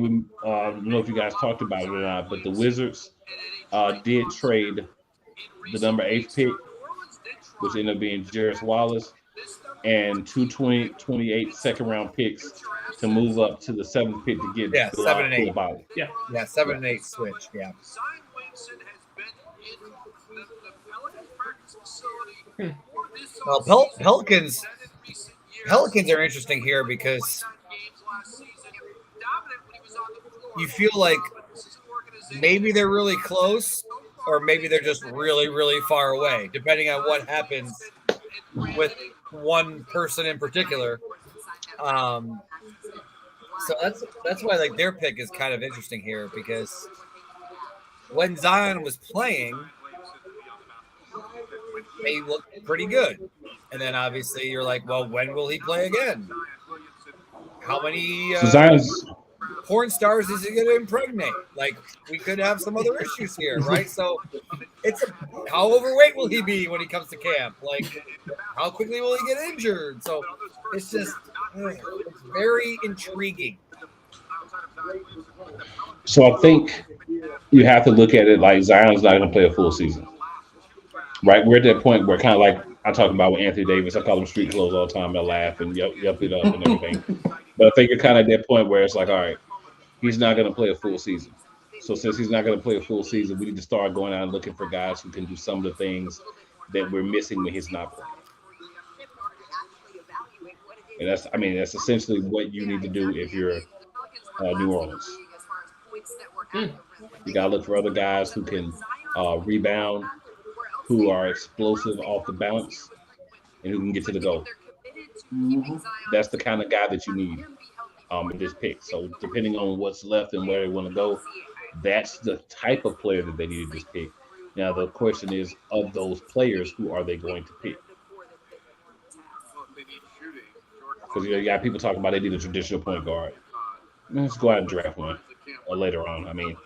I don't know if you guys talked about it or not, but the Wizards did trade the number 8 pick, which ended up being Jarris Wallace, and 28 second-round picks to move up to the 7th pick to get 7 and 8. Yeah, 7 and 8 switch. Yeah. Well, Pelicans are interesting here because you feel like maybe they're really close or maybe they're just really, really far away, depending on what happens with one person in particular. So that's why like their pick is kind of interesting here because when Zion was playing, they looked pretty good. And then obviously you're like, well, when will he play again? How many porn stars is he going to impregnate? Like, we could have some other issues here, right? So how overweight will he be when he comes to camp? Like, how quickly will he get injured? So it's just it's very intriguing. So I think you have to look at it like Zion's not going to play a full season. Right, we're at that point where kind of like I talk about with Anthony Davis, I call him street clothes all the time. I laugh and yup it up and everything. But I think you're kind of at that point where it's like, all right, he's not going to play a full season. So since he's not going to play a full season, we need to start going out and looking for guys who can do some of the things that we're missing when he's not playing. And that's essentially what you need to do if you're New Orleans. You got to look for other guys who can rebound, who are explosive off the bounce, and who can get to the goal. That's the kind of guy that you need in this pick. So depending on what's left and where they want to go, that's the type of player that they need in this pick. Now the question is, of those players, who are they going to pick? Because you got people talking about they need a traditional point guard. Let's go out and draft one later on. I mean,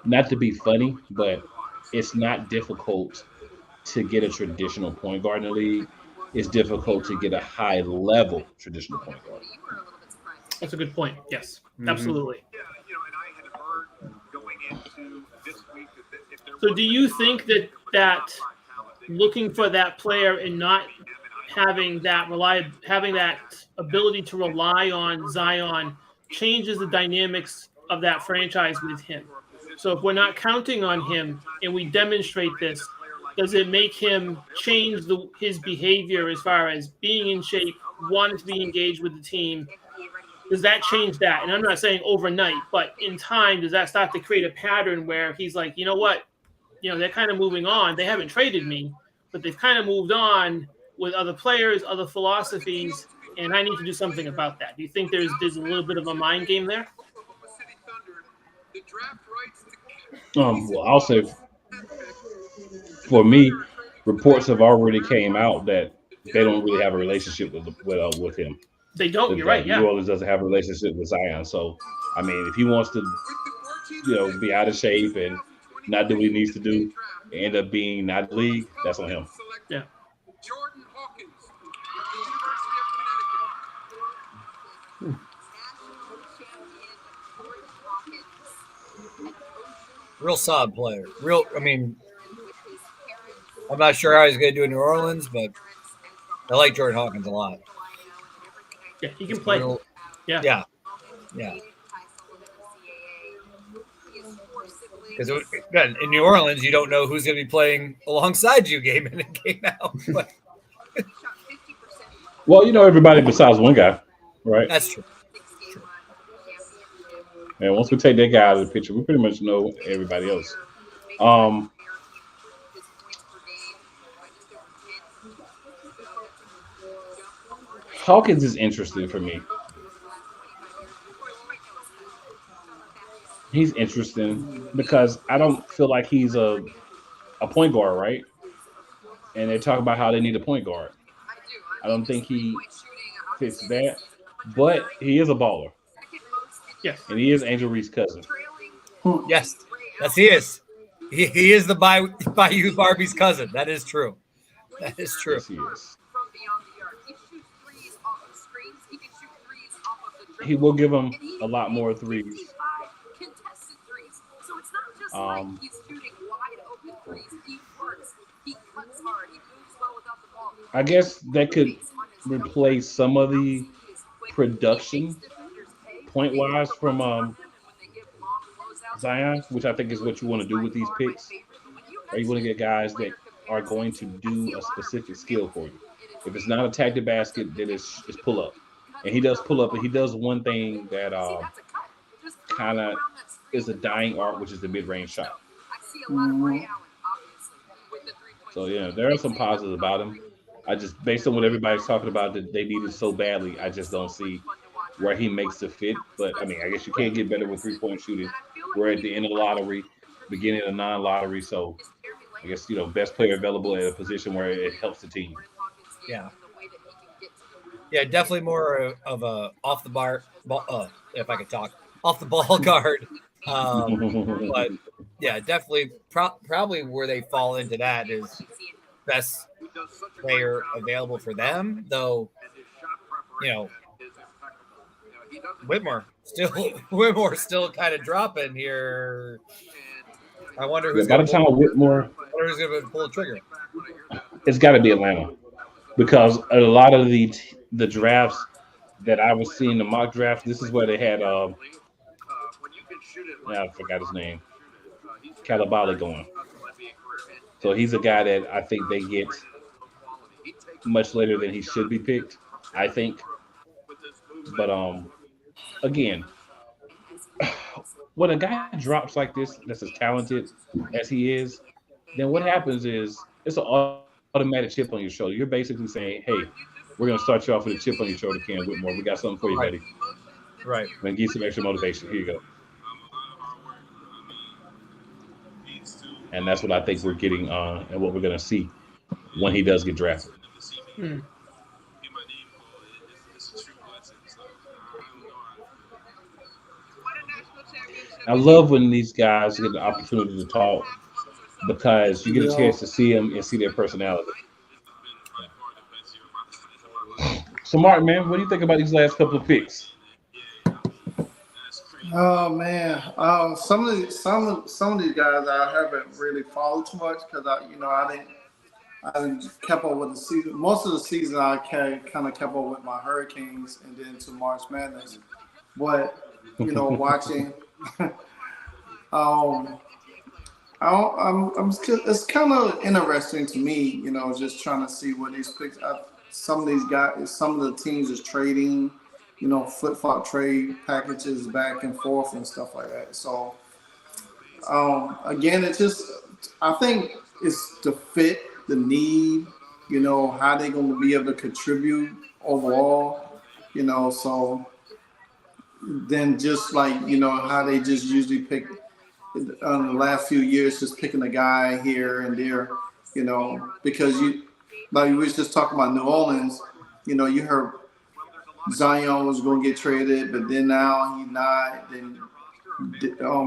not to be funny, but it's not difficult to get a traditional point guard in the league. It's difficult to get a high level traditional point guard. That's a good point. Yes, absolutely. So do you think that looking for that player and not having that ability to rely on Zion changes the dynamics of that franchise with him? So if we're not counting on him and we demonstrate this, does it make him change his behavior as far as being in shape, wanting to be engaged with the team? Does that change that? And I'm not saying overnight, but in time, does that start to create a pattern where he's like, you know what? They're kind of moving on. They haven't traded me, but they've kind of moved on with other players, other philosophies, and I need to do something about that. Do you think there's a little bit of a mind game there? Well, I'll say for me, reports have already came out that they don't really have a relationship with him. They don't. You're right. New Yeah. Orleans doesn't have a relationship with Zion. So, I mean, if he wants to, be out of shape and not do what he needs to do, and end up being not in the league, that's on him. Yeah. Real solid player. I mean, I'm not sure how he's going to do in New Orleans, but I like Jordan Hawkins a lot. Yeah, he can play. Yeah. Because in New Orleans, you don't know who's going to be playing alongside you game in and game out. But... Well, everybody besides one guy, right? That's true. And once we take that guy out of the picture, we pretty much know everybody else. Hawkins is interesting for me. He's interesting because I don't feel like he's a point guard, right? And they talk about how they need a point guard. I don't think he fits that, but he is a baller. Yes. And he is Angel Reese's cousin. Yes, he is. He is the Bayou Barbie's cousin. That is true. That is true. Yes, he is. He will give him a lot more threes. I guess that could replace some of the production point-wise from Zion, which I think is what you want to do with these picks. Or you want to get guys that are going to do a specific skill for you. If it's not attack the basket, then it's pull up. And he does pull up, and he does one thing that kind of is a dying art, which is the mid-range shot. So, there are some positives about him. I just, based on what everybody's talking about that they needed so badly, I just don't see where he makes the fit. But, I mean, I guess you can't get better with three-point shooting. We're at the end of the lottery, beginning of non-lottery, so I guess, best player available at a position where it helps the team. Yeah. Yeah, definitely more of a off the ball, if I could talk, off the ball guard. But yeah, definitely probably where they fall into that is best player available for them, though. Whitmore still kind of dropping here. I wonder who's by the time Whitmore who's going to pull the trigger. It's got to be Atlanta, because a lot of the drafts that I was seeing, the mock draft, this is where they had I forgot his name, Calabali going. So he's a guy that I think they get much later than he should be picked, I think. But again, when a guy drops like this, that's as talented as he is, then what happens is it's an automatic chip on your shoulder. You're basically saying, hey, we're going to start you off with a chip on your shoulder, Ken Whitmore. We got something for you, buddy. Right. We're going to give you some extra motivation. Here you go. And that's what I think we're getting and what we're going to see when he does get drafted. I love when these guys get the opportunity to talk, because you get a chance to see them and see their personality. So, Martin, man, what do you think about these last couple of picks? Oh man, some of these guys I haven't really followed too much because I didn't kept up with the season. Most of the season I kind of kept up with my Hurricanes and then to March Madness. But watching, it's kind of interesting to me. Just trying to see what these picks. Some of these guys, some of the teams is trading. Flip-flop trade packages back and forth and stuff like that. So, again, I think it's the fit, the need, how they're going to be able to contribute overall, so than just like how they just usually pick in the last few years, just picking a guy here and there, because like we was just talking about New Orleans, you heard Zion was going to get traded, but then now he's not. Then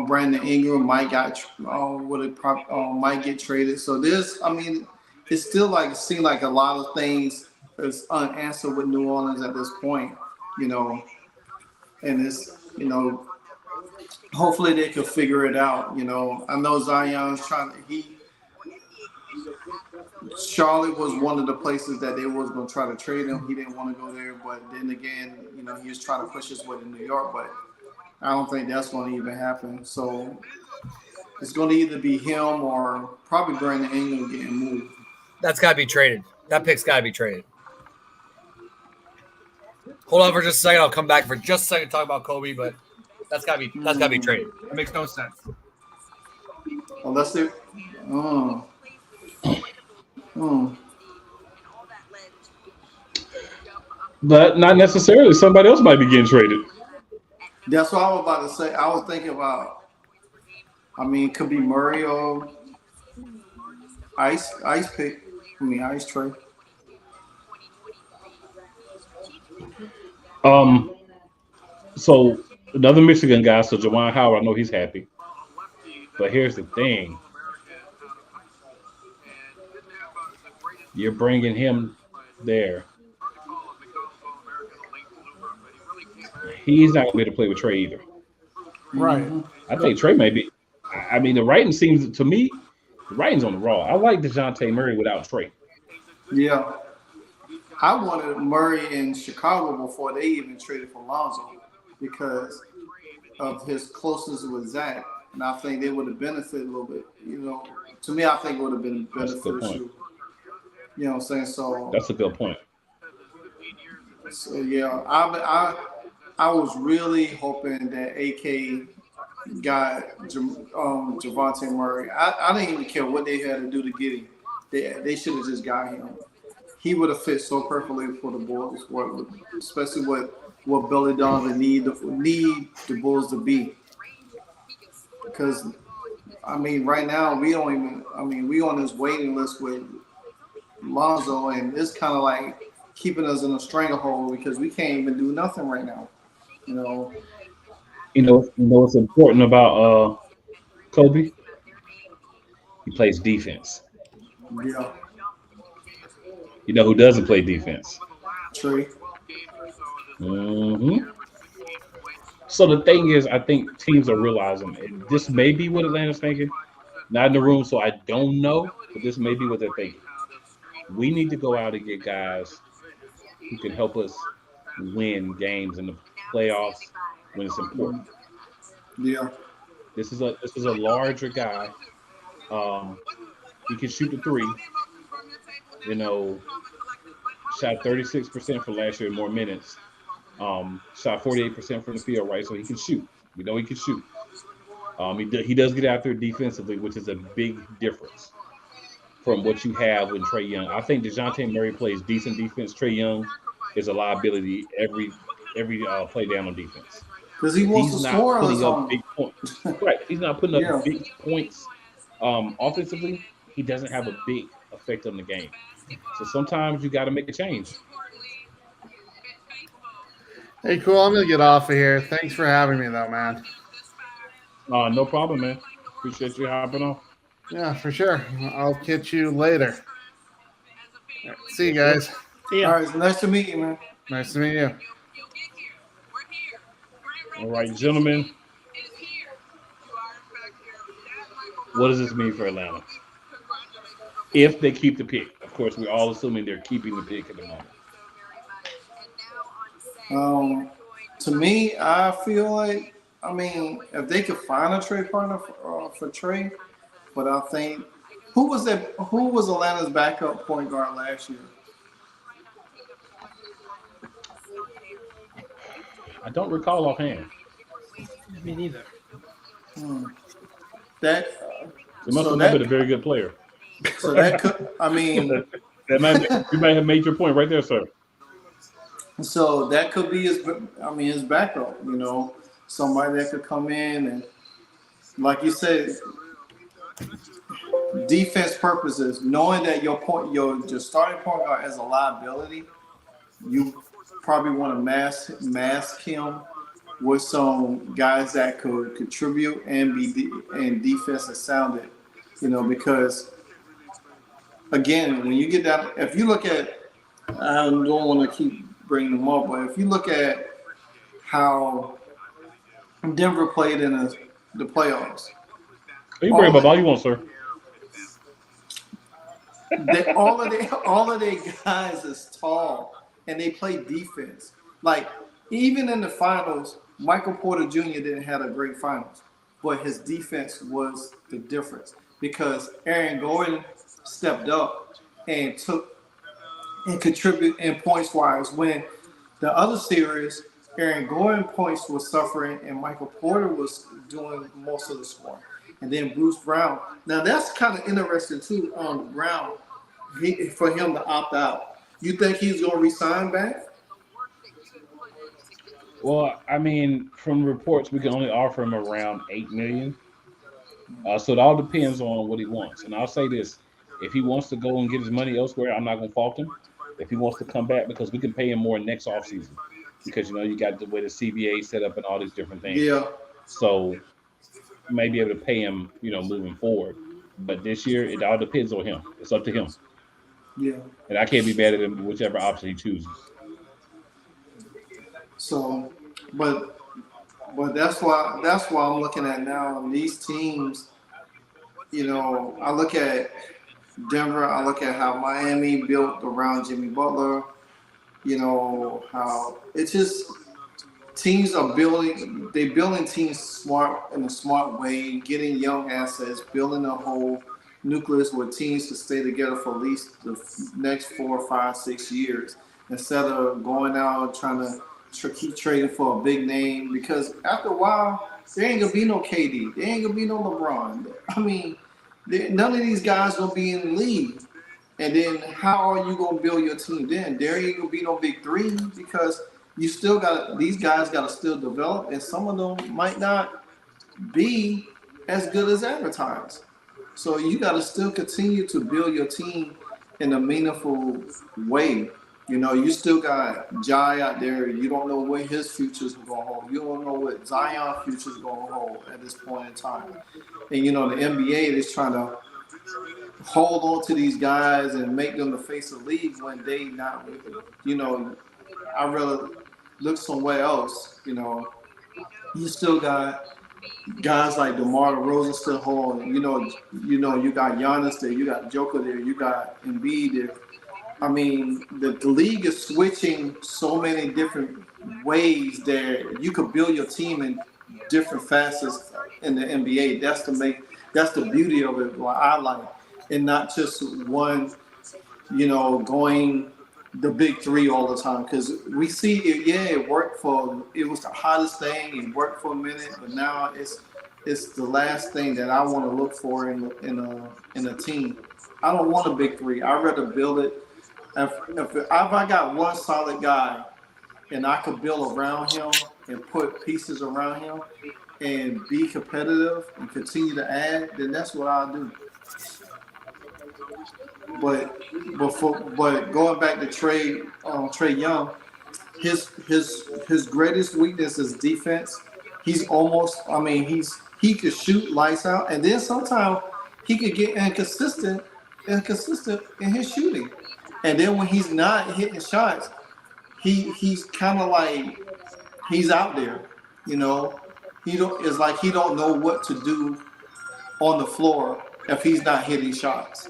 Brandon Ingram might might get traded. So it's still like it seems like a lot of things is unanswered with New Orleans at this point, and it's hopefully they can figure it out. I know Zion's trying to Charlotte was one of the places that they was going to try to trade him. He didn't want to go there, but then again, he was trying to push his way to New York, but I don't think that's going to even happen. So it's going to either be him or probably Brandon Ingram getting moved. That's got to be traded. That pick's got to be traded. Hold on for just a second. I'll come back for just a second to talk about Kobe, but that's got to be traded. That makes no sense. Unless they But not necessarily. Somebody else might be getting traded. That's what I was about to say. I was thinking about, it could be Murray or Ice pick. Ice trade. So another Michigan guy, so Juwan Howard, I know he's happy. But here's the thing. You're bringing him there. He's not going to be able to play with Trey either. Right. I think Trey may be. The writing seems, to me, the writing's on the raw. I like DeJounte Murray without Trey. Yeah. I wanted Murray in Chicago before they even traded for Lonzo because of his closeness with Zach. And I think they would have benefited a little bit. To me, I think it would have been beneficial. You know what I'm saying? So that's a good point. So yeah, I was really hoping that AK got Javonte Murray. I didn't even care what they had to do to get him. They should have just got him. He would have fit so perfectly for the Bulls, especially what Billy Donovan need the Bulls to be. Because right now we don't even. We on this waiting list with Lonzo, and it's kind of like keeping us in a stranglehold because we can't even do nothing right now. What's important about Kobe? He plays defense. Yeah. You know who doesn't play defense? Trey. Mm-hmm. So the thing is, I think teams are realizing this may be what Atlanta's thinking. Not in the room, so I don't know, but this may be what they're thinking. We need to go out and get guys who can help us win games in the playoffs when it's important. Yeah. This is a larger guy. He can shoot the three. Shot 36% from last year in more minutes. Shot 48% from the field, right? So he can shoot. We know he can shoot. He does get out there defensively, which is a big difference from what you have with Trae Young. I think DeJounte Murray plays decent defense. Trae Young is a liability every play down on defense. Because he wants to score up big points. Right. He's not putting up big points offensively. He doesn't have a big effect on the game. So sometimes you got to make a change. Hey, cool. I'm going to get off of here. Thanks for having me, though, man. No problem, man. Appreciate you hopping on. Yeah, for sure. I'll catch you later. Right, see you guys. Yeah. All right. Nice to meet you, man. Nice to meet you. All right, gentlemen. What does this mean for Atlanta? If they keep the pick. Of course, we're all assuming they're keeping the pick at the moment. To me, I feel like, if they could find a trade partner for Trey, but I think who was Atlanta's backup point guard last year? I don't recall offhand. Me neither. That it must have been a very good player. So that could, you might have made your point right there, sir. So that could be his backup. You know, somebody that could come in and, like you said, defense purposes, knowing that your starting point guard is a liability, you probably want to mask him with some guys that could contribute and be and defensive sounded, you know, because again, when you get down, if you look at, I don't want to keep bringing them up, but if you look at how Denver played in the playoffs, you bring up all you want, sir. All of their guys is tall and they play defense. Like even in the finals, Michael Porter Jr. didn't have a great finals, but his defense was the difference because Aaron Gordon stepped up and contributed in points wise. When the other series, Aaron Gordon points was suffering and Michael Porter was doing most of the scoring. And then Bruce Brown. Now that's kind of interesting too on Brown. For him to opt out. You think he's going to resign back? Well, I mean, from reports, we can only offer him around $8 million. So it all depends on what he wants. And I'll say this: if he wants to go and get his money elsewhere, I'm not going to fault him. If he wants to come back, because we can pay him more next offseason, because you got the way the CBA set up and all these different things. Yeah. So you may be able to pay him, moving forward. But this year, it all depends on him. It's up to him. Yeah. And I can't be mad at him whichever option he chooses. So, but that's why I'm looking at now these teams. I look at Denver. I look at how Miami built around Jimmy Butler. How it's just teams are building. They're building teams in a smart way, getting young assets, building a whole nucleus where teams to stay together for at least the next 4, 5, 6 years instead of going out trying to keep trading for a big name, because after a while there ain't gonna be no KD, there ain't gonna be no LeBron. I mean, none of these guys gonna be in the league, and then how are you gonna build your team then? There ain't gonna be no big three because you still got these guys got to still develop, and some of them might not be as good as advertised. So you got to still continue to build your team in a meaningful way. You still got Jai out there. You don't know what his future is going to hold. You don't know what Zion's future is going to hold at this point in time. And, the NBA is trying to hold on to these guys and make them the face of the league when they not, I'd rather look somewhere else. You still got guys like DeMar DeRozan still holding. You got Giannis there, you got Joker there, you got Embiid there. I mean, the league is switching so many different ways that you could build your team in different facets in the NBA. That's the beauty of it. What I like, and not just one, going the big three all the time, because we see it. Yeah, it was the hottest thing. It worked for a minute, but now it's the last thing that I want to look for in a team. I don't want a big three. I'd rather build it. If I got one solid guy and I could build around him and put pieces around him and be competitive and continue to add, then that's what I'll do. But going back to Trae Young, his greatest weakness is defense. He's almost, he could shoot lights out, and then sometimes he could get inconsistent in his shooting. And then when he's not hitting shots, he's kind of like he's out there, It's like he don't know what to do on the floor if he's not hitting shots.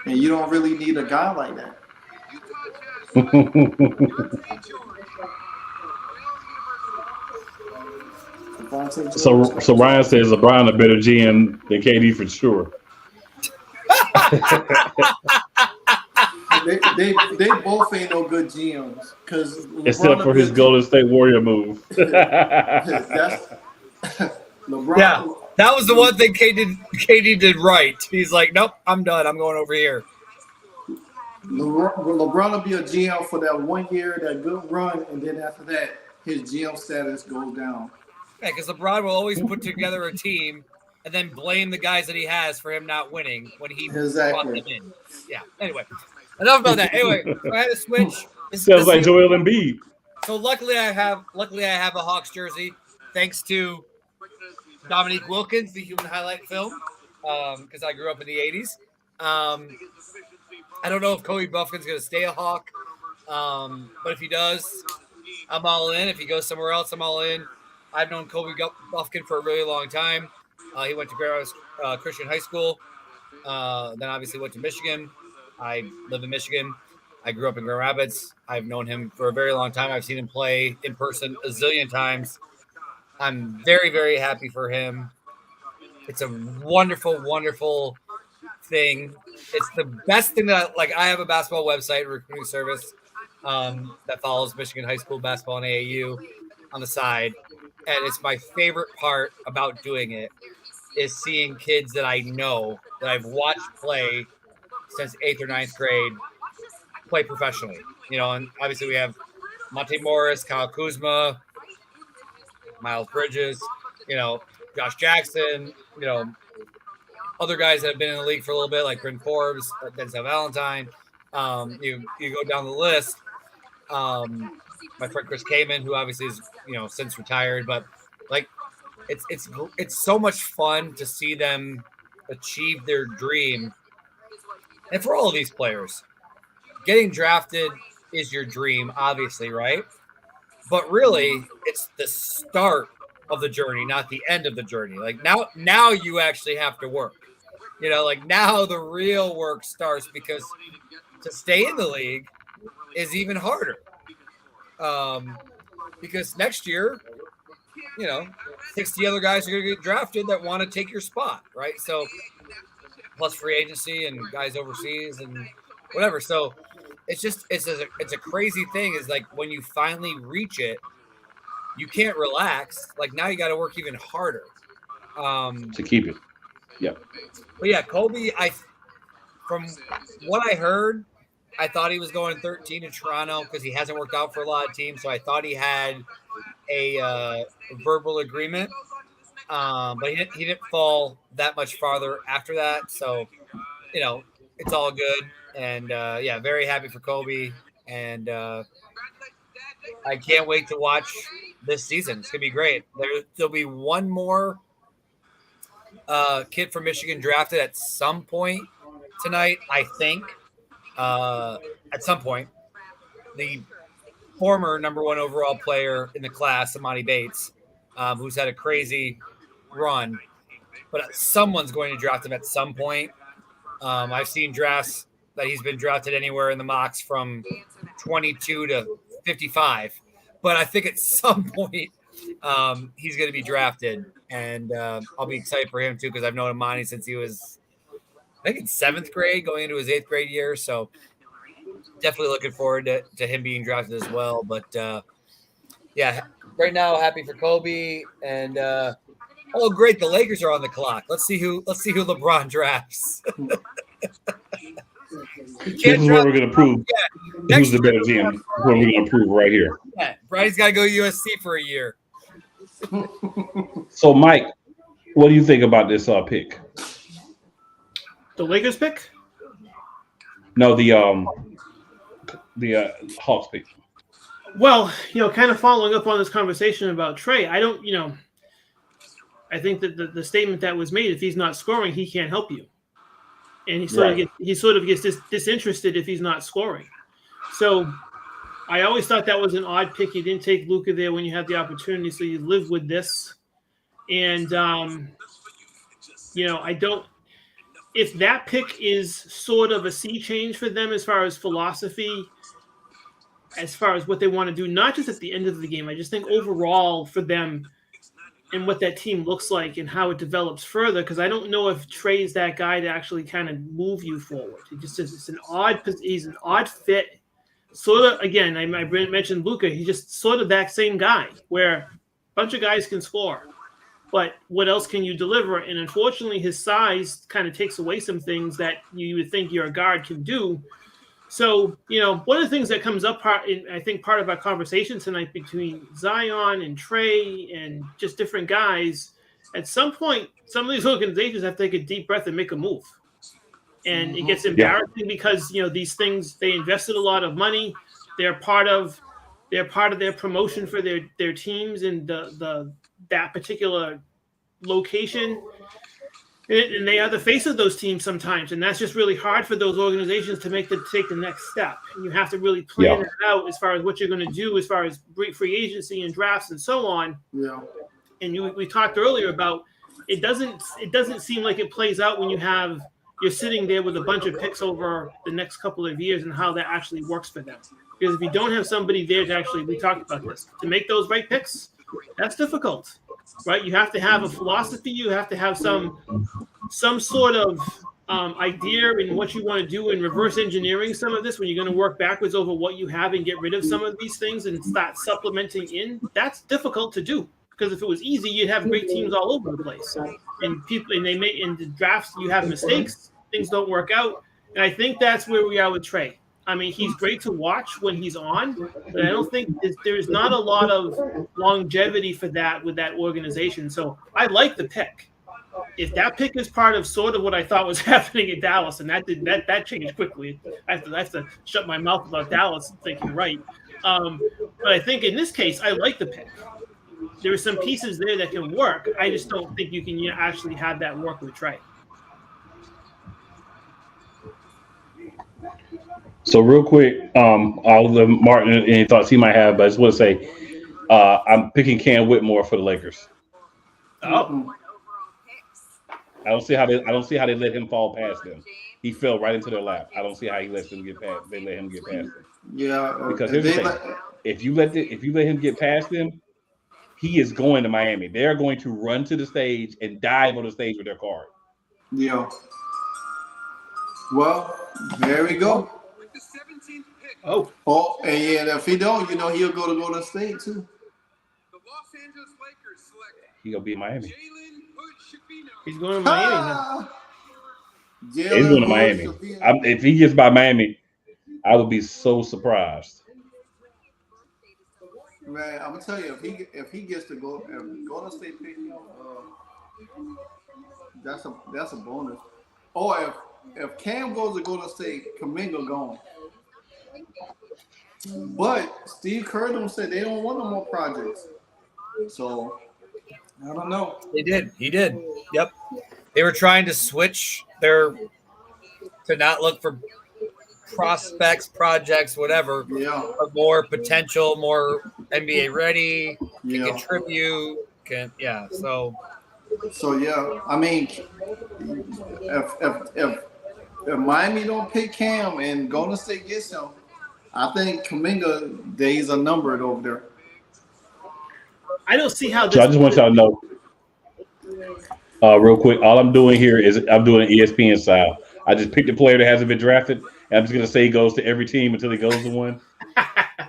And you don't really need a guy like that. So Ryan says LeBron a better GM than KD for sure. they both ain't no good GMs, because except for his Golden State Warrior move. That's LeBron. Yeah, that was the one thing KD did right. He's like, nope, I'm done. I'm going over here. LeBron will be a GM for that 1 year, that good run, and then after that, his GM status goes down. Yeah, because LeBron will always put together a team and then blame the guys that he has for him not winning when he brought them in. Yeah. Anyway, enough about that. Anyway, I had to switch. Sounds like Joel Embiid. So luckily I have a Hawks jersey, thanks to Dominique Wilkins, the Human Highlight film, because I grew up in the '80s. I don't know if Kobe Buffkin's going to stay a Hawk, but if he does, I'm all in. If he goes somewhere else, I'm all in. I've known Kobe Buffkin for a really long time. He went to Grand Rapids Christian High School, then obviously went to Michigan. I live in Michigan. I grew up in Grand Rapids. I've known him for a very long time. I've seen him play in person a zillion times. I'm very, very happy for him. It's a wonderful, wonderful thing. It's the best thing that, I have a basketball website, recruiting service, that follows Michigan high school basketball and AAU on the side. And it's my favorite part about doing it is seeing kids that I know, that I've watched play since 8th or 9th grade, play professionally. And obviously we have Monte Morris, Kyle Kuzma, Miles Bridges, Josh Jackson, other guys that have been in the league for a little bit, like Bryn Forbes, Denzel Valentine. You go down the list. My friend Chris Kamen, who obviously is since retired, but it's so much fun to see them achieve their dream. And for all of these players, getting drafted is your dream, obviously, right? But really, it's the start of the journey, not the end of the journey. Now you actually have to work. Now the real work starts, because to stay in the league is even harder. Because next year, 60 other guys are going to get drafted that want to take your spot, right? So plus free agency and guys overseas and whatever. So it's a crazy thing. Is when you finally reach it, you can't relax. Now you got to work even harder to keep it. Yeah. But yeah, Kobe, from what I heard, I thought he was going 13 to Toronto because he hasn't worked out for a lot of teams. So I thought he had a verbal agreement, but he didn't fall that much farther after that. So, it's all good. And very happy for Kobe. And I can't wait to watch this season. It's gonna be great. There'll be one more kid from Michigan drafted at some point tonight, I think. At some point, the former number 1 overall player in the class, Amani Bates, who's had a crazy run, but someone's going to draft him at some point. I've seen drafts that he's been drafted anywhere in the mocks from 22 to 55, but I think at some point he's going to be drafted, and I'll be excited for him too, because I've known Amani since he was, I think, in 7th grade, going into his 8th grade year. So definitely looking forward to him being drafted as well. But right now, happy for Kobe. And great, the Lakers are on the clock. Let's see who LeBron drafts. This is what we're going to prove. Who's the better GM? This is what we're going to prove right here. Yeah, Bronny's got to go USC for a year. So, Mike, what do you think about this pick? The Lakers pick? No, the Hawks pick. Well, kind of following up on this conversation about Trey, I don't, I think that the statement that was made, if he's not scoring, he can't help you. And he sort of gets disinterested if he's not scoring. So I always thought that was an odd pick. You didn't take Luka there when you had the opportunity, so you live with this. And, I don't – if that pick is sort of a sea change for them as far as philosophy, as far as what they want to do, not just at the end of the game, I just think overall for them and what that team looks like and how it develops further, because I don't know if Trey's that guy to actually kind of move you forward. He's an odd fit. Sort of, again, I mentioned Luka. He's just sort of that same guy where a bunch of guys can score, but what else can you deliver? And unfortunately, his size kind of takes away some things that you would think your guard can do. So, one of the things that comes up, I think part of our conversation tonight between Zion and Trey and just different guys, at some point, some of these organizations have to take a deep breath and make a move. And it gets embarrassing because, these things, they invested a lot of money. They're part of their promotion for their teams in that particular location. And they are the face of those teams sometimes, and that's just really hard for those organizations to take the next step. And you have to really plan it out as far as what you're going to do, as far as free agency and drafts and so on. Yeah. And we talked earlier about it doesn't seem like it plays out when you're sitting there with a bunch of picks over the next couple of years and how that actually works for them. Because if you don't have somebody there to actually, we talked about this, to make those right picks, that's difficult. Right, you have to have a philosophy. You have to have some sort of idea in what you want to do, and reverse engineering some of this when you're going to work backwards over what you have and get rid of some of these things and start supplementing in. That's difficult to do, because if it was easy, you'd have great teams all over the place. And in the drafts, you have mistakes, things don't work out, and I think that's where we are with Trey. I mean, he's great to watch when he's on, but I don't think there's not a lot of longevity for that with that organization. So I like the pick. If that pick is part of sort of what I thought was happening in Dallas, and that changed quickly, I have to shut my mouth about Dallas thinking right. But I think in this case, I like the pick. There are some pieces there that can work. I just don't think you can actually have that work with Trey. So real quick, I'll let Martin any thoughts he might have, but I just want to say I'm picking Cam Whitmore for the Lakers. Oh, I don't see how they let him fall past them. He fell right into their lap. I don't see how he lets them get past. They let him get past them. Yeah, because here's the thing: if you let him get past them, he is going to Miami. They're going to run to the stage and dive on the stage with their card. Yeah. Well, there we go. Oh, and if he don't, he'll go to Golden State too. The Los Angeles Lakers select. He'll be in Miami. He's going to Miami now. He's going to Miami. If he gets by Miami, I would be so surprised. Man, I'm gonna tell you, if he gets to go, if Golden State pick him, that's a bonus. Or if Cam goes to Golden State, Kuminga gone. But Steve Kerr said they don't want no more projects. So I don't know. He did. Yep. They were trying to switch to not look for prospects, projects, whatever. Yeah. But more potential, more NBA ready, can contribute. So yeah, I mean, if Miami don't pick Cam and Golden State gets him, I think Kuminga days are numbered over there. I don't see how. So I just want y'all to know, real quick, all I'm doing here is I'm doing ESPN style. I just picked a player that hasn't been drafted, and I'm just gonna say he goes to every team until he goes to one,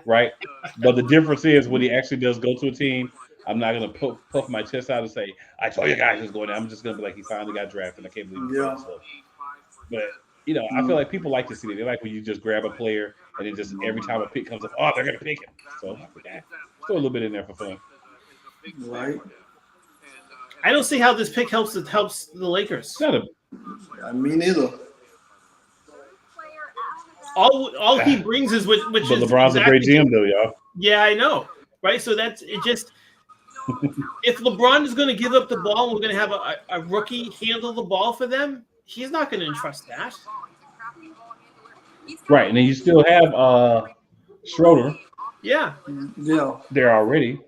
right? But the difference is when he actually does go to a team, I'm not gonna puff my chest out and say I told you guys he was going there. I'm just gonna be like, he finally got drafted. I can't believe he did so. But I feel like people like to see it. They like when you just grab a player and then just every time a pick comes up, oh, they're gonna pick him. So throw a little bit in there for fun. Right. I don't see how this pick helps the Lakers. I mean, neither. All he brings is which but is LeBron's a great GM though, y'all. Yeah, I know, right? So that's it. Just if LeBron is going to give up the ball, and we're going to have a rookie handle the ball for them. He's not going to entrust that. Right, and then you still have Schroeder. Yeah. There already.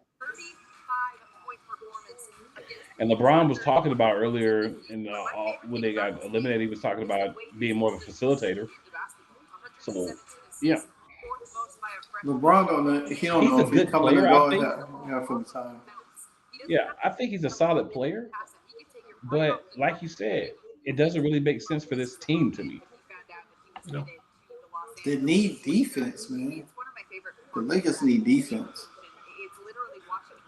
And LeBron was talking about earlier when they got eliminated, he was talking about being more of a facilitator. So, yeah. LeBron don't know if he's coming and going for the time. Yeah, I think he's a solid player. But like you said, it doesn't really make sense for this team to me. No. They need defense, man. The Lakers need defense.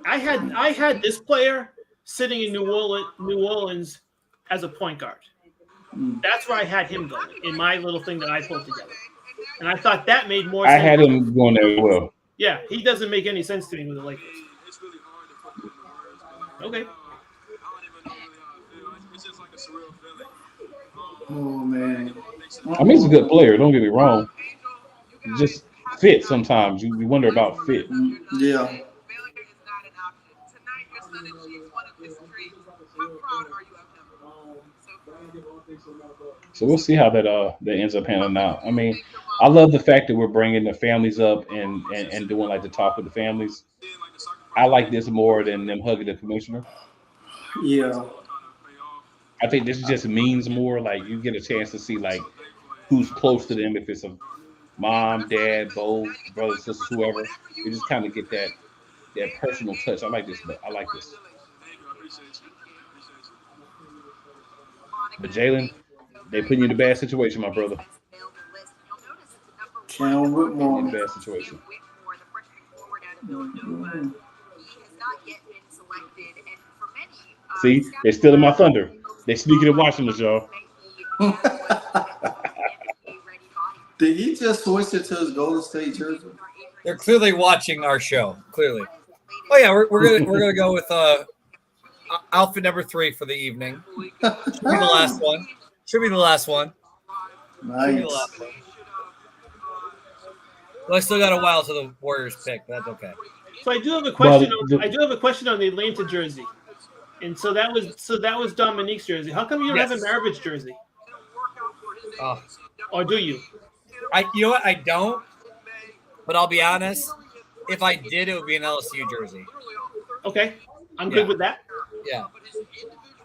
I had this player sitting in New Orleans as a point guard. That's where I had him going in my little thing that I pulled together. And I thought that made more I sense. had him going there as well. Yeah, he doesn't make any sense to me with the Lakers. Okay. Oh man. I mean, he's a good player. Don't get me wrong. Just fit sometimes. You wonder about fit. Yeah. So we'll see how that ends up handling out. I mean, I love the fact that we're bringing the families up and doing like the talk with the families. I like this more than them hugging the commissioner. Yeah. I think this just means more like you get a chance to see like who's close to them. If it's a mom, dad, both brothers, sisters, whoever, you just kind of get that personal touch. I like this. I like this. But Jalen, they put you in a bad situation, my brother. Cam Whitmore. In a bad situation. See, they're stealing my thunder. They sneaking and watching us, y'all. Did he just switch it to his Golden State jersey? They're clearly watching our show. Clearly. Oh yeah, we're gonna go with outfit number 3 for the evening. Should be the last one. Should be the last one. Nice. Well, I still got a while to the Warriors pick, but that's okay. So I do have a question. I do have a question on the Atlanta jersey, and so that was Dominique's jersey. How come you don't have a Maravich jersey? Or do you? You know what? I don't. But I'll be honest. If I did, it would be an LSU jersey. Okay, I'm good with that. Yeah.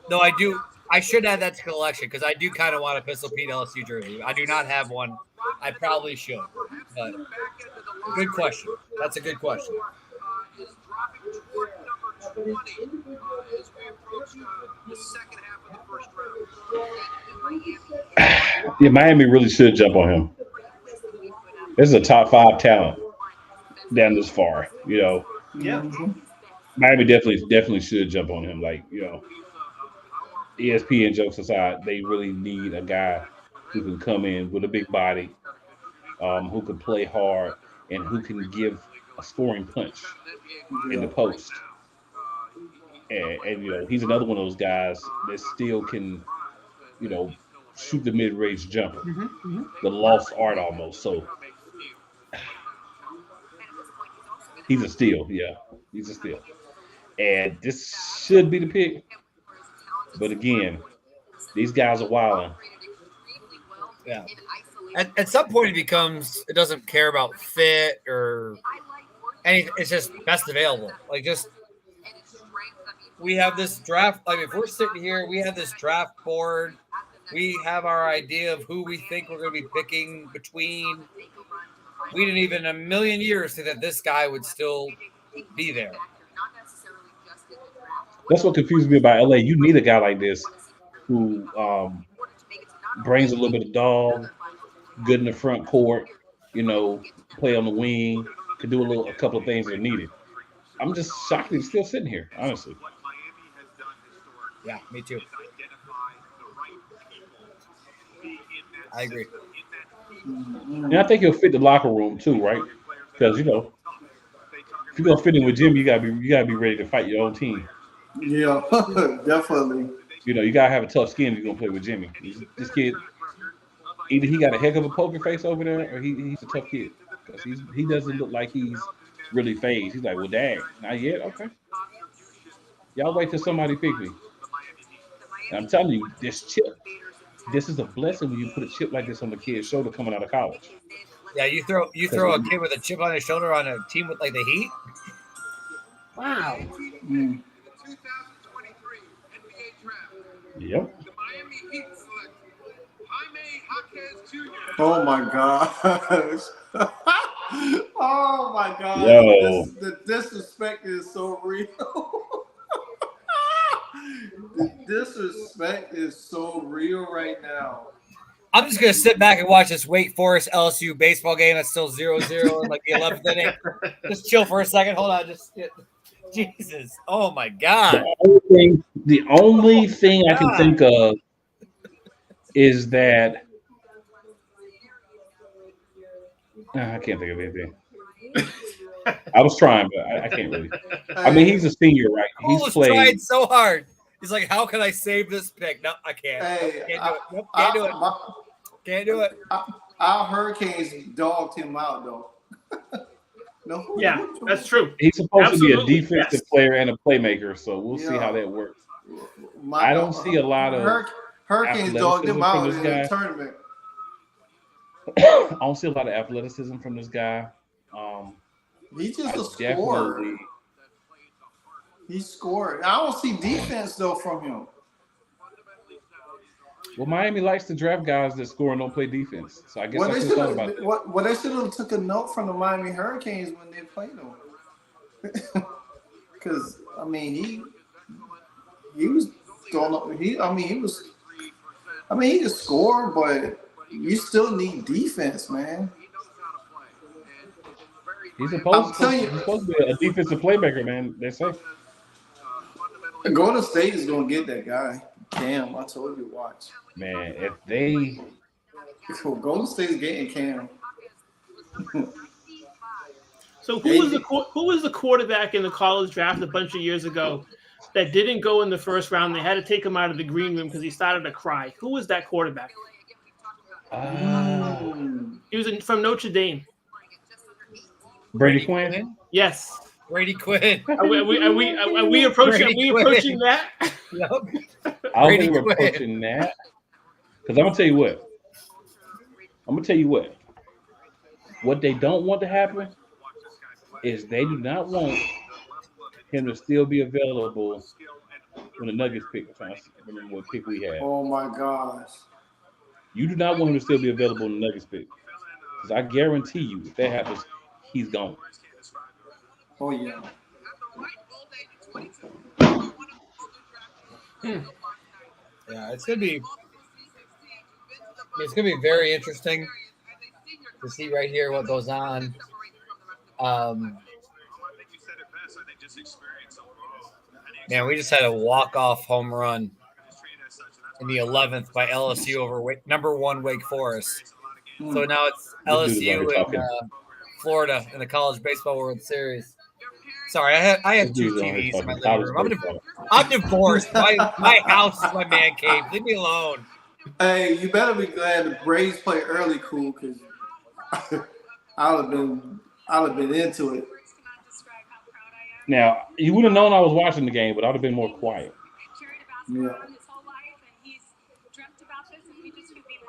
No, I do. I should add that to collection because I do kind of want a Pistol Pete LSU jersey. I do not have one. I probably should. But good question. That's a good question. Yeah, Miami really should jump on him. This is a top 5 talent down this far, you know. Yeah. Miami definitely should jump on him. Like, you know, ESPN jokes aside, they really need a guy who can come in with a big body, who can play hard, and who can give a scoring punch in the post. And you know, he's another one of those guys that still can, you know, shoot the mid-range jumper, the lost art almost. So he's a steal. Yeah, he's a steal. And this should be the pick. But again, these guys are wilding. Yeah. At some point, it doesn't care about fit or anything. It's just best available. Like, just, we have this draft. Like, if we're sitting here, we have this draft board. We have our idea of who we think we're going to be picking between. We didn't even in a million years think that this guy would still be there. That's what confused me about LA. You need a guy like this who brings a little bit of dog, good in the front court, you know, play on the wing, can do a couple of things that are needed. I'm just shocked that he's still sitting here, honestly. Yeah, me too. I agree. And I think he'll fit the locker room too, right? Because, you know, if you're gonna fit in with Jimmy, you gotta be ready to fight your own team. Yeah, definitely. You know, you gotta have a tough skin if you're gonna play with Jimmy. This kid, either he got a heck of a poker face over there, or he's a tough kid. Because he doesn't look like he's really phased. He's like, well, dang, not yet, okay. Y'all wait till somebody pick me. And I'm telling you, this chip, this is a blessing when you put a chip like this on the kid's shoulder coming out of college. Yeah, you throw a kid with a chip on his shoulder on a team with like the Heat. Wow. Yep. Oh my gosh. Oh my God. Yo. The disrespect is so real. The disrespect is so real right now. I'm just gonna sit back and watch this Wake Forest LSU baseball game that's still 0-0 in like the 11th inning. Just chill for a second. Hold on. Jesus. Oh my God. The only thing I can think of is that Nah, I can't think of anything. I was trying, but I can't really. I mean, he's a senior, right? Cole was trying so hard. He's like, "How can I save this pick?" No, I can't. Hey, Can't do it. Nope, can't do it. Can't do it. Our Hurricanes dogged him out, though. No. Yeah, that's true. He's supposed to be a Absolutely, defensive player and a playmaker, so we'll see how that works. I don't see a lot of Hurricanes dogged him out in the tournament. I don't see a lot of athleticism from this guy. He's just a scorer. He scored. I don't see defense though from him. Well, Miami likes to draft guys that score and don't play defense. So I guess I should thought about it. Well, they should have took a note from the Miami Hurricanes when they played them. Because I mean, he was throwing up. He could score, but you still need defense, man. He's supposed to be a defensive playmaker, man. They say. Golden State is gonna get that guy. Cam, I told you, watch. Man, if they Golden State's getting Cam. So who was the quarterback in the college draft a bunch of years ago that didn't go in the first round? They had to take him out of the green room because he started to cry. Who was that quarterback? He was from Notre Dame. Brady Quinn? Yes. Brady Quinn. Are we approaching that? Yep. I don't think we're approaching that. Because I'm gonna tell you what. What they don't want to happen is they do not want him to still be available when the Nuggets pick. I'm trying to remember what pick we had. Oh my gosh. You do not want him to still be available in the Nuggets pick. Because I guarantee you, if that happens, he's gone. Oh yeah. Yeah, it's gonna be very interesting to see right here what goes on. Man, we just had a walk-off home run in the 11th by LSU over number 1 Wake Forest. So now it's LSU and Florida in the College Baseball World Series. Sorry, I have 2 TVs in my living room. I'm divorced. My house is my man cave. Leave me alone. Hey, you better be glad the Braves play early, cool, because I'd have been into it. Now, you would have known I was watching the game, but I'd have been more quiet. Yeah.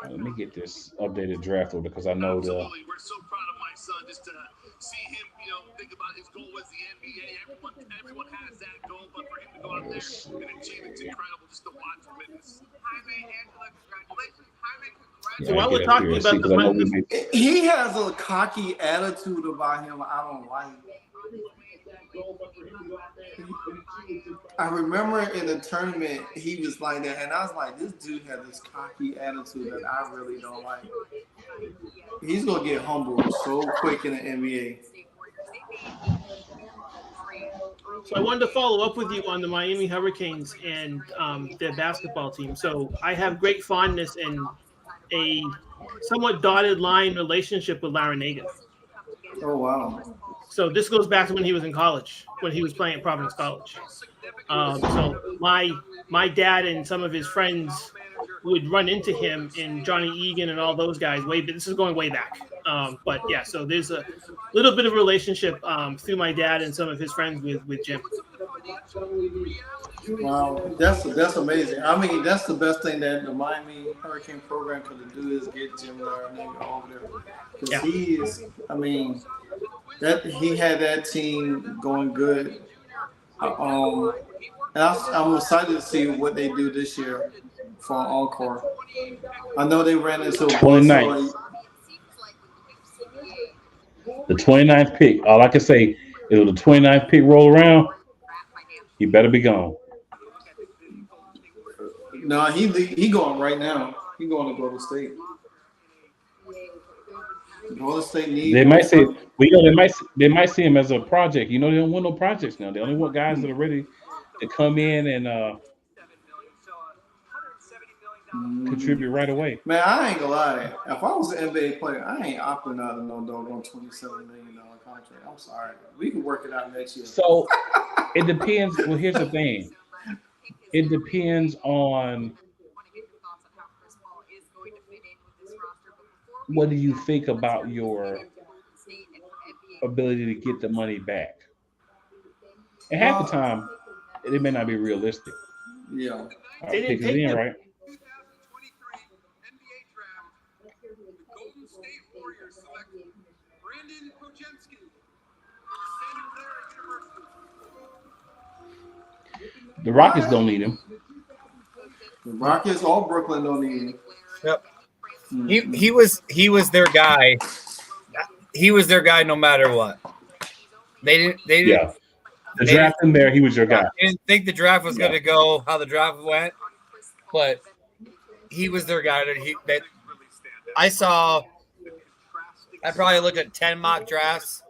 Let me get this updated draft order because I know the. We're so proud of my son just to see him, think about his goal was the NBA. Everyone has that goal, but for him to go out there and achieve it's incredible just to watch from it. So while we're talking about the he has a cocky attitude about him I don't like. I remember in the tournament he was like that, and I was like, this dude has this cocky attitude that I really don't like. He's gonna get humbled so quick in the NBA. So I wanted to follow up with you on the Miami Hurricanes and their basketball team. So I have great fondness and a somewhat dotted line relationship with Larranaga. Oh wow! So this goes back to when he was in college, when he was playing at Providence College. So my dad and some of his friends would run into him and Johnny Egan and all those guys. This is going way back. But yeah, so there's a little bit of a relationship through my dad and some of his friends with Jim. Wow, that's amazing. I mean, that's the best thing that the Miami Hurricane program could do is get Jim Larranaga over there because he is. I mean, that he had that team going good. And I'm excited to see what they do this year for Encore. I know they ran into 29th. The 29th pick. All I can say is when the 29th pick roll around, he better be gone. No, he going right now. He going to Golden State. Golden State needs. They might say they might see him as a project. They don't want no projects now. They only want guys that are ready to come in and contribute right away. Man, I ain't gonna lie. If I was an NBA player, I ain't opting out of no doggone $27 million contract. I'm sorry. We can work it out next year. So it depends. Well, here's the thing. It depends on what do you think about your ability to get the money back. And half the time, it may not be realistic. Yeah. They didn't Pick it in, right? The Rockets don't need him. The Rockets or Brooklyn don't need him. Yep. He was their guy. He was their guy no matter what. They didn't. Yeah. The draft in there, he was your guy. I didn't think the draft was going to go how the draft went, but he was their guy. That I saw. I probably looked at 10 mock drafts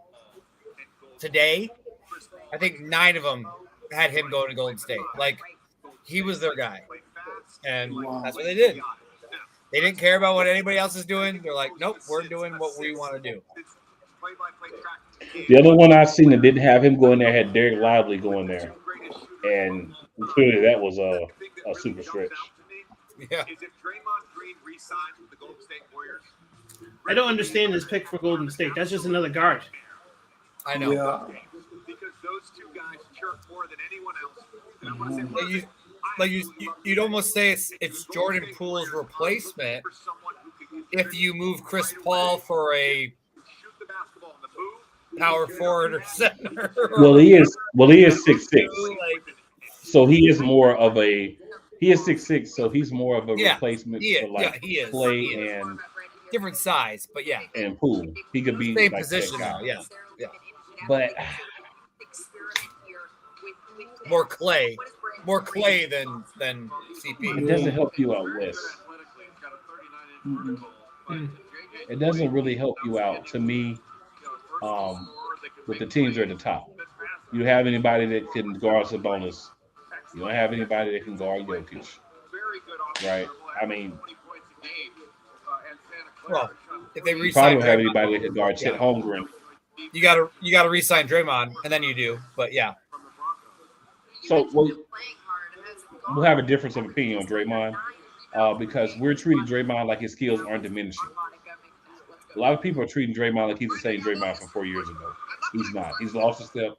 today. I think 9 of them had him going to Golden State. Like, he was their guy. And that's what they did. They didn't care about what anybody else is doing. They're like, nope, we're doing what we want to do. The other one I've seen that didn't have him going there had Derek Lively going there. And clearly that was a super stretch. Yeah. I don't understand this pick for Golden State. That's just another guard. I know. Yeah. Because those two guys chirp more than anyone else. And I want to say, You'd almost say it's Jordan Poole's replacement if you move Chris Paul for a power forward or center. Well, he is 6'6". So he is more of a 6'6", so he's more of a replacement for like Clay and different size, but yeah. And Poole. He could be same like position that guy. now, yeah. But more Clay than CP. It doesn't help you out, Wes. It doesn't really help you out to me. With the teams are at the top, you have anybody that can guard Sabonis. You don't have anybody that can guard Jokic, right? I mean, well, if they you probably don't have anybody that can guard Chet Holmgren. You gotta re-sign Draymond, and then you do. But yeah. So we'll have a difference of opinion on Draymond because we're treating Draymond like his skills aren't diminishing. A lot of people are treating Draymond like he's the same Draymond from 4 years ago. He's not. He's lost a step.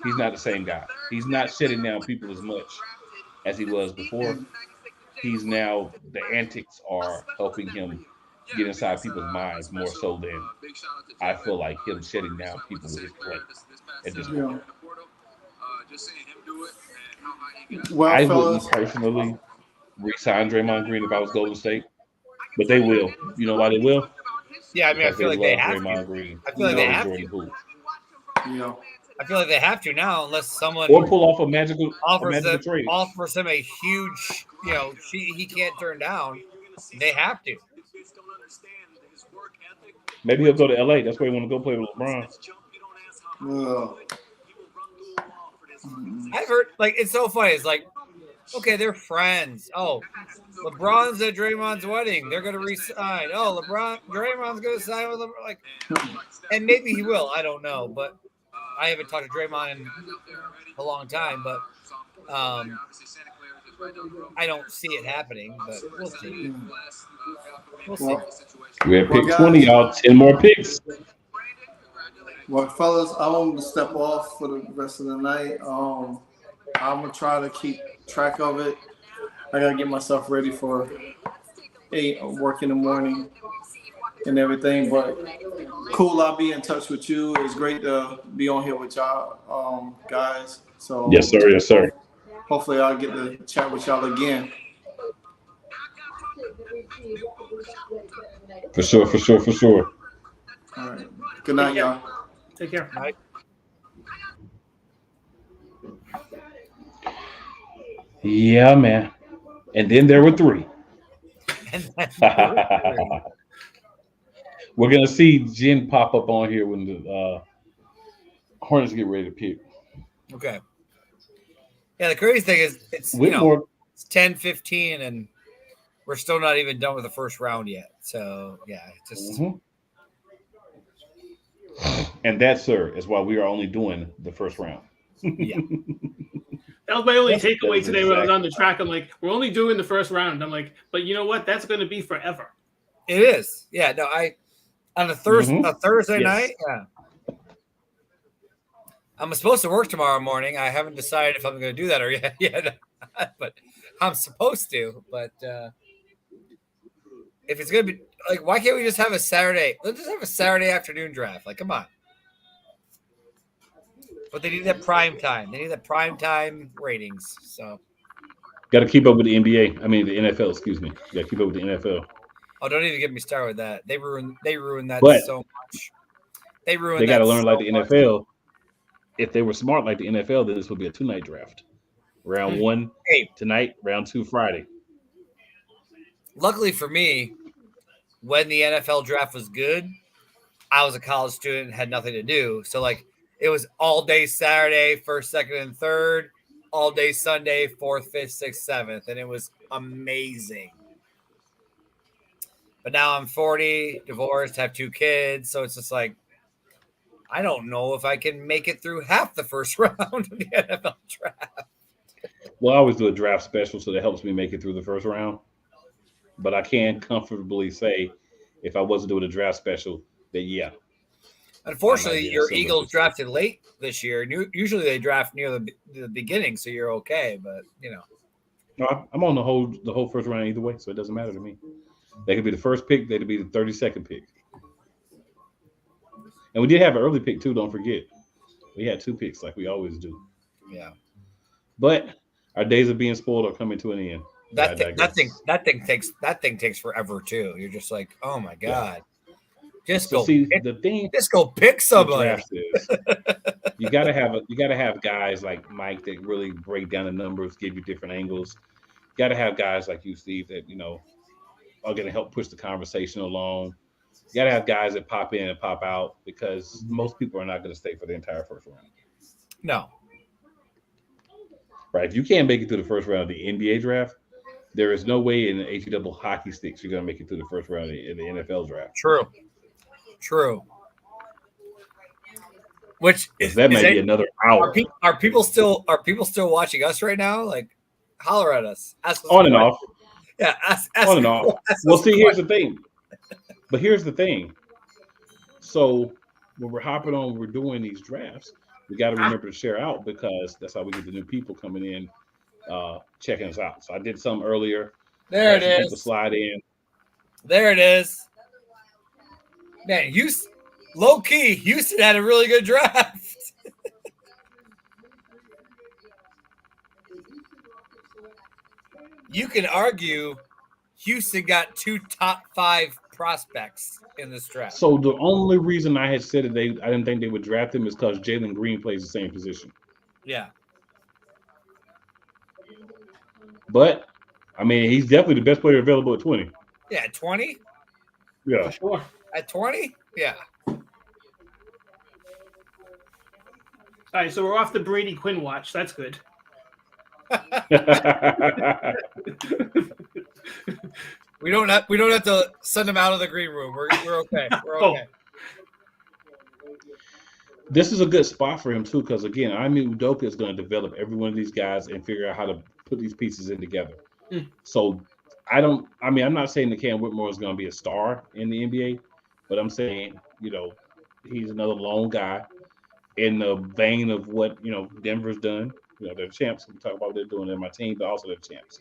He's not the same guy. He's not shutting down people as much as he was before. He's now, the antics are helping him get inside people's minds more so than I feel like him shutting down people with his play at this point. Well, I wouldn't personally re-sign Draymond Green if I was Golden State, but they will. You know why they will? Yeah, I mean, I feel like they have Draymond to. Green. I feel like they have to. Yeah. I feel like they have to now, unless someone or pull off a magical trade. Offers him a huge, he can't turn down. They have to. Maybe he'll go to LA. That's where he want to go play with LeBron. I've heard, it's so funny. It's like, okay, they're friends. Oh, LeBron's at Draymond's wedding. They're going to re-sign. Oh, Draymond's going to sign with LeBron. And maybe he will. I don't know. But I haven't talked to Draymond in a long time. But I don't see it happening. But we'll see. We'll see. We're at pick 20, y'all. 10 more picks. Well, fellas, I'm going to step off for the rest of the night. I'm going to try to keep track of it. I got to get myself ready for work in the morning and everything. But cool, I'll be in touch with you. It's great to be on here with y'all guys. So Yes, sir. Yes, sir. Hopefully I'll get to chat with y'all again. For sure. All right. Good night, y'all. Take care. Bye. Yeah, man. And then there were 3. We're going to see Jen pop up on here when the Hornets get ready to pick. Okay. Yeah, the crazy thing is it's Whitmore, it's 10:15 and we're still not even done with the first round yet. So yeah, just. And that, sir, is why we are only doing the first round. Yeah. That was my only takeaway that's today when I was on the track. I'm like, we're only doing the first round. I'm like, but you know what? That's going to be forever. It is. Yeah. No, on a Thursday night. Yeah. I'm supposed to work tomorrow morning. I haven't decided if I'm going to do that or yet, but I'm supposed to. But if it's going to be like, why can't we just have a Saturday? Let's just have a Saturday afternoon draft. Like, come on. But they need that prime time. They need that prime time ratings. So, got to keep up with the NBA. I mean, the NFL. Excuse me. Got to keep up with the NFL. Oh, don't even get me started with that. They ruined that so much. They got to learn like the NFL. If they were smart like the NFL, then this would be a 2-night draft. Round 1 tonight, round 2 Friday. Luckily for me, when the NFL draft was good, I was a college student and had nothing to do. So like it was all day Saturday, first, second, and third, all day Sunday, fourth, fifth, sixth, seventh, and it was amazing. But now I'm 40, divorced, have 2 kids, so it's just like I don't know if I can make it through half the first round of the NFL draft. Well, I always do a draft special, so that helps me make it through the first round. But I can comfortably say, if I wasn't doing a draft special, that yeah. Unfortunately, your Eagles drafted late this year. Usually they draft near the beginning, so you're okay. But you know, no, I'm on the whole first round either way, so it doesn't matter to me. They could be the first pick. They could be the 32nd pick. And we did have an early pick too. Don't forget, we had 2 picks like we always do. Yeah. But our days of being spoiled are coming to an end. That thing takes forever too. You're just like, oh my god. Yeah. Just go pick somebody. You gotta have guys like Mike that really break down the numbers, give you different angles. You gotta have guys like you, Steve, that are gonna help push the conversation along. You gotta have guys that pop in and pop out because most people are not gonna stay for the entire first round. No. Right. If you can't make it through the first round of the NBA draft, there is no way in the HE hockey sticks you're gonna make it through the first round in the NFL draft. True. Which that might be another hour. Are people still watching us right now? Like, holler at us. Ask us on and off. Yeah, on and off. Well, see, here's the thing. But here's the thing. So when we're hopping on, we're doing these drafts. We got to remember to share out because that's how we get the new people coming in, checking us out. So I did some earlier. There it is. People slide in. There it is. Man, low key, Houston had a really good draft. You can argue Houston got 2 top 5 prospects in this draft. So the only reason I had said that I didn't think they would draft him is because Jalen Green plays the same position. Yeah. But I mean, he's definitely the best player available at 20. Yeah, 20? Yeah. For sure. At 20? Yeah. All right, so we're off the Brady Quinn watch. That's good. We don't have to send him out of the green room. We're okay. We're okay. This is a good spot for him too, because again, Udoka is going to develop every one of these guys and figure out how to put these pieces in together. So I'm not saying that Cam Whitmore is going to be a star in the NBA, but I'm saying, he's another lone guy in the vein of what, Denver's done. They're champs. We talk about what they're doing in my team, but also they're champs.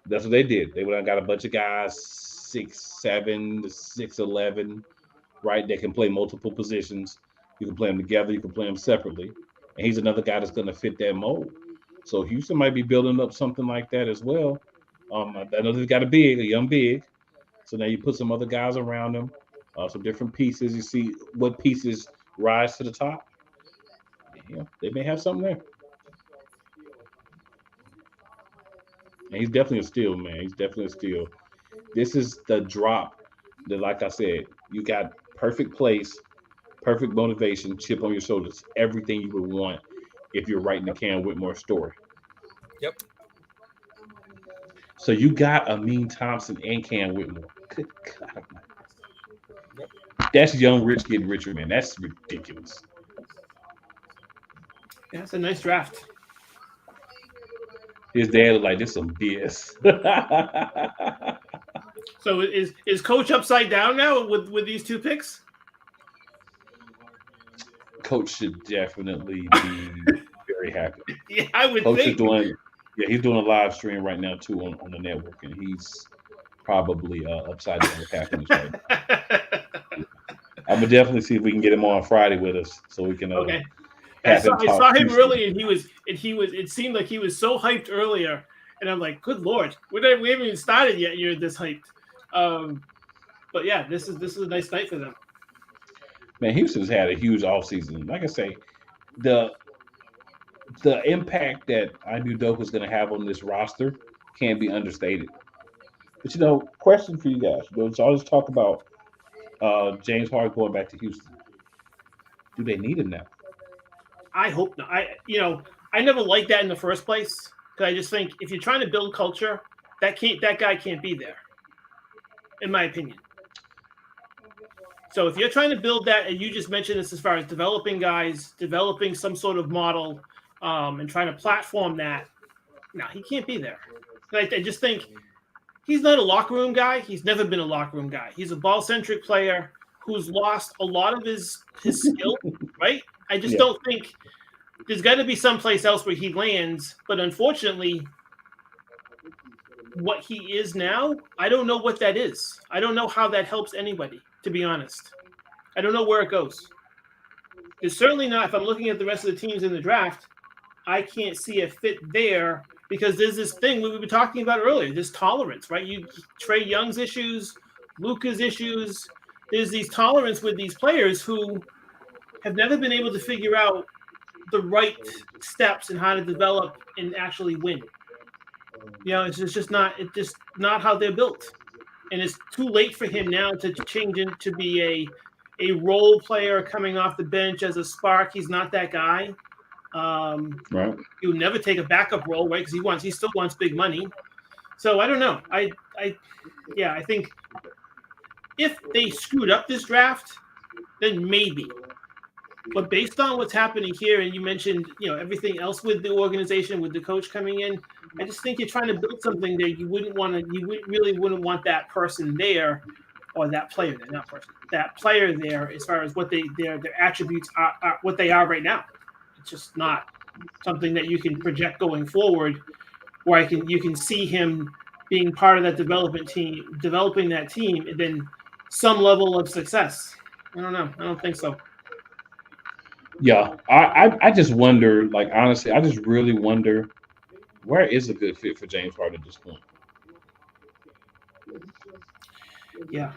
That's what they did. They went and got a bunch of guys, 6'7" to 6'11", right? They can play multiple positions. You can play them together. You can play them separately. And he's another guy that's going to fit that mold. So Houston might be building up something like that as well. I know they've got a young big. So now you put some other guys around them, some different pieces. You see what pieces rise to the top. They may have something there. And he's definitely a steal, man. He's definitely a steal. This is the drop that, like I said, you got perfect place, perfect motivation, chip on your shoulders, everything you would want if you're writing the Cam Whitmore story. Yep. So you got Amin Thompson and Cam Whitmore. Good God. That's young rich getting richer, man. That's ridiculous. Yeah, it's a nice draft. His dad was like, this some BS. So is Coach upside down now with these two picks? Coach should definitely be very happy. Yeah, I would Coach think. is doing, yeah, he's doing a live stream right now too on the network, and he's probably upside down with happiness right now. I'm gonna definitely see if we can get him on Friday with us so we can Okay. I saw him earlier, and he was. It seemed like he was so hyped earlier, and I'm like, "Good Lord, we haven't even started yet. You're this hyped." But yeah, this is a nice night for them. Man, Houston's had a huge offseason. Like I say, the impact that Inu Doka is going to have on this roster can't be understated. But question for you guys: so I'll just talk about James Harden going back to Houston. Do they need him now? I hope not. I never liked that in the first place because I just think if you're trying to build culture, that guy can't be there, in my opinion. So if you're trying to build that, and you just mentioned this as far as developing guys, developing some sort of model, and trying to platform that, no, he can't be there. I just think he's not a locker room guy. He's never been a locker room guy. He's a ball-centric player who's lost a lot of his skill, right? I just don't think there's got to be someplace else where he lands. But unfortunately, what he is now, I don't know what that is. I don't know how that helps anybody, to be honest. I don't know where it goes. It's certainly not, if I'm looking at the rest of the teams in the draft, I can't see a fit there because there's this thing we were talking about earlier, this tolerance, right? Trae Young's issues, Luka's issues. There's these tolerance with these players who have never been able to figure out the right steps and how to develop and actually win. It's just not how they're built. And it's too late for him now to change into be a role player coming off the bench as a spark. He's not that guy. Right. He'll never take a backup role, right? Because he still wants big money. So I don't know. I think if they screwed up this draft, then maybe. But based on what's happening here, and you mentioned, everything else with the organization, with the coach coming in, I just think you're trying to build something that you really wouldn't want that person there, or that player there, not person, that player there, as far as what their attributes are what they are right now. It's just not something that you can project going forward, where you can see him being part of that development team, developing that team, and then some level of success. I don't know. I don't think so. Yeah, I just wonder, like, honestly, I just really wonder where is a good fit for James Harden at this point. Yeah,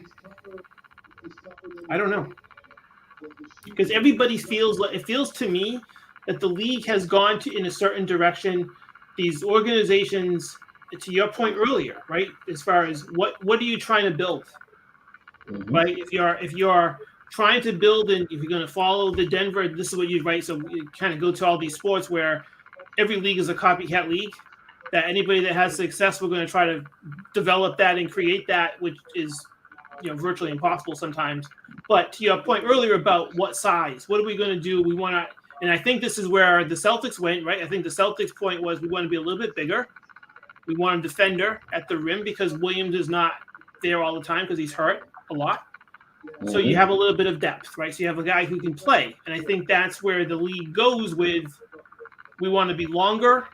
I don't know, because everybody feels to me that the league has gone in a certain direction. These organizations, to your point earlier, right? As far as what are you trying to build, right? If you're trying to build, and if you're going to follow the Denver, this is what you write. So you kind of go to all these sports where every league is a copycat league, that anybody that has success, we're going to try to develop that and create that, which is, virtually impossible sometimes. But to your point earlier about what size, what are we going to do? We want to, and I think this is where the Celtics went, right? I think the Celtics point was we want to be a little bit bigger. We want a defender at the rim because Williams is not there all the time because he's hurt a lot. So you have a little bit of depth, right? So you have a guy who can play. And I think that's where the league goes with, we want to be longer.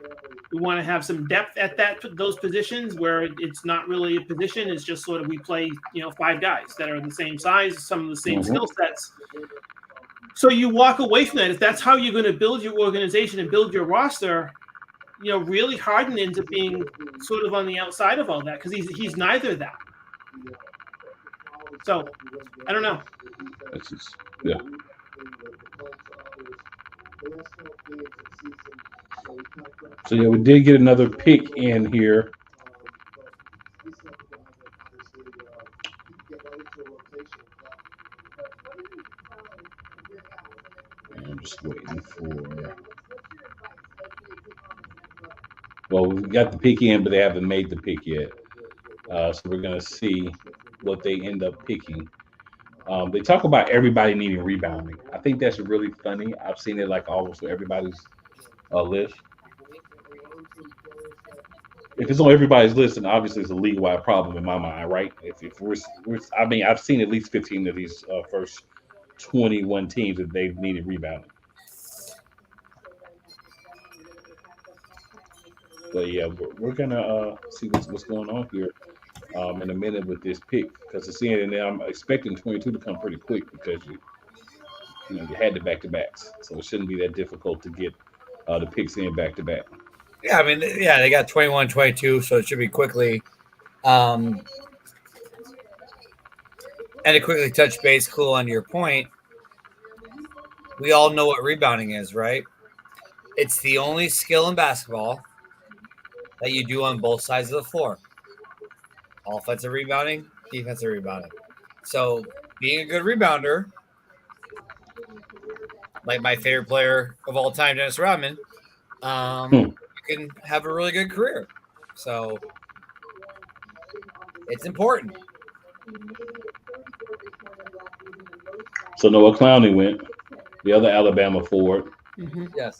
We want to have some depth at those positions where it's not really a position. It's just sort of we play, 5 guys that are the same size, some of the same skill sets. So you walk away from that. If that's how you're going to build your organization and build your roster, really Harden ends up being sort of on the outside of all that because he's neither that. So, I don't know. Yeah. So, yeah, we did get another pick in here. I'm just waiting for... Well, we've got the pick in, but they haven't made the pick yet. So we're gonna see what they end up picking. They talk about everybody needing rebounding. I think that's really funny. I've seen it like almost everybody's list. If it's on everybody's list, then obviously it's a league-wide problem in my mind, right? If I mean, I've seen at least 15 of these first 21 teams that they've needed rebounding. But yeah, we're gonna see what's going on here in a minute with this pick because it's in, and I'm expecting 22 to come pretty quick because you had the back to backs, so it shouldn't be that difficult to get the picks in back to back. Yeah, I mean, yeah, they got 21, 22, so it should be quickly. And to quickly touch base, cool on your point, we all know what rebounding is, right? It's the only skill in basketball that you do on both sides of the floor. Offensive rebounding, defensive rebounding. So being a good rebounder, like my favorite player of all time, Dennis Rodman, you can have a really good career. So it's important. So Noah Clowney went, the other Alabama forward. Mm-hmm. Yes.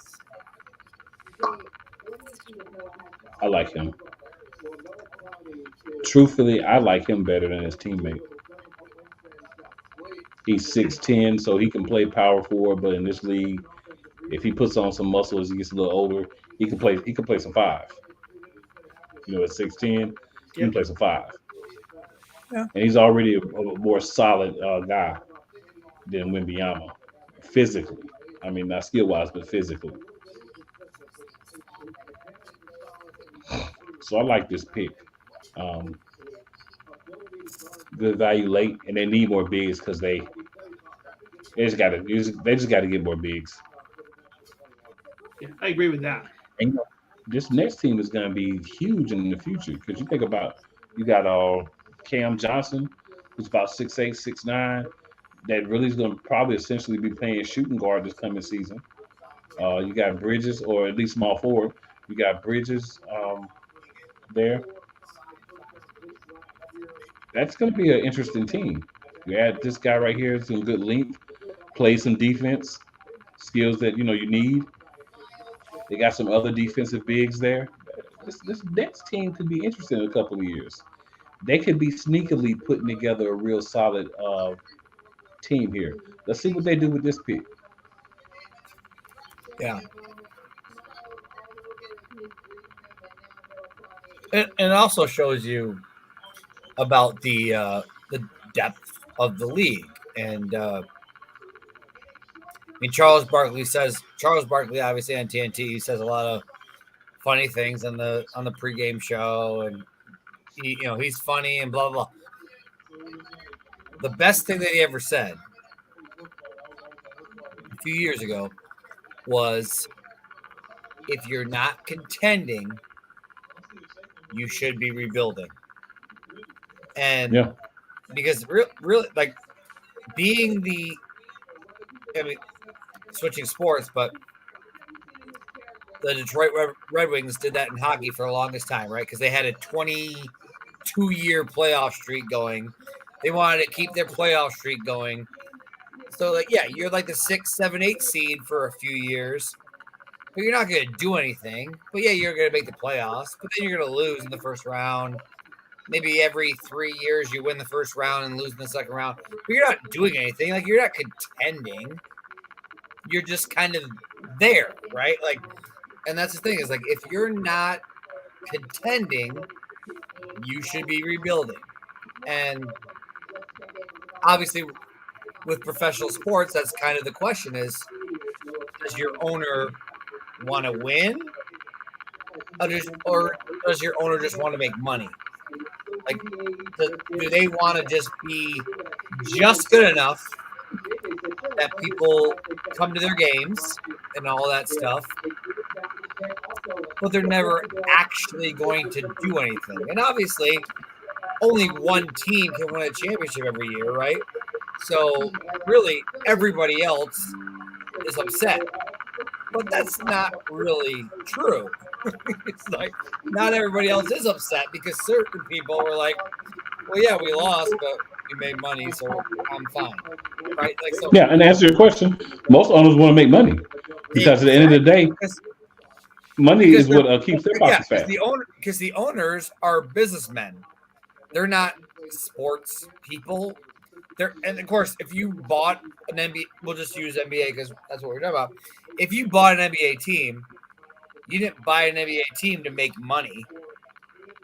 I like him. Truthfully, I like him better than his teammate. He's 6'10", so he can play power forward, but in this league, if he puts on some muscle as he gets a little older, he can play some five. At 6'10", he can play some five. Yeah. And he's already a more solid guy than Wembanyama, physically. I mean, not skill-wise, but physically. So I like this pick. Good value late, and they need more bigs because they just got to get more bigs. Yeah, I agree with that. And this next team is going to be huge in the future because you think about you got Cam Johnson, who's about 6'8", 6'9", that really is going to probably essentially be playing shooting guard this coming season. You got Bridges, or at least small forward. You got Bridges there. That's going to be an interesting team. You add this guy right here, some good length, play some defense, skills that you need. They got some other defensive bigs there. This next team could be interesting in a couple of years. They could be sneakily putting together a real solid team here. Let's see what they do with this pick. Yeah. And it also shows you about the depth of the league. And I mean, Charles Barkley, obviously on TNT, he says a lot of funny things on the pregame show, and he's funny and blah blah. The best thing that he ever said a few years ago was, if you're not contending, you should be rebuilding. And because really, like, being switching sports, but the Detroit Red Wings did that in hockey for the longest time, right? Because they had a 22-year playoff streak going. They wanted to keep their playoff streak going. So, like, yeah, you're like the 6, 7, 8 seed for a few years, but you're not going to do anything. But yeah, you're going to make the playoffs, but then you're going to lose in the first round. Maybe every 3 years you win the first round and lose in the second round. But you're not doing anything. Like, you're not contending. You're just kind of there, right? Like, and that's the thing is, like, if you're not contending, you should be rebuilding. And obviously, with professional sports, that's kind of the question is, does your owner want to win? Or does your owner just want to make money? Like, do they want to just be just good enough that people come to their games and all that stuff, but they're never actually going to do anything? And obviously, only one team can win a championship every year, right? So really, everybody else is upset. But that's not really true. It's like not everybody else is upset because certain people were like, well, yeah, we lost, but we made money, so I'm fine. Right? Like so. Yeah, and to answer your question, most owners want to make money because at the end of the day, money is what keeps their pockets fat. Because the owners are businessmen. They're not sports people. And of course, if you bought an NBA, we'll just use NBA because that's what we're talking about. If you bought an NBA team, you didn't buy an NBA team to make money.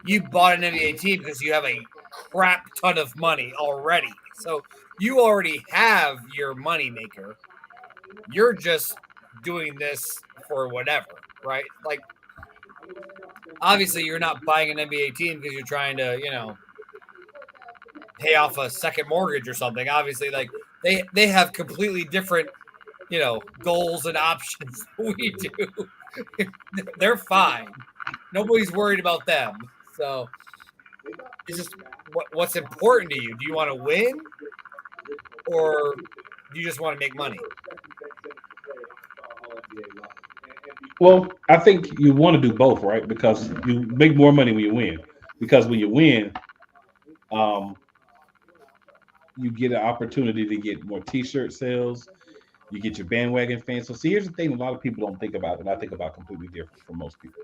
You bought an NBA team because you have a crap ton of money already. So you already have your money maker. You're just doing this for whatever, right? Like, obviously, you're not buying an NBA team because you're trying to, pay off a second mortgage or something. Obviously, like they have completely different, goals and options than we do. They're fine. Nobody's worried about them. So it's just what's important to you. Do you want to win, or do you just want to make money? Well, I think you want to do both, right? Because you make more money when you win. Because when you win, you get an opportunity to get more T-shirt sales. You get your bandwagon fans. So, see, here's the thing: a lot of people don't think about, and I think about completely different from most people.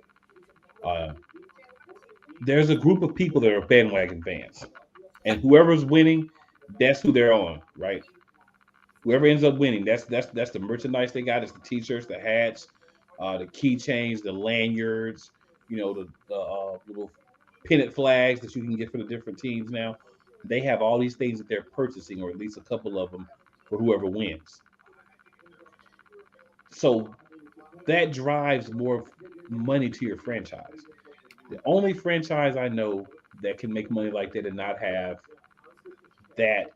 There's a group of people that are bandwagon fans, and whoever's winning, that's who they're on, right? Whoever ends up winning, that's the merchandise they got. It's the T-shirts, the hats, the keychains, the lanyards, the little pennant flags that you can get for the different teams now. They have all these things that they're purchasing, or at least a couple of them, for whoever wins. So that drives more money to your franchise. The only franchise I know that can make money like that and not have that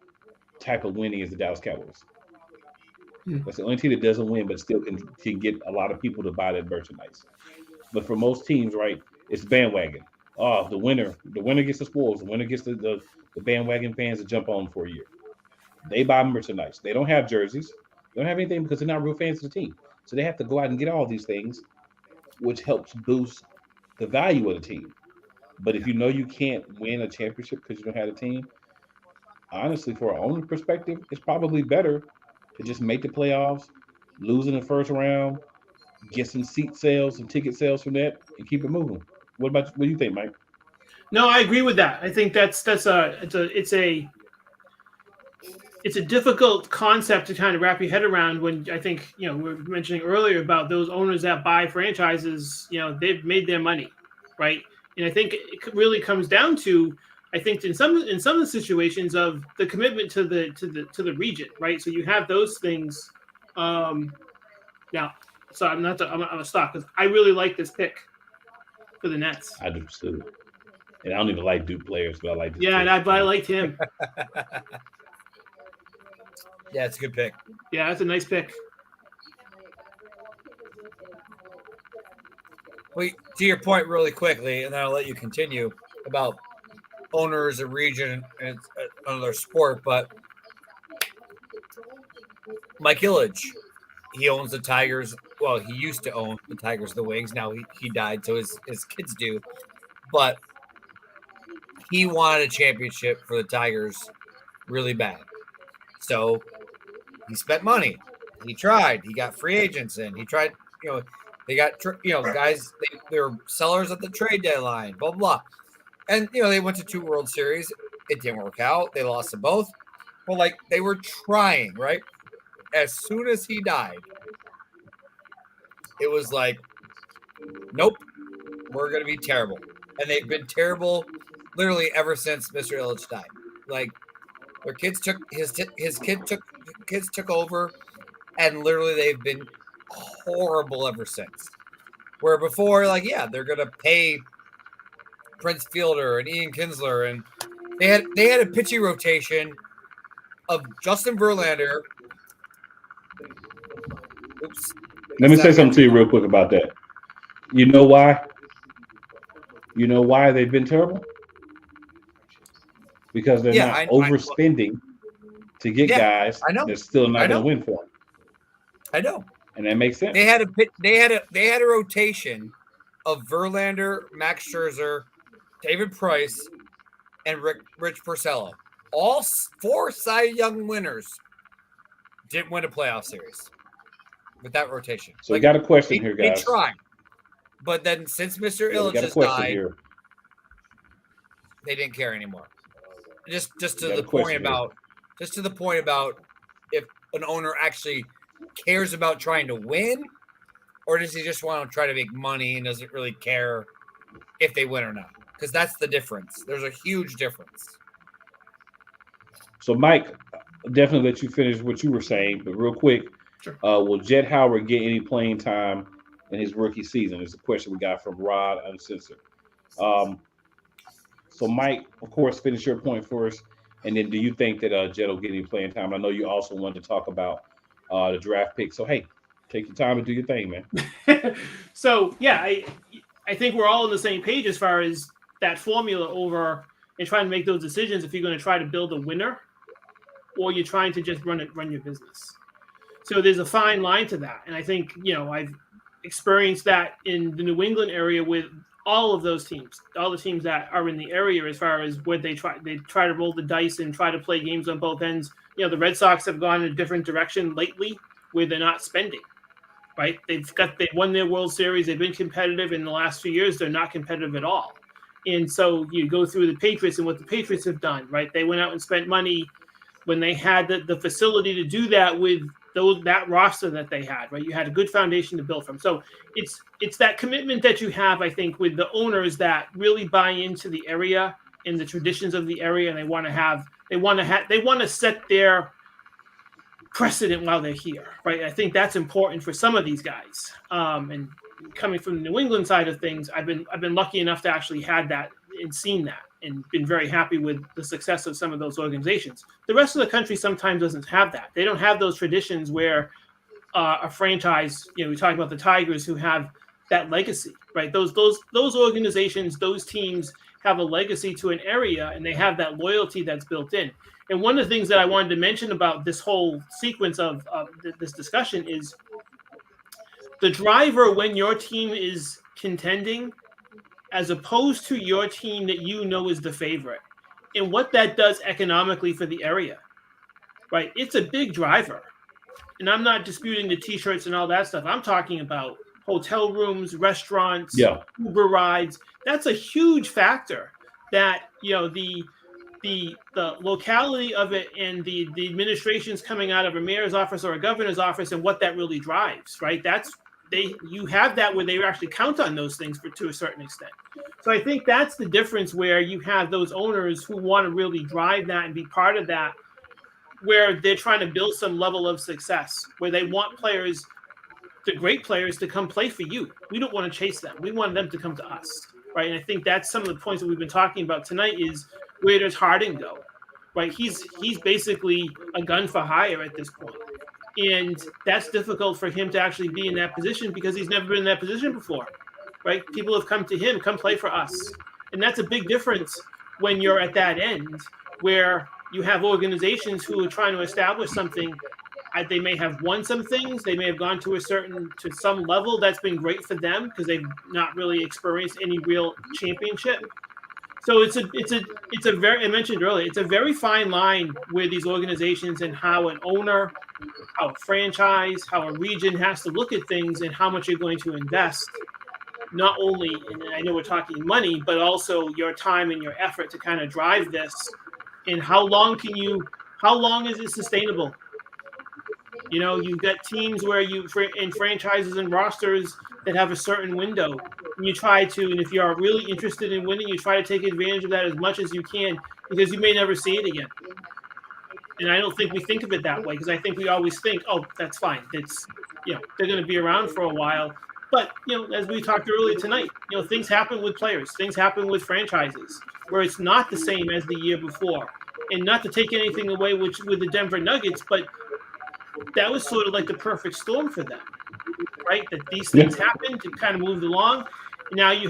type of winning is the Dallas Cowboys. That's the only team that doesn't win, but still can get a lot of people to buy that merchandise. But for most teams, right, it's bandwagon. Oh, the winner gets the spoils. The winner gets the bandwagon fans to jump on for a year. They buy merchandise. They don't have jerseys. They don't have anything because they're not real fans of the team. So they have to go out and get all these things, which helps boost the value of the team. But if you know you can't win a championship because you don't have a team, honestly, for our owner perspective, it's probably better to just make the playoffs, lose in the first round, get some seat sales, some ticket sales from that, and keep it moving. What do you think, Mike? No, I agree with that. I think it's a difficult concept to kind of wrap your head around when I think, we were mentioning earlier about those owners that buy franchises, they've made their money, right? And I think it really comes down to, I think in some of the situations of the commitment to the region, right? So you have those things. Now, so I'm a stock because I really like this pick for the Nets. I do too. And I don't even like Duke players, but I like this pick. I liked him. Yeah, it's a good pick. Yeah, that's a nice pick. Well, to your point really quickly, and then I'll let you continue about owners, a region, and another sport, but Mike Ilitch, he owns the Tigers. Well, he used to own the Tigers, the Wings. Now he died, so his kids do. But he wanted a championship for the Tigers really bad. So he spent money. He tried. He got free agents in. He tried, they got, guys, they were sellers at the trade deadline, blah, blah. And, they went to 2 World Series. It didn't work out. They lost to both. But, they were trying, right? As soon as he died, it was like, nope, we're going to be terrible. And they've been terrible literally ever since Mr. Ilitch died. Their kids took kids took over, and literally they've been horrible ever since. Where before, they're gonna pay Prince Fielder and Ian Kinsler, and they had a pitching rotation of Justin Verlander. Oops. Let me say something to you real quick about that. You know why? You know why they've been terrible? Because they're not overspending to get guys that's still not going to win for them. I know. And that makes sense. They had a rotation of Verlander, Max Scherzer, David Price, and Rich Porcello. All 4 Cy Young winners didn't win a playoff series with that rotation. So we got a question here, guys. They tried. But then since Mr. Illich has died, they didn't care anymore. Just to the point about if an owner actually cares about trying to win, or does he just want to try to make money and doesn't really care if they win or not? Because that's the difference. There's a huge difference. So, Mike, definitely let you finish what you were saying, but real quick, sure. Will Jet Howard get any playing time in his rookie season? Is a question we got from Rod Uncensored. So, Mike, of course, finish your point first, and then do you think that Jet will get any playing time? I know you also wanted to talk about the draft pick. So, hey, take your time and do your thing, man. So, yeah, I think we're all on the same page as far as that formula over and trying to make those decisions if you're going to try to build a winner or you're trying to just run your business. So there's a fine line to that. And I think, I've experienced that in the New England area with all of those teams, all the teams that are in the area as far as what they try to roll the dice and try to play games on both ends. The Red Sox have gone in a different direction lately where they're not spending, right? They won their World Series. They've been competitive. In the last few years, they're not competitive at all. And so you go through the Patriots and what the Patriots have done, right? They went out and spent money when they had the facility to do that with that roster that they had, right? You had a good foundation to build from. So it's that commitment that you have, I think, with the owners that really buy into the area and the traditions of the area, and they want to set their precedent while they're here, right? I think that's important for some of these guys. And coming from the New England side of things, I've been lucky enough to actually had that and seen that and been very happy with the success of some of those organizations. The rest of the country sometimes doesn't have that. They don't have those traditions where a franchise, we talk about the Tigers who have that legacy, right? Those organizations, those teams have a legacy to an area and they have that loyalty that's built in. And one of the things that I wanted to mention about this whole sequence of this discussion is the driver when your team is contending as opposed to your team that is the favorite and what that does economically for the area, right? It's a big driver. And I'm not disputing the T-shirts and all that stuff. I'm talking about hotel rooms, restaurants, Uber rides. That's a huge factor that, the locality of it and the administrations coming out of a mayor's office or a governor's office and what that really drives, right? You have that where they actually count on those things to a certain extent. So I think that's the difference where you have those owners who want to really drive that and be part of that, where they're trying to build some level of success, where they want players, the great players, to come play for you. We don't want to chase them. We want them to come to us, right? And I think that's some of the points that we've been talking about tonight is where does Harding go, right? He's basically a gun for hire at this point. And that's difficult for him to actually be in that position because he's never been in that position before, right? People have come to him, come play for us. And that's a big difference when you're at that end where you have organizations who are trying to establish something. They may have won some things. They may have gone to some level that's been great for them because they've not really experienced any real championship. So it's a very, I mentioned earlier, it's a very fine line where these organizations and how an owner, how a franchise, how a region has to look at things and how much you're going to invest, not only, and I know we're talking money, but also your time and your effort to kind of drive this. And how long is it sustainable? You've got teams where in franchises and rosters that have a certain window. And you try to, and if you are really interested in winning, you try to take advantage of that as much as you can because you may never see it again. And I don't think we think of it that way because I think we always think, oh, that's fine. It's, they're going to be around for a while. But, as we talked earlier tonight, things happen with players. Things happen with franchises where it's not the same as the year before. And not to take anything away with the Denver Nuggets, but that was sort of like the perfect storm for them, right? That these things happened to kind of move along. Now you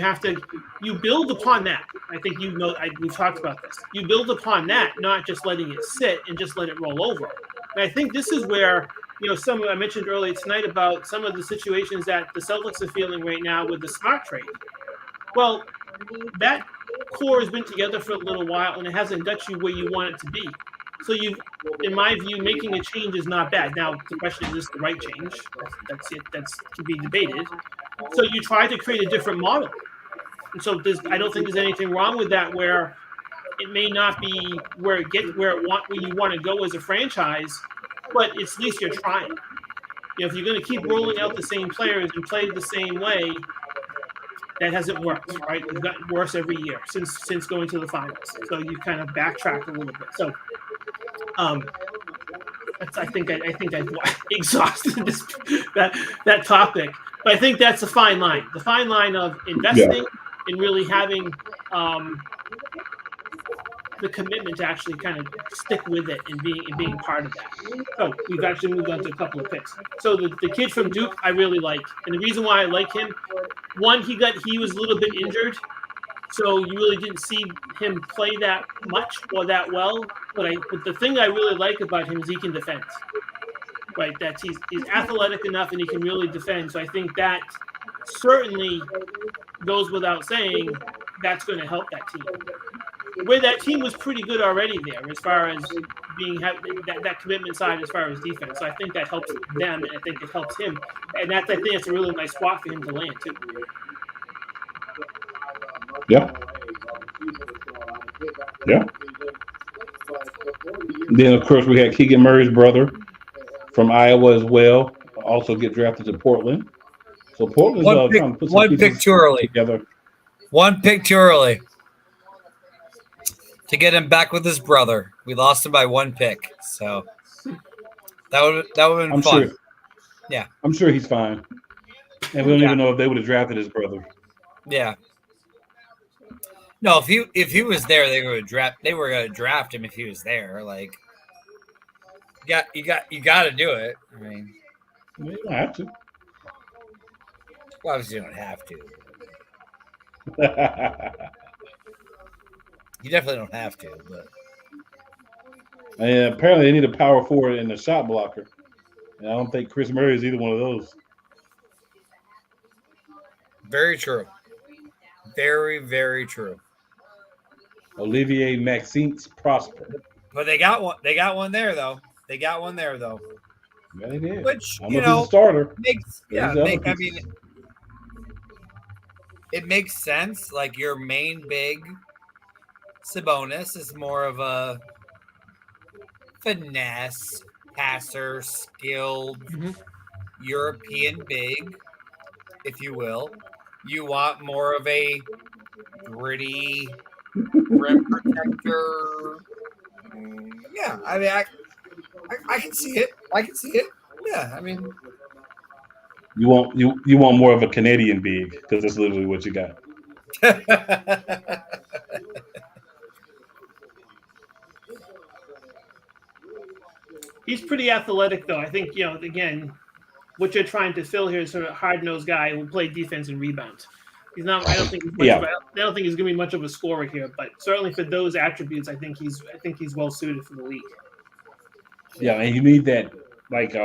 build upon that. I think we've talked about this. You build upon that, not just letting it sit and just let it roll over. And I think this is where, I mentioned earlier tonight about some of the situations that the Celtics are feeling right now with the Smart trade. Well, that core has been together for a little while, and it hasn't got you where you want it to be. So in my view, making a change is not bad. Now, the question is this the right change? That's it. That's to be debated. So you try to create a different model. And so I don't think there's anything wrong with that, where it may not be where you want to go as a franchise, but at least you're trying. If you're going to keep rolling out the same players and play the same way, that hasn't worked, right? It's gotten worse every year since going to the finals. So you kind of backtracked a little bit. So, I think I've exhausted that topic. But I think that's a fine line. The fine line of investing and really having the commitment to actually kind of stick with it and being part of that. So we've actually moved on to a couple of picks. So the kid from Duke, I really like, and the reason why I like him, one, he was a little bit injured, so you really didn't see him play that much or that well. But the thing I really like about him is he can defend. Right, that he's athletic enough and he can really defend. So I think that certainly goes without saying. That's going to help that team. Where that team was pretty good already there, as far as that commitment side, as far as defense. So I think that helps them, and I think it helps him. And I think it's a really nice spot for him to land too. Yeah. Then of course we had Keegan Murray's brother from Iowa as well, also get drafted to Portland. So Portland's trying to put some pieces together. One pick too early to get him back with his brother. We lost him by one pick, so that would have been fun. Sure, yeah, I'm sure he's fine, and we don't even know if they would have drafted his brother. Yeah. No, if he was there, they were going to draft him if he was there. Like, you got to do it. I mean, you don't have to. Well, obviously, you don't have to. You definitely don't have to, but. And apparently, they need a power forward and a shot blocker. And I don't think Chris Murray is either one of those. Very true. Very, very true. Olivier Maxence Prosper. But they got one. They got one there, though. Yeah, they did. Which, I don't know if he's a starter. It makes sense. Like, your main big Sabonis is more of a finesse passer, skilled European big, if you will. You want more of a gritty rim protector. Yeah, I mean, I can see it. Yeah, I mean, you want more of a Canadian big, because that's literally what you got. He's pretty athletic, though. I think, again, what you're trying to fill here is sort of hard-nosed guy who will play defense and rebound. He's not. I don't think he's going to be much of a scorer here, but certainly for those attributes, I think he's well suited for the league. Yeah, and you need that, like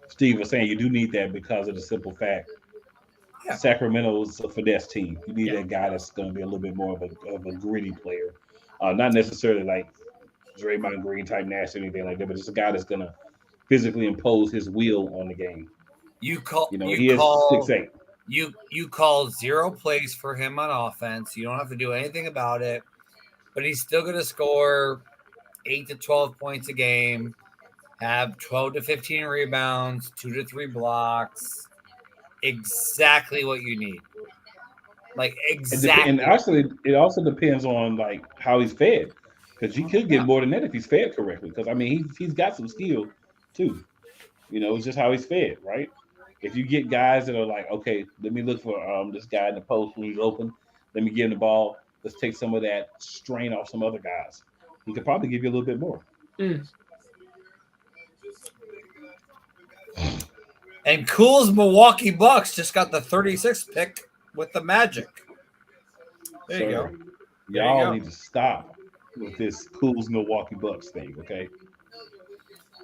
Steve was saying, you do need that because of the simple fact Sacramento's a finesse team. You need that guy that's going to be a little bit more of a gritty player, not necessarily like Draymond Green type nasty or anything like that, but just a guy that's going to physically impose his will on the game. He is 6'8". You call zero plays for him on offense. You don't have to do anything about it, but he's still going to score 8 to 12 points a game, have 12 to 15 rebounds, 2 to 3 blocks. Exactly what you need. Like, exactly. And actually, it also depends on like how he's fed, because you could get more than that if he's fed correctly. Because I mean, he's got some skill too. It's just how he's fed, right? If you get guys that are like, okay, let me look for this guy in the post when he's open. Let me give him the ball. Let's take some of that strain off some other guys. He could probably give you a little bit more. And Cool's Milwaukee Bucks just got the 36th pick with the Magic. There you go. Y'all need to stop with this Cool's Milwaukee Bucks thing, okay?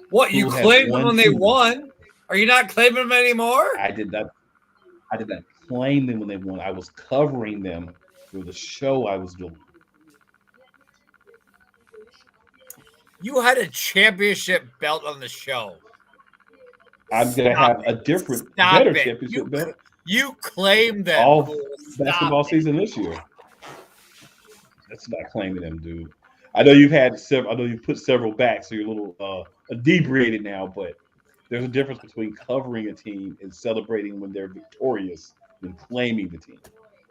What, you claimed them when they won? Are you not claiming them anymore? I did not claim them when they won. I was covering them for the show I was doing. You had a championship belt on the show. I'm going to have a different, better championship belt. You claimed them. All basketball season this year. That's not claiming them, dude. I know you've had several. I know you put several back, so you're a little inebriated now. But there's a difference between covering a team and celebrating when they're victorious than claiming the team.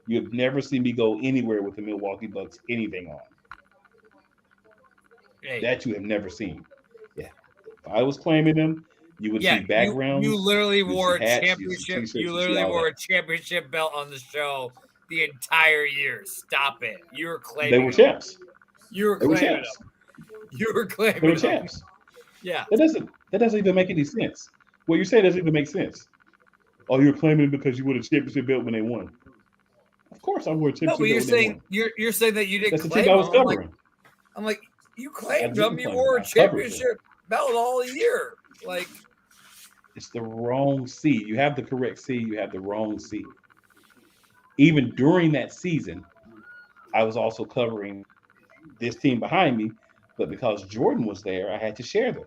You have never seen me go anywhere with the Milwaukee Bucks anything on. Hey. That you have never seen. Yeah, if I was claiming them, you would see backgrounds. You literally wore a hats, championship. You literally wore a championship belt on the show the entire year. Stop it. You were claiming. They were champs. You were claiming them. You were claiming. They were champs. Yeah. That doesn't even make any sense. What you're saying doesn't even make sense. Oh, you're claiming because you won a championship belt when they won. Of course, I wore a championship belt. No, but you're saying that you didn't. That's claim the team I was them. covering. I'm like, you claimed them. You wore a championship belt all year. Like, it's the wrong seed. You have the correct seed. You have the wrong seed. Even during that season, I was also covering this team behind me, but because Jordan was there, I had to share them.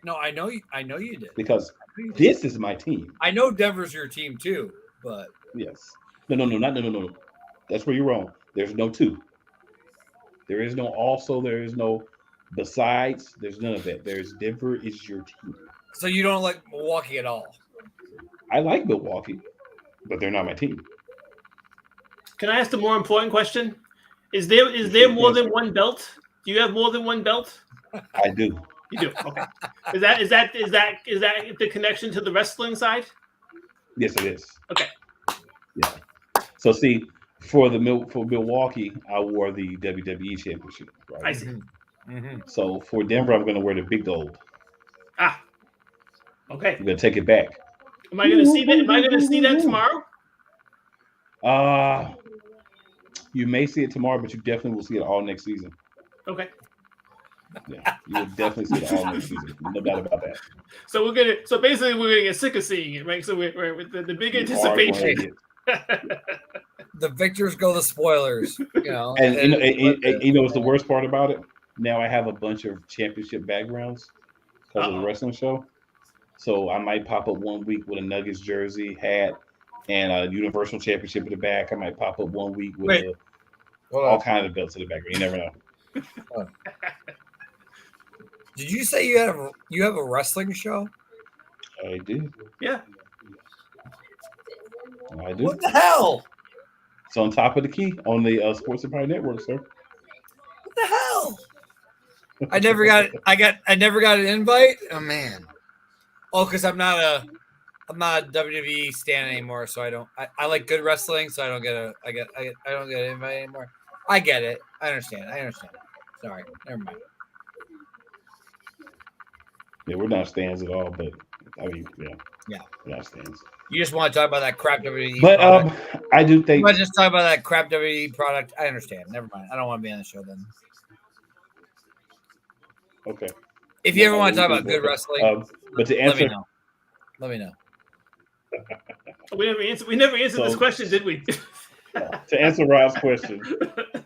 No, I know you did. Because this is my team. I know Denver's your team too, but yes. No. That's where you're wrong. There's no two. There is no also. There is no besides. There's none of that. There's Denver is your team. So you don't like Milwaukee at all? I like Milwaukee, but they're not my team. Can I ask the more important question? Is there more than one belt? Do you have more than one belt? I do. You do. Okay. Is that the connection to the wrestling side? Yes, it is. Okay. Yeah. So see, for Milwaukee, I wore the WWE Championship. Right? I see. Mm-hmm. So for Denver, I'm going to wear the big gold. Ah. Okay. I'm going to take it back. Am I going to see that? Am I going to see that tomorrow? You may see it tomorrow, but you definitely will see it all next season. Okay. Yeah, you will definitely see it all next season. No doubt about that. So basically we're gonna get sick of seeing it, right? So we're with the big anticipation. The victors go the spoilers, you know. And you know what's the worst part about it? Now I have a bunch of championship backgrounds because of the wrestling show. So I might pop up one week with a Nuggets jersey, hat, and a Universal Championship in the back. I might pop up one week with all kinds of belts in the background. You never know. Did you say you have a wrestling show? I do. Yeah. I do. What the hell? It's on top of the key on the Sports Empire Network, sir. What the hell? I never got an invite. Oh man. Oh, because I'm not a WWE stan anymore, so I like good wrestling, so I don't get an invite anymore. I get it. I understand. Sorry. Never mind. Yeah, we're not stands at all, but I mean, yeah, we're not stands. You just want to talk about that crap WWE but product. I do think. You want to just talk about that crap WWE product. I understand. Never mind. I don't want to be on the show then. Okay. If you ever want to talk about good wrestling, but to answer, let me know. We never answered this question, did we? To answer Rob's question,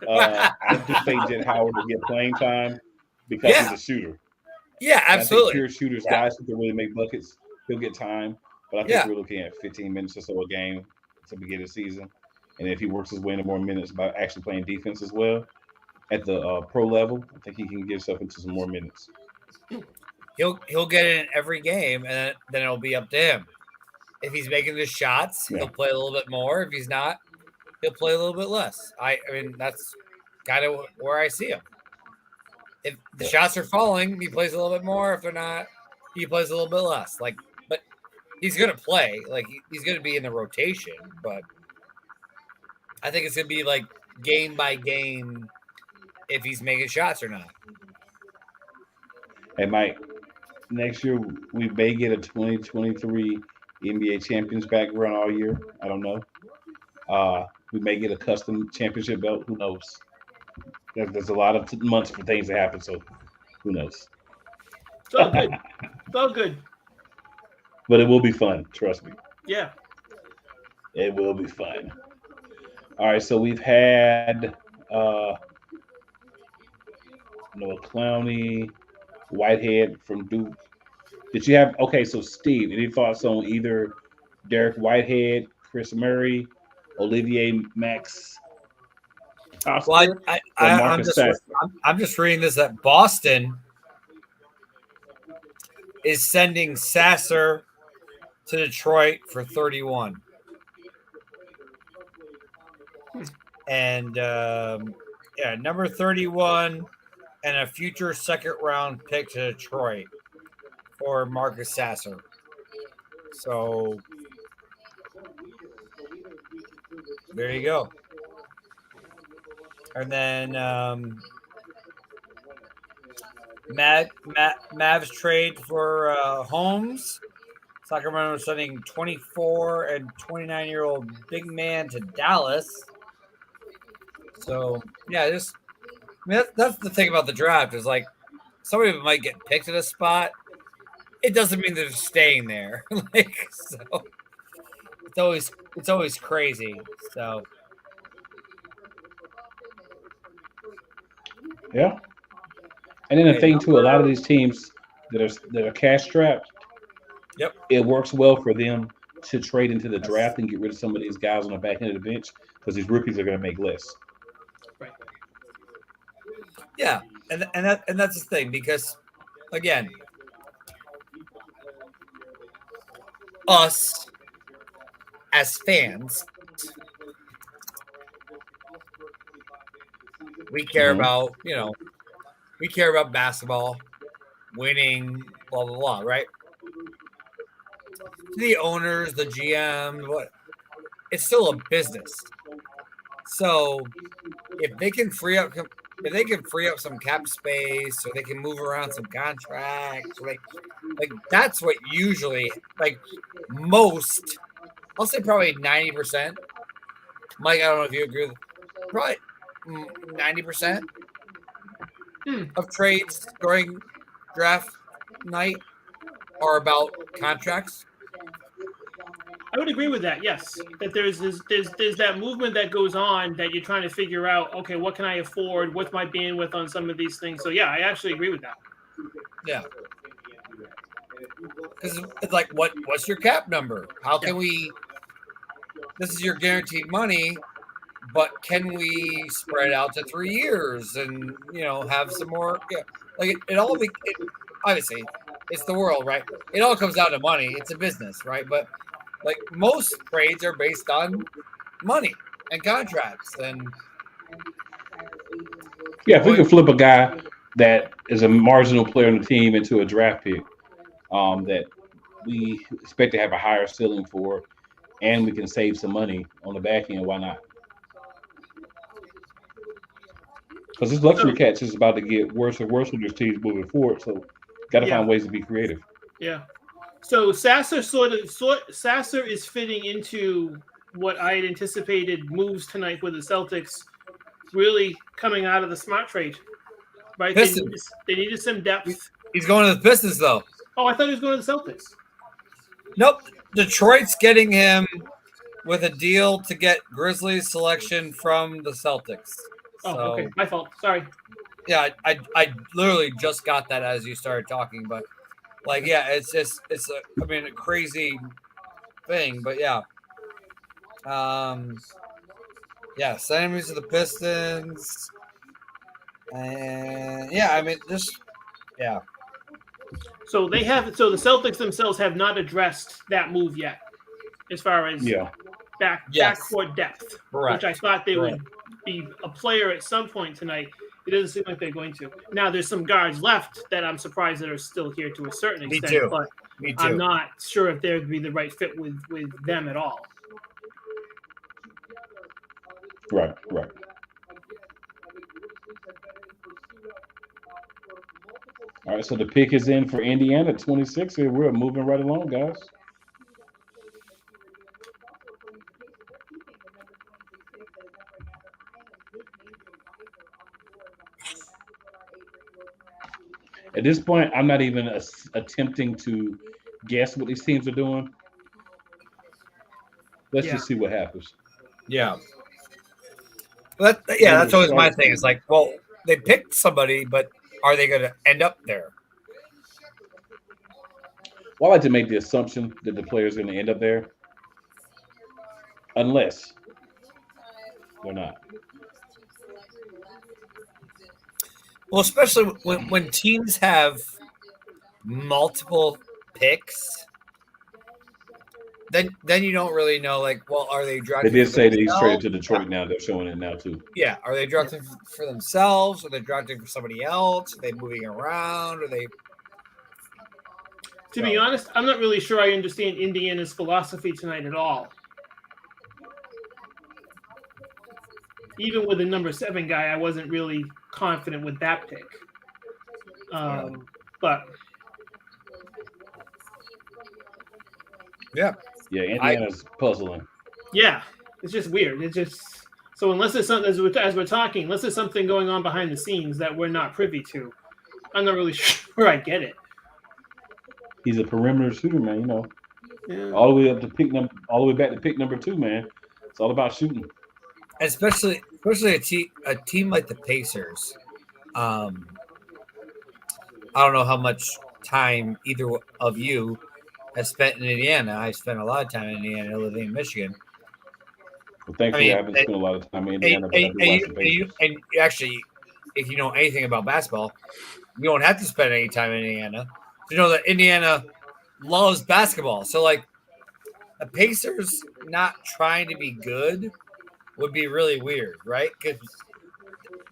I do think Jet Howard will get playing time because he's a shooter. Yeah, absolutely. Pure shooters, guys who can really make buckets, he'll get time. But I think we're looking at 15 minutes or so a game to begin the season. And if he works his way into more minutes by actually playing defense as well at the pro level, I think he can get himself into some more minutes. He'll get it in every game, and then it'll be up to him. If he's making the shots, he'll play a little bit more. If he's not, he'll play a little bit less. I mean, that's kind of where I see him. If the shots are falling, he plays a little bit more. If they're not, he plays a little bit less. But he's gonna play. He's gonna be in the rotation. But I think it's gonna be like game by game if he's making shots or not. Hey, Mike. Next year we may get a 2023 NBA champions background all year. I don't know. We may get a custom championship belt. Who knows? There's a lot of months for things to happen, so who knows? It's all good. It's all good. But it will be fun. Trust me. Yeah. It will be fun. All right. So we've had Noah Clowney, Whitehead from Duke. Did you have okay? So Steve, any thoughts on either Derek Whitehead, Chris Murray, Olivier Max Well, Oscar, or Marcus Sasser? I'm just reading this that Boston is sending Sasser to Detroit for 31. And number 31 and a future second round pick to Detroit for Marcus Sasser. So there you go. And then Mavs trade for Holmes. Sacramento sending 24 and 29-year-old big man to Dallas. So yeah, that's the thing about the draft is like somebody might get picked at a spot. It doesn't mean they're staying there. So it's always crazy. So yeah. And then the thing too, a lot of these teams that are cash strapped, yep, it works well for them to trade into the draft and get rid of some of these guys on the back end of the bench because these rookies are going to make less. Right. Yeah, and that's the thing because again, us as fans, we care about we care about basketball, winning, blah blah blah, right? The owners, the GM, it's still a business. So if they can free up some cap space, or they can move around some contracts, like that's what usually most. I'll say probably 90%. Mike, I don't know if you agree with probably 90% of trades during draft night are about contracts. I would agree with that. Yes, that there's that movement that goes on that you're trying to figure out. Okay, what can I afford? What's my bandwidth on some of these things? So yeah, I actually agree with that. Yeah, because it's like, what's your cap number? How can we? This is your guaranteed money, but can we spread out to 3 years and have some more? Yeah, like obviously it's the world, right? It all comes down to money. It's a business, right? But like most trades are based on money and contracts, and yeah, if we could flip a guy that is a marginal player on the team into a draft pick, that we expect to have a higher ceiling for, and we can save some money on the back end, why not? Because this luxury catch is about to get worse and worse with this team moving forward. So, got to find ways to be creative. Yeah. So Sasser is fitting into what I had anticipated moves tonight with the Celtics, really coming out of the smart trade. Right? They needed some depth. He's going to the Pistons, though. Oh, I thought he was going to the Celtics. Nope. Detroit's getting him with a deal to get Grizzlies selection from the Celtics. Oh, okay. My fault. Sorry. Yeah, I literally just got that as you started talking, but it's a crazy thing, but yeah. Send him to the Pistons. And So the Celtics themselves have not addressed that move yet, as far as backcourt depth, correct, which I thought they would be a player at some point tonight. It doesn't seem like they're going to. Now there's some guards left that I'm surprised that are still here to a certain extent, but I'm not sure if they'd be the right fit with them at all. Right. All right, so the pick is in for Indiana, 26. Here we're moving right along, guys. At this point, I'm not even attempting to guess what these teams are doing. Let's just see what happens. Yeah. That's always my thing. It's like, well, they picked somebody, but are they going to end up there? Well, I like to make the assumption that the player's going to end up there, unless they're not. Well, especially when teams have multiple picks, then you don't really know. Like, well, are they drafting? They did say that he's traded to Detroit now. They're showing it now too. Yeah, are they drafting for themselves? Are they drafting for somebody else? Are they moving around? Are they? To be honest, I'm not really sure I understand Indiana's philosophy tonight at all. Even with the number 7 guy, I wasn't really confident with that pick. But yeah, Indiana's puzzling. Yeah, it's just weird. It's just so unless there's something as we're talking, unless there's something going on behind the scenes that we're not privy to, I'm not really sure I get it. He's a perimeter shooter, man. You know, Yeah. all the way up to all the way back to pick number 2, man. It's all about shooting. Especially a team like the Pacers. I don't know how much time either of you has spent in Indiana. I spent a lot of time in Indiana, living in Michigan. Well, thankfully, I haven't spent a lot of time in Indiana, but I do watch the Pacers. And actually, if you know anything about basketball, you don't have to spend any time in Indiana. You know that Indiana loves basketball. So, like, the Pacers not trying to be good would be really weird, right? Because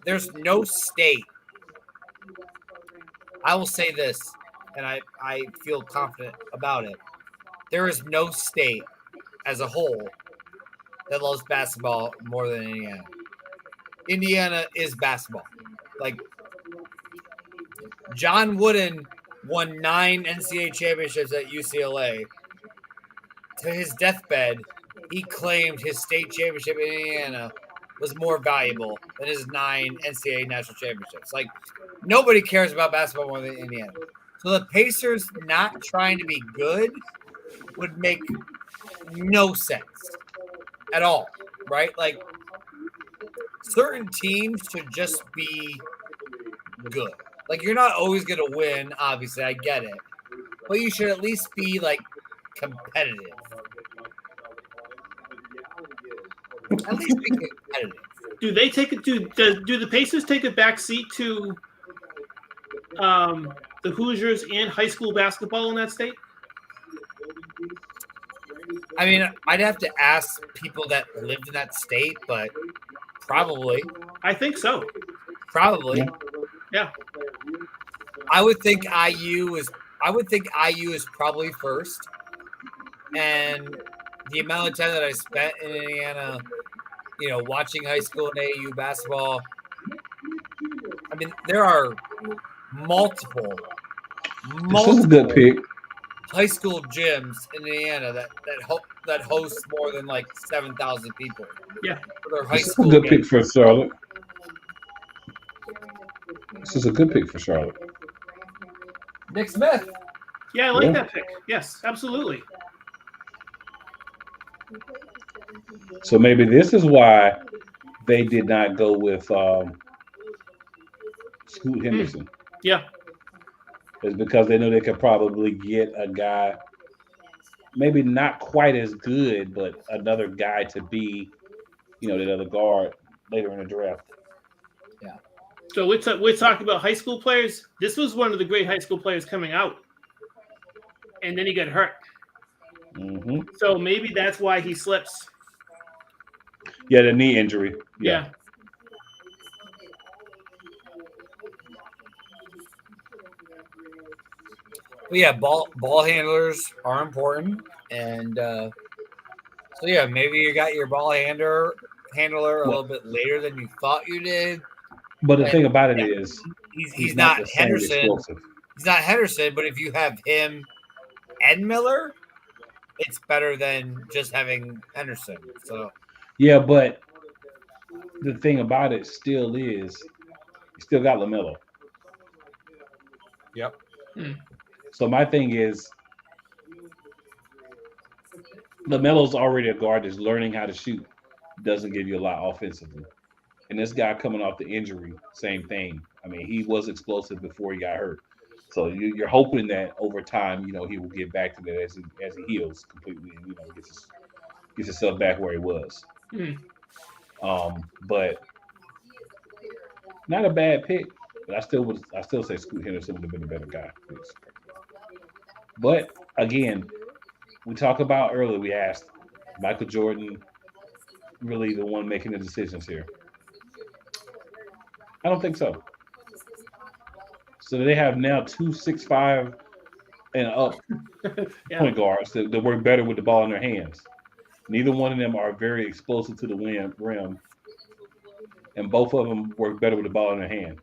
there's no state. I will say this, and I feel confident about it. There is no state as a whole that loves basketball more than Indiana. Indiana is basketball. Like, John Wooden won 9 NCAA championships at UCLA. To his deathbed, he claimed his state championship in Indiana was more valuable than his 9 NCAA national championships. Like, nobody cares about basketball more than Indiana. So the Pacers not trying to be good would make no sense at all, right? Like, certain teams should just be good. Like, you're not always going to win, obviously, I get it. But you should at least be, like, competitive. At least be competitive. Do they take it? Do the Pacers take a back seat to the Hoosiers and high school basketball in that state? I mean, I'd have to ask people that lived in that state, but probably. I think so. Probably. Yeah. I would think IU is probably first. And the amount of time that I spent in Indiana, you know, watching high school and AAU basketball, I mean, there are multiple This is a good pick. high school gyms in Indiana that host more than like 7,000 people. Yeah, for their high This is a school good games. pick for Charlotte. This is a good pick for Charlotte. Nick Smith. Yeah, I like Yeah. that pick. Yes, absolutely. So maybe this is why they did not go with Scoot Henderson. Yeah. Is because they knew they could probably get a guy, maybe not quite as good, but another guy to be, you know, that other guard later in the draft. Yeah. So we're talking about high school players. This was one of the great high school players coming out, and then he got hurt. Mm-hmm. So maybe that's why he slips. Yeah, the knee injury. Yeah. But yeah, ball handlers are important, and so yeah, maybe you got your ball handler a little bit later than you thought you did. But the thing about it is, he's not the same Henderson. explosive. He's not Henderson, but if you have him and Miller, it's better than just having Henderson. So Yeah, but the thing about it still is, you still got LaMelo. Yep. So my thing is, LaMelo's already a guard that's learning how to shoot. Doesn't give you a lot offensively. And this guy coming off the injury, same thing. I mean, he was explosive before he got hurt. So you're hoping that over time, he will get back to that as he heals completely and gets himself back where he was. But not a bad pick. But I still say Scoot Henderson would have been a better guy. But again, we talked about earlier. We asked Michael Jordan really the one making the decisions here. I don't think so. So they have now 2 6'5" and up point guards that work better with the ball in their hands. Neither one of them are very explosive to the rim, and both of them work better with the ball in their hand.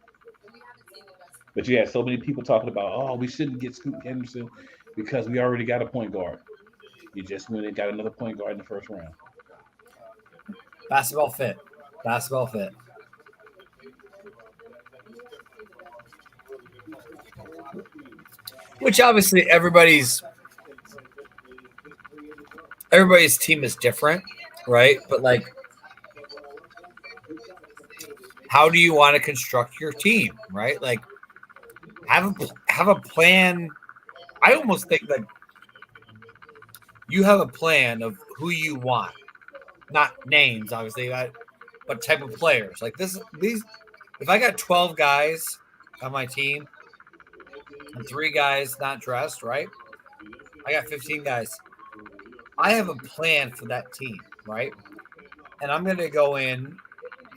But you had so many people talking about, oh, we shouldn't get Scoot Henderson because we already got a point guard. You just went and got another point guard in the first round. Basketball fit. Which obviously everybody's team is different, right? But like, how do you want to construct your team, right? Like, have a plan. I almost think that you have a plan of who you want, not names, obviously, but type of players. Like these. If I got 12 guys on my team and 3 guys not dressed, right? I got 15 guys. I have a plan for that team, right? And I'm going to go in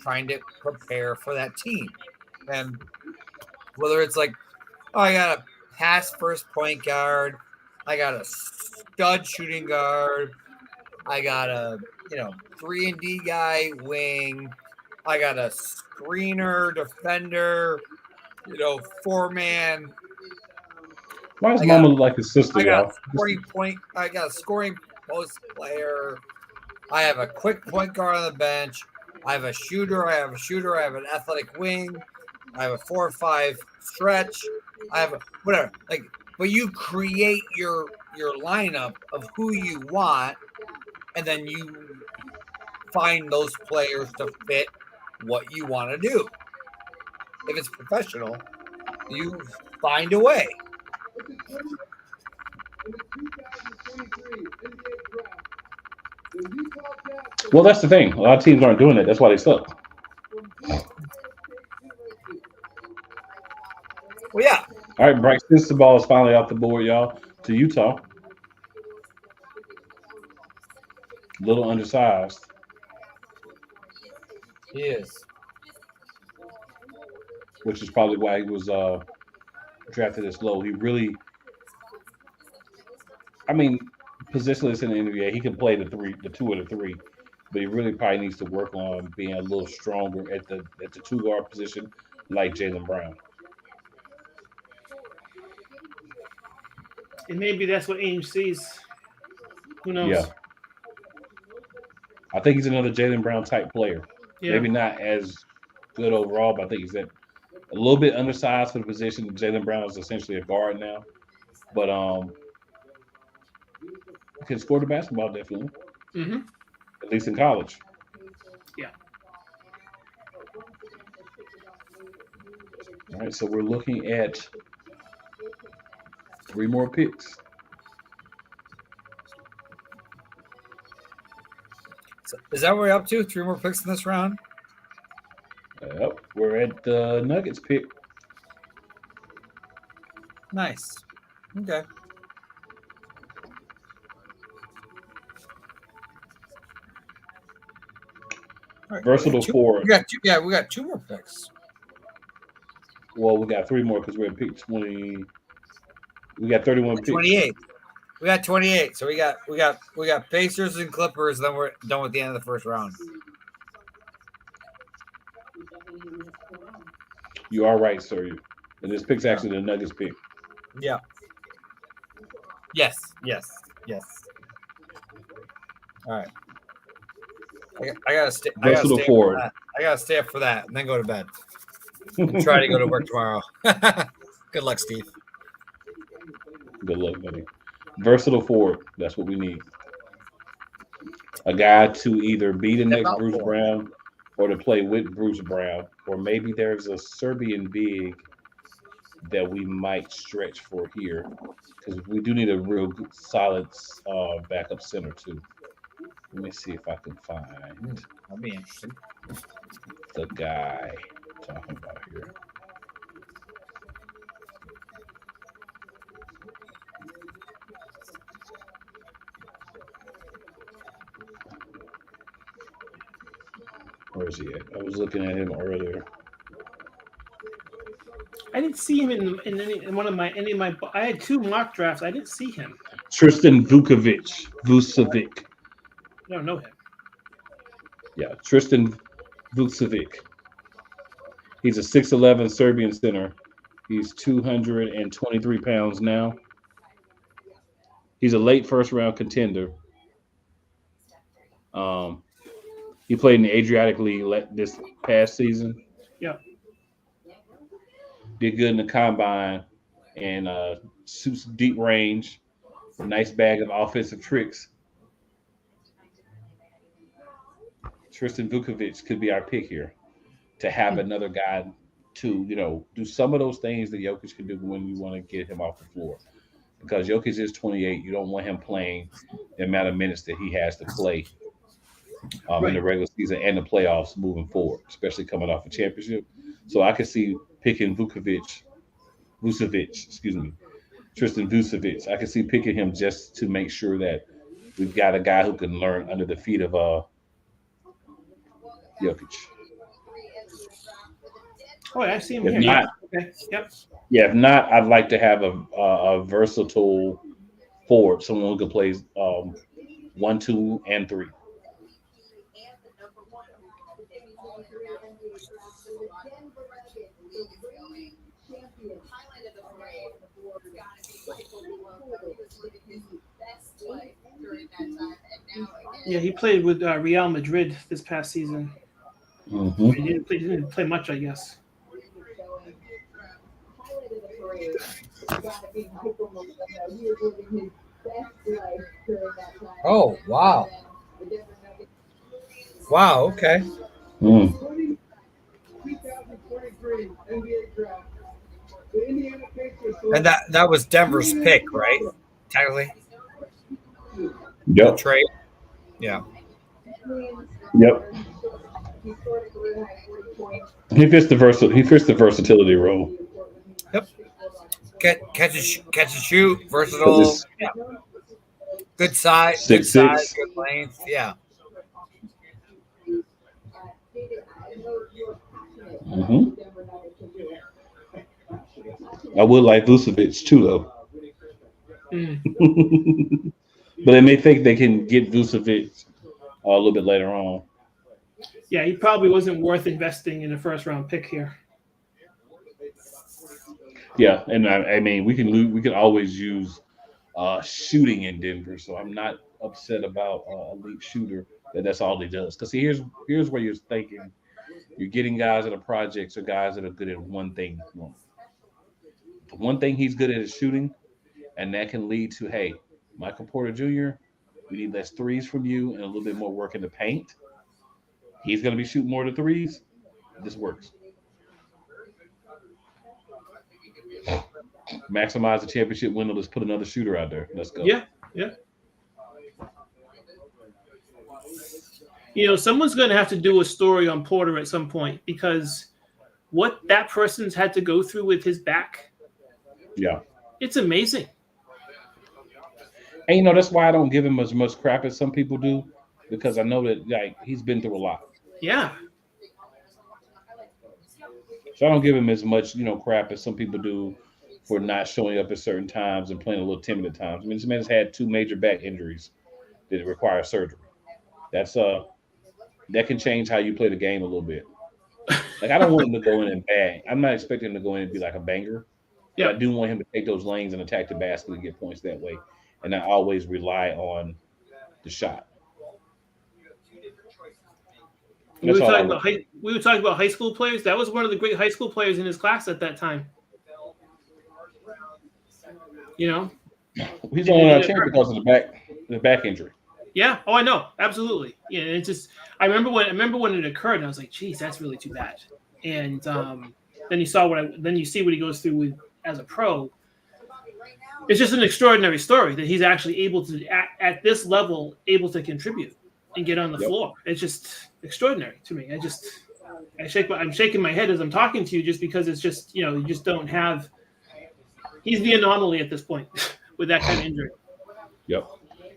trying to prepare for that team. And whether it's like, oh, I got a pass first point guard, I got a stud shooting guard, I got a 3-and-D guy wing, I got a screener defender, 4-man. Why does Mama look like his sister, y'all? I got a scoring post player. I have a quick point guard on the bench. I have a shooter. I have an athletic wing. I have a 4 or 5 stretch. I have whatever. But you create your lineup of who you want, and then you find those players to fit what you want to do. If it's professional, you find a way. Well, that's the thing. A lot of teams aren't doing it. That's why they suck. Well, yeah. All right, Bryce Cristobal is finally off the board, y'all, to Utah. A little undersized. He is. Which is probably why he was drafted as low. He really, positionless in the NBA, he can play the 2 or the 3, but he really probably needs to work on being a little stronger at the 2 guard position, like Jaylen Brown. And maybe that's what Ainge sees. Who knows? Yeah. I think he's another Jaylen Brown type player. Yeah. Maybe not as good overall, but I think he's a little bit undersized for the position. Jaylen Brown is essentially a guard now, but can score the basketball definitely. Mm-hmm. At least in college. Yeah. All right, so we're looking at 3 more picks. So is that what we're up to? 3 more picks in this round? Yep, we're at the Nuggets pick. Nice. Okay. Right. Versatile forward. We got 2 more picks. Well, we got 3 more because we're at pick 20. We got 31 picks. 28. We got 28. So we got Pacers and Clippers, and then we're done with the end of the first round. You are right, sir. And this pick's actually the Nuggets pick. Yeah. Yes. All right. I gotta stay. Versatile forward. I gotta stay up for that and then go to bed. And try to go to work tomorrow. Good luck, Steve. Good luck, buddy. Versatile forward. That's what we need. A guy to either be the Step next out Bruce for him. Brown or to play with Bruce Brown, or maybe there's a Serbian big that we might stretch for here because we do need a real good, solid backup center too. Let me see if I can find That'd be interesting. the guy talking about here. Where is he at? I was looking at him earlier. I didn't see him in one of my I had 2 mock drafts. I didn't see him. Tristan Vucevic. I don't know him. Yeah, Tristan Vucevic. He's a 6'11 Serbian center. He's 223 pounds now. He's a late first round contender. He played in the Adriatic League this past season. Yeah. Did good in the combine and suits deep range. Nice bag of offensive tricks. Tristan Vukovic could be our pick here to have another guy to, do some of those things that Jokic can do when you want to get him off the floor. Because Jokic is 28, you don't want him playing the amount of minutes that he has to play in the regular season and the playoffs moving forward, especially coming off a championship. So I could see picking Vucevic, Tristan Vucevic. I could see picking him just to make sure that we've got a guy who can learn under the feet of Jokic. Oh, I see him If here. not, Okay. Yep. Yeah, if not, I'd like to have a versatile forward, someone who can play 1, 2, and 3. Yeah, he played with Real Madrid this past season. Mm-hmm. He didn't play much, I guess. Oh, wow. Wow, okay. Mm. And that was Denver's pick, right? Technically. Yep. Trade. Yeah. Yep. He fits the versatility role. Yep. Catch and shoot, versatile. Yeah. Good size, 6'6". good length. Yeah. Mm-hmm. I would like Vucevic too, though. But they may think they can get Vucevic a little bit later on. Yeah, he probably wasn't worth investing in a first round pick here. Yeah, and I mean we can always use shooting in Denver, so I'm not upset about elite shooter that's all he does. Because here's where you're thinking you're getting guys that are projects or guys that are good at one thing. The one thing he's good at is shooting, and that can lead to, hey, Michael Porter Jr., we need less threes from you and a little bit more work in the paint. He's going to be shooting more of the threes. This works. Maximize the championship window. Let's put another shooter out there. Let's go. Yeah. Someone's going to have to do a story on Porter at some point because what that person's had to go through with his back. Yeah. It's amazing. And that's why I don't give him as much crap as some people do, because I know that he's been through a lot. Yeah. So I don't give him as much, crap as some people do for not showing up at certain times and playing a little timid at times. I mean, this man's had 2 major back injuries that require surgery. That's that can change how you play the game a little bit. Like, I don't want him to go in and bang. I'm not expecting him to go in and be like a banger. Yeah. I do want him to take those lanes and attack the basket and get points that way, and not always rely on the shot. We were talking about high school players. That was one of the great high school players in his class at that time. He's only on our team because of the back injury. Yeah. Oh, I know. Absolutely. Yeah. It's just I remember when it occurred, and I was like, "Geez, that's really too bad." And then you see what he goes through with as a pro. It's just an extraordinary story that he's actually able to at this level able to contribute and get on the floor. It's just extraordinary to me. I'm shaking my head as I'm talking to you just because it's just you just don't have. He's the anomaly at this point with that kind of injury. Yep.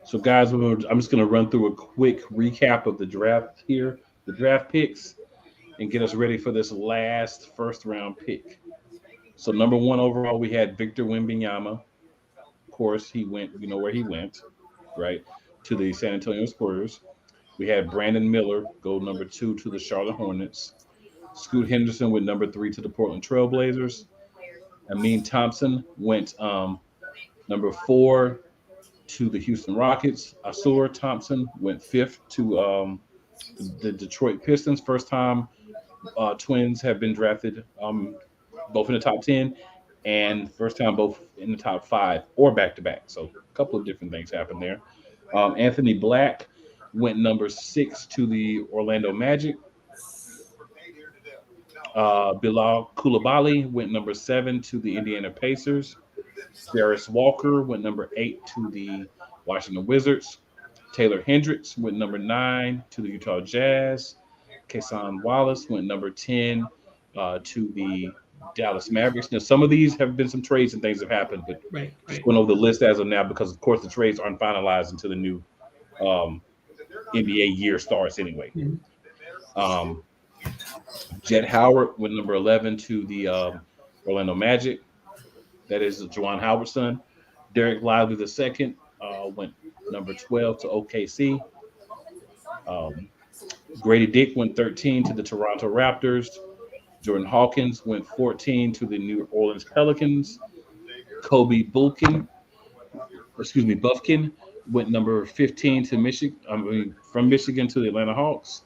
So, guys, I'm just going to run through a quick recap of the draft here, the draft picks, and get us ready for this last first-round pick. So, number 1 overall, we had Victor Wembanyama. Of course, he went, where he went, right, to the San Antonio Spurs. We had Brandon Miller go number 2 to the Charlotte Hornets. Scoot Henderson went number 3 to the Portland Trailblazers. Amin Thompson went number 4 to the Houston Rockets. Asur Thompson went 5th to the Detroit Pistons. First time twins have been drafted both in the top 10 and first time both in the top 5 or back-to-back. So a couple of different things happened there. Anthony Black went number 6 to the Orlando Magic. Bilal Coulibaly went number 7 to the Indiana Pacers. Darius Walker went number 8 to the Washington Wizards. Taylor Hendricks went number 9 to the Utah Jazz. Kason Wallace went number 10 to the Dallas Mavericks. Now, some of these have been some trades and things have happened, but just going over the list as of now because, of course, the trades aren't finalized until the new NBA year starts anyway. Jet Howard went number 11 to the Orlando Magic. That is Juwan Howard's son. Derek Lively II went number 12 to OKC. Grady Dick went 13 to the Toronto Raptors. Jordan Hawkins went 14 to the New Orleans Pelicans. Kobe Buffkin went number 15 to from Michigan to the Atlanta Hawks.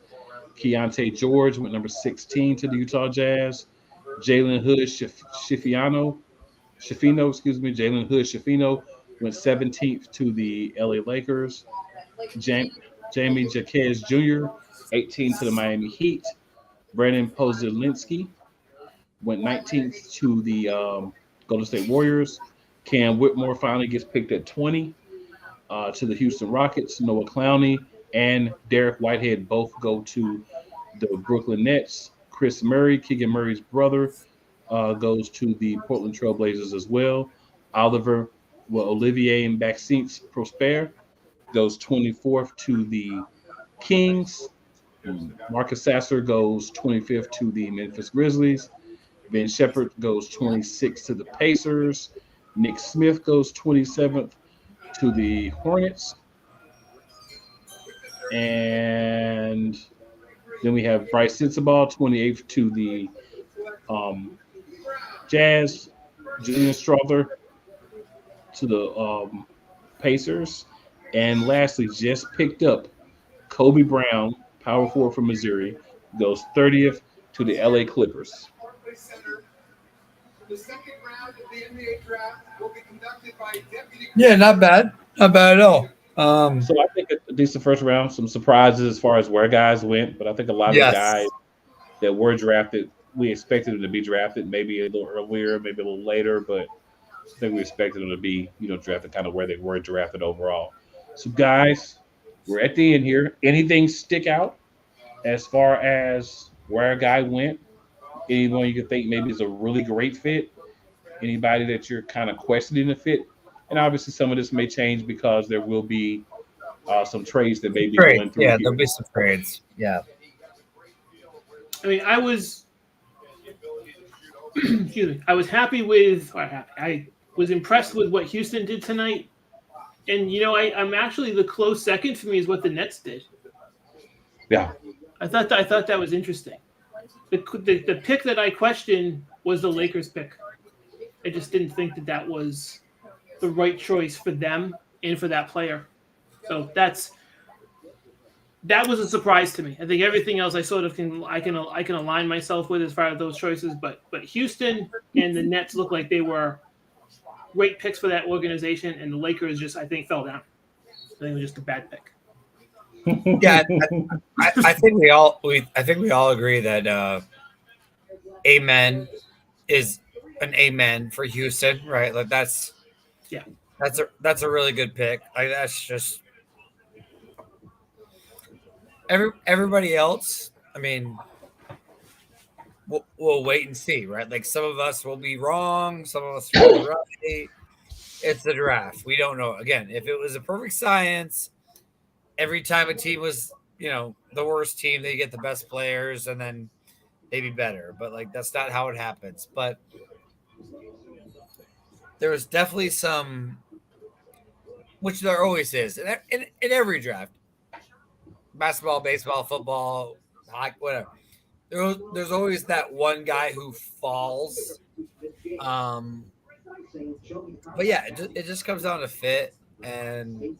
Keontae George went number 16 to the Utah Jazz. Jalen Hood Schifino went 17th to the LA Lakers. Jamie Jaquez Jr., 18 to the Miami Heat. Brandon Pozelinski went 19th to the Golden State Warriors. Cam Whitmore finally gets picked at 20 to the Houston Rockets. Noah Clowney and Derek Whitehead both go to the Brooklyn Nets. Chris Murray, Keegan Murray's brother, goes to the Portland Trailblazers as well. Olivier and Maxence Prosper goes 24th to the Kings. Marcus Sasser goes 25th to the Memphis Grizzlies. Ben Shepherd goes 26th to the Pacers. Nick Smith goes 27th to the Hornets. And then we have Bryce Sensabaugh, 28th to the Jazz. Julian Strother to the Pacers. And lastly, just picked up Kobe Brown, power forward from Missouri, goes 30th to the LA Clippers. Yeah, not bad. Not bad at all. So I think a decent first round, some surprises as far as where guys went, but I think a lot of the guys that were drafted, we expected them to be drafted maybe a little earlier, maybe a little later, but I think we expected them to be, drafted kind of where they were drafted overall. So guys, we're at the end here. Anything stick out as far as where a guy went? Anyone you could think maybe is a really great fit? Anybody that you're kind of questioning the fit? And obviously some of this may change because there will be some trades that may be going through. Yeah, there'll be some trades. Yeah. I mean, I was I was happy with I was impressed with what Houston did tonight. And I'm actually the close second for me is what the Nets did. Yeah. I thought that was interesting. The pick that I questioned was the Lakers pick. I just didn't think that was the right choice for them and for that player. So that was a surprise to me. I think everything else I sort of can align myself with as far as those choices, but Houston and the Nets look like they were great picks for that organization, and the Lakers just, I think, fell down. I think it was just a bad pick. Yeah, I think we all agree that amen is an amen for Houston, right? Like that's a really good pick. That's just everybody else. I mean, we'll wait and see, right? Like some of us will be wrong, some of us will be right. It's the draft. We don't know. Again, if it was a perfect science, every time a team was, the worst team, they get the best players and then they'd be better. But like that's not how it happens. But there was definitely some, which there always is in every draft, basketball, baseball, football, hockey, whatever. There's always that one guy who falls. But yeah, it just comes down to fit, and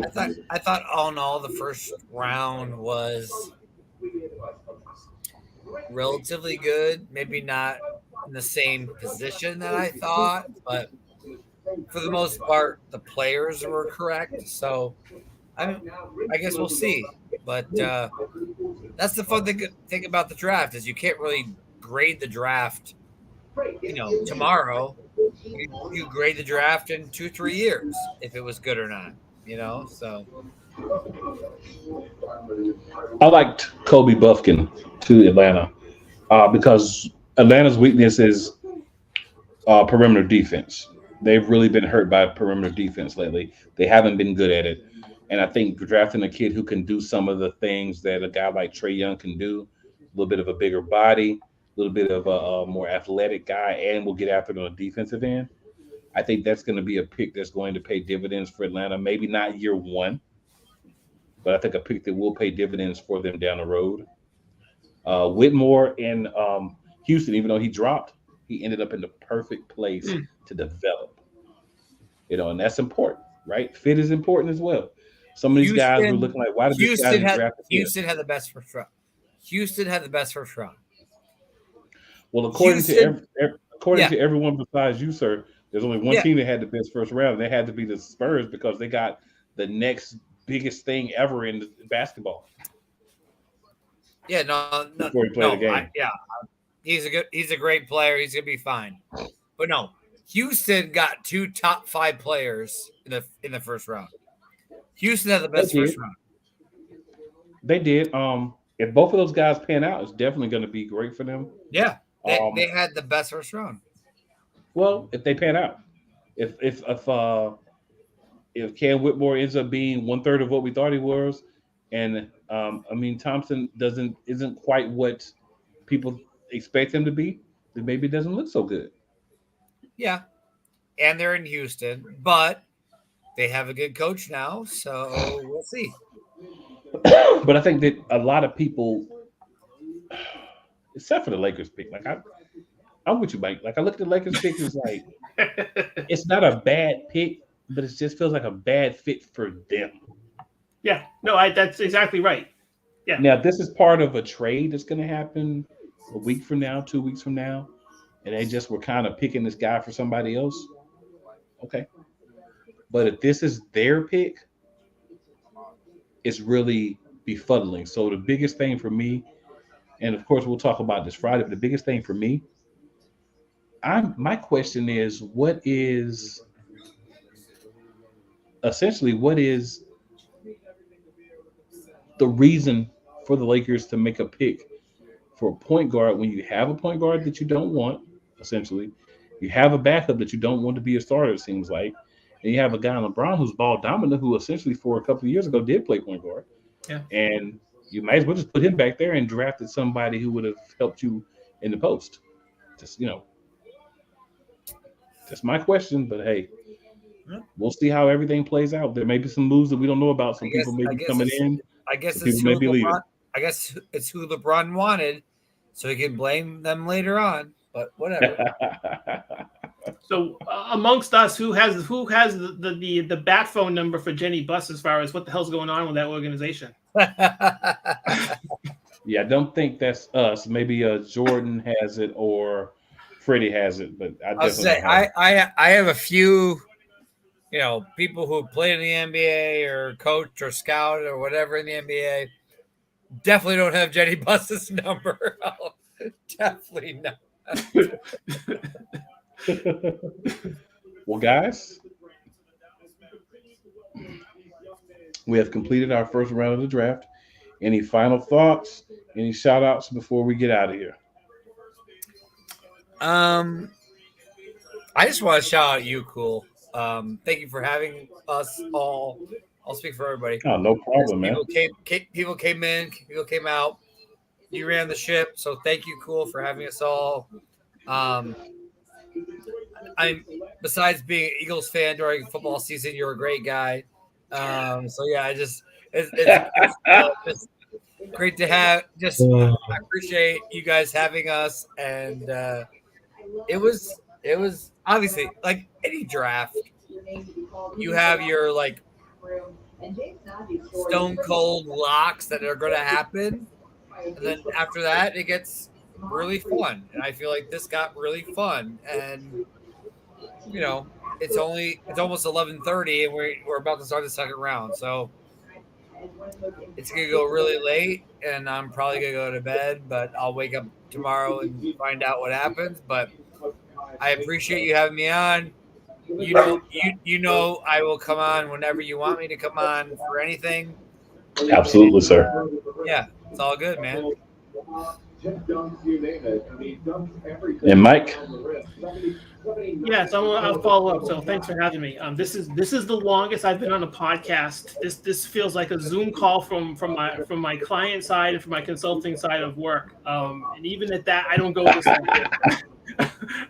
I thought all in all the first round was relatively good. Maybe not in the same position that I thought, but for the most part, the players were correct. So I guess we'll see. But that's the fun thing about the draft is you can't really grade the draft, tomorrow. You grade the draft in 2-3 years if it was good or not, so. I liked Kobe Buffkin to Atlanta because Atlanta's weakness is perimeter defense. They've really been hurt by perimeter defense lately. They haven't been good at it. And I think drafting a kid who can do some of the things that a guy like Trae Young can do, a little bit of a bigger body, a little bit of a more athletic guy, and will get after it on the defensive end, I think that's going to be a pick that's going to pay dividends for Atlanta. Maybe not year one, but I think a pick that will pay dividends for them down the road. Whitmore in Houston, even though he dropped, he ended up in the perfect place to develop. And that's important, right? Fit is important as well. Some of these guys were looking like, why did this guy draft Houston had the best first round. Houston had the best first round. Well, according to everyone besides you, sir, there's only one team that had the best first round, and they had to be the Spurs because they got the next biggest thing ever in basketball. Yeah, no. Before he played the game. He's a great player. He's gonna be fine. But no, Houston got 2 top 5 players in the first round. Houston had the best first round. They did. If both of those guys pan out, it's definitely going to be great for them. Yeah, they had the best first round. Well, if they pan out, if Cam Whitmore ends up being 1/3 of what we thought he was, and Thompson isn't quite what people expect him to be, then maybe it doesn't look so good. Yeah, and they're in Houston, but they have a good coach now, so we'll see. But I think that a lot of people, except for the Lakers pick, like I'm with you, Mike. Like I look at the Lakers pick, it's like it's not a bad pick, but it just feels like a bad fit for them. Yeah, no, that's exactly right. Yeah. Now this is part of a trade that's going to happen a week from now, 2 weeks from now, and they just were kind of picking this guy for somebody else. Okay. But if this is their pick, it's really befuddling. So the biggest thing for me, and of course we'll talk about this Friday, but the biggest thing for me, my question is, what is the reason for the Lakers to make a pick for a point guard when you have a point guard that you don't want, essentially? You have a backup that you don't want to be a starter, it seems like. And you have a guy on LeBron who's ball dominant, who essentially for a couple of years ago did play point guard. Yeah. And you might as well just put him back there and drafted somebody who would have helped you in the post. Just, that's my question. But hey, we'll see how everything plays out. There may be some moves that we don't know about. Some people may be coming in. I guess it's who LeBron, I guess it's who LeBron wanted, so he can blame them later on. But whatever. So amongst us, who has the bat phone number for Jenny Buss as far as what the hell's going on with that organization? Yeah, I don't think that's us. Maybe Jordan has it or Freddie has it, but I I'll definitely say don't have it. I have a few, people who played in the NBA or coach or scout or whatever in the NBA. Definitely don't have Jenny Buss's number. Oh, definitely not. Well, guys, we have completed our first round of the draft. Any final thoughts? Any shout outs before we get out of here? I just want to shout out you, Cool. Thank you for having us all. I'll speak for everybody. Oh, no problem, man. People came in, people came out. You ran the ship, so thank you, Cool, for having us all. I'm besides being an Eagles fan during football season, you're a great guy. So yeah, it's just great to have. I appreciate you guys having us, and it was obviously like any draft. You have your like stone cold locks that are going to happen, and then after that, it gets really fun. And I feel like this got really fun, and it's almost 11:30, and we're about to start the second round, so it's gonna go really late, and I'm probably gonna go to bed, but I'll wake up tomorrow and find out what happens. But I appreciate you having me on. I will come on whenever you want me to come on for anything. Absolutely, sir. Yeah, it's all good, man. And Mike? Yes, I'll follow up. So thanks for having me. This is the longest I've been on a podcast. This feels like a Zoom call from my client side and from my consulting side of work. And even at that, I don't go this long.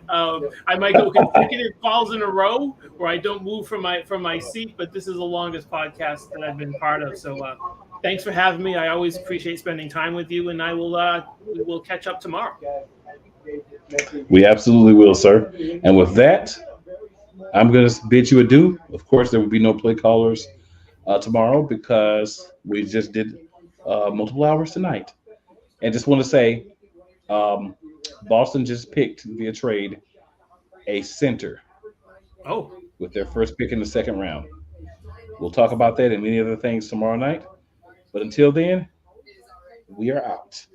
I might go consecutive calls in a row where I don't move from my seat, but this is the longest podcast that I've been part of. So thanks for having me. I always appreciate spending time with you, and we will catch up tomorrow. We absolutely will, sir. And with that, I'm going to bid you adieu. Of course, there will be no play callers tomorrow because we just did multiple hours tonight. And just want to say, Boston just picked via trade a center. Oh. With their first pick in the second round. We'll talk about that and many other things tomorrow night. But until then, we are out.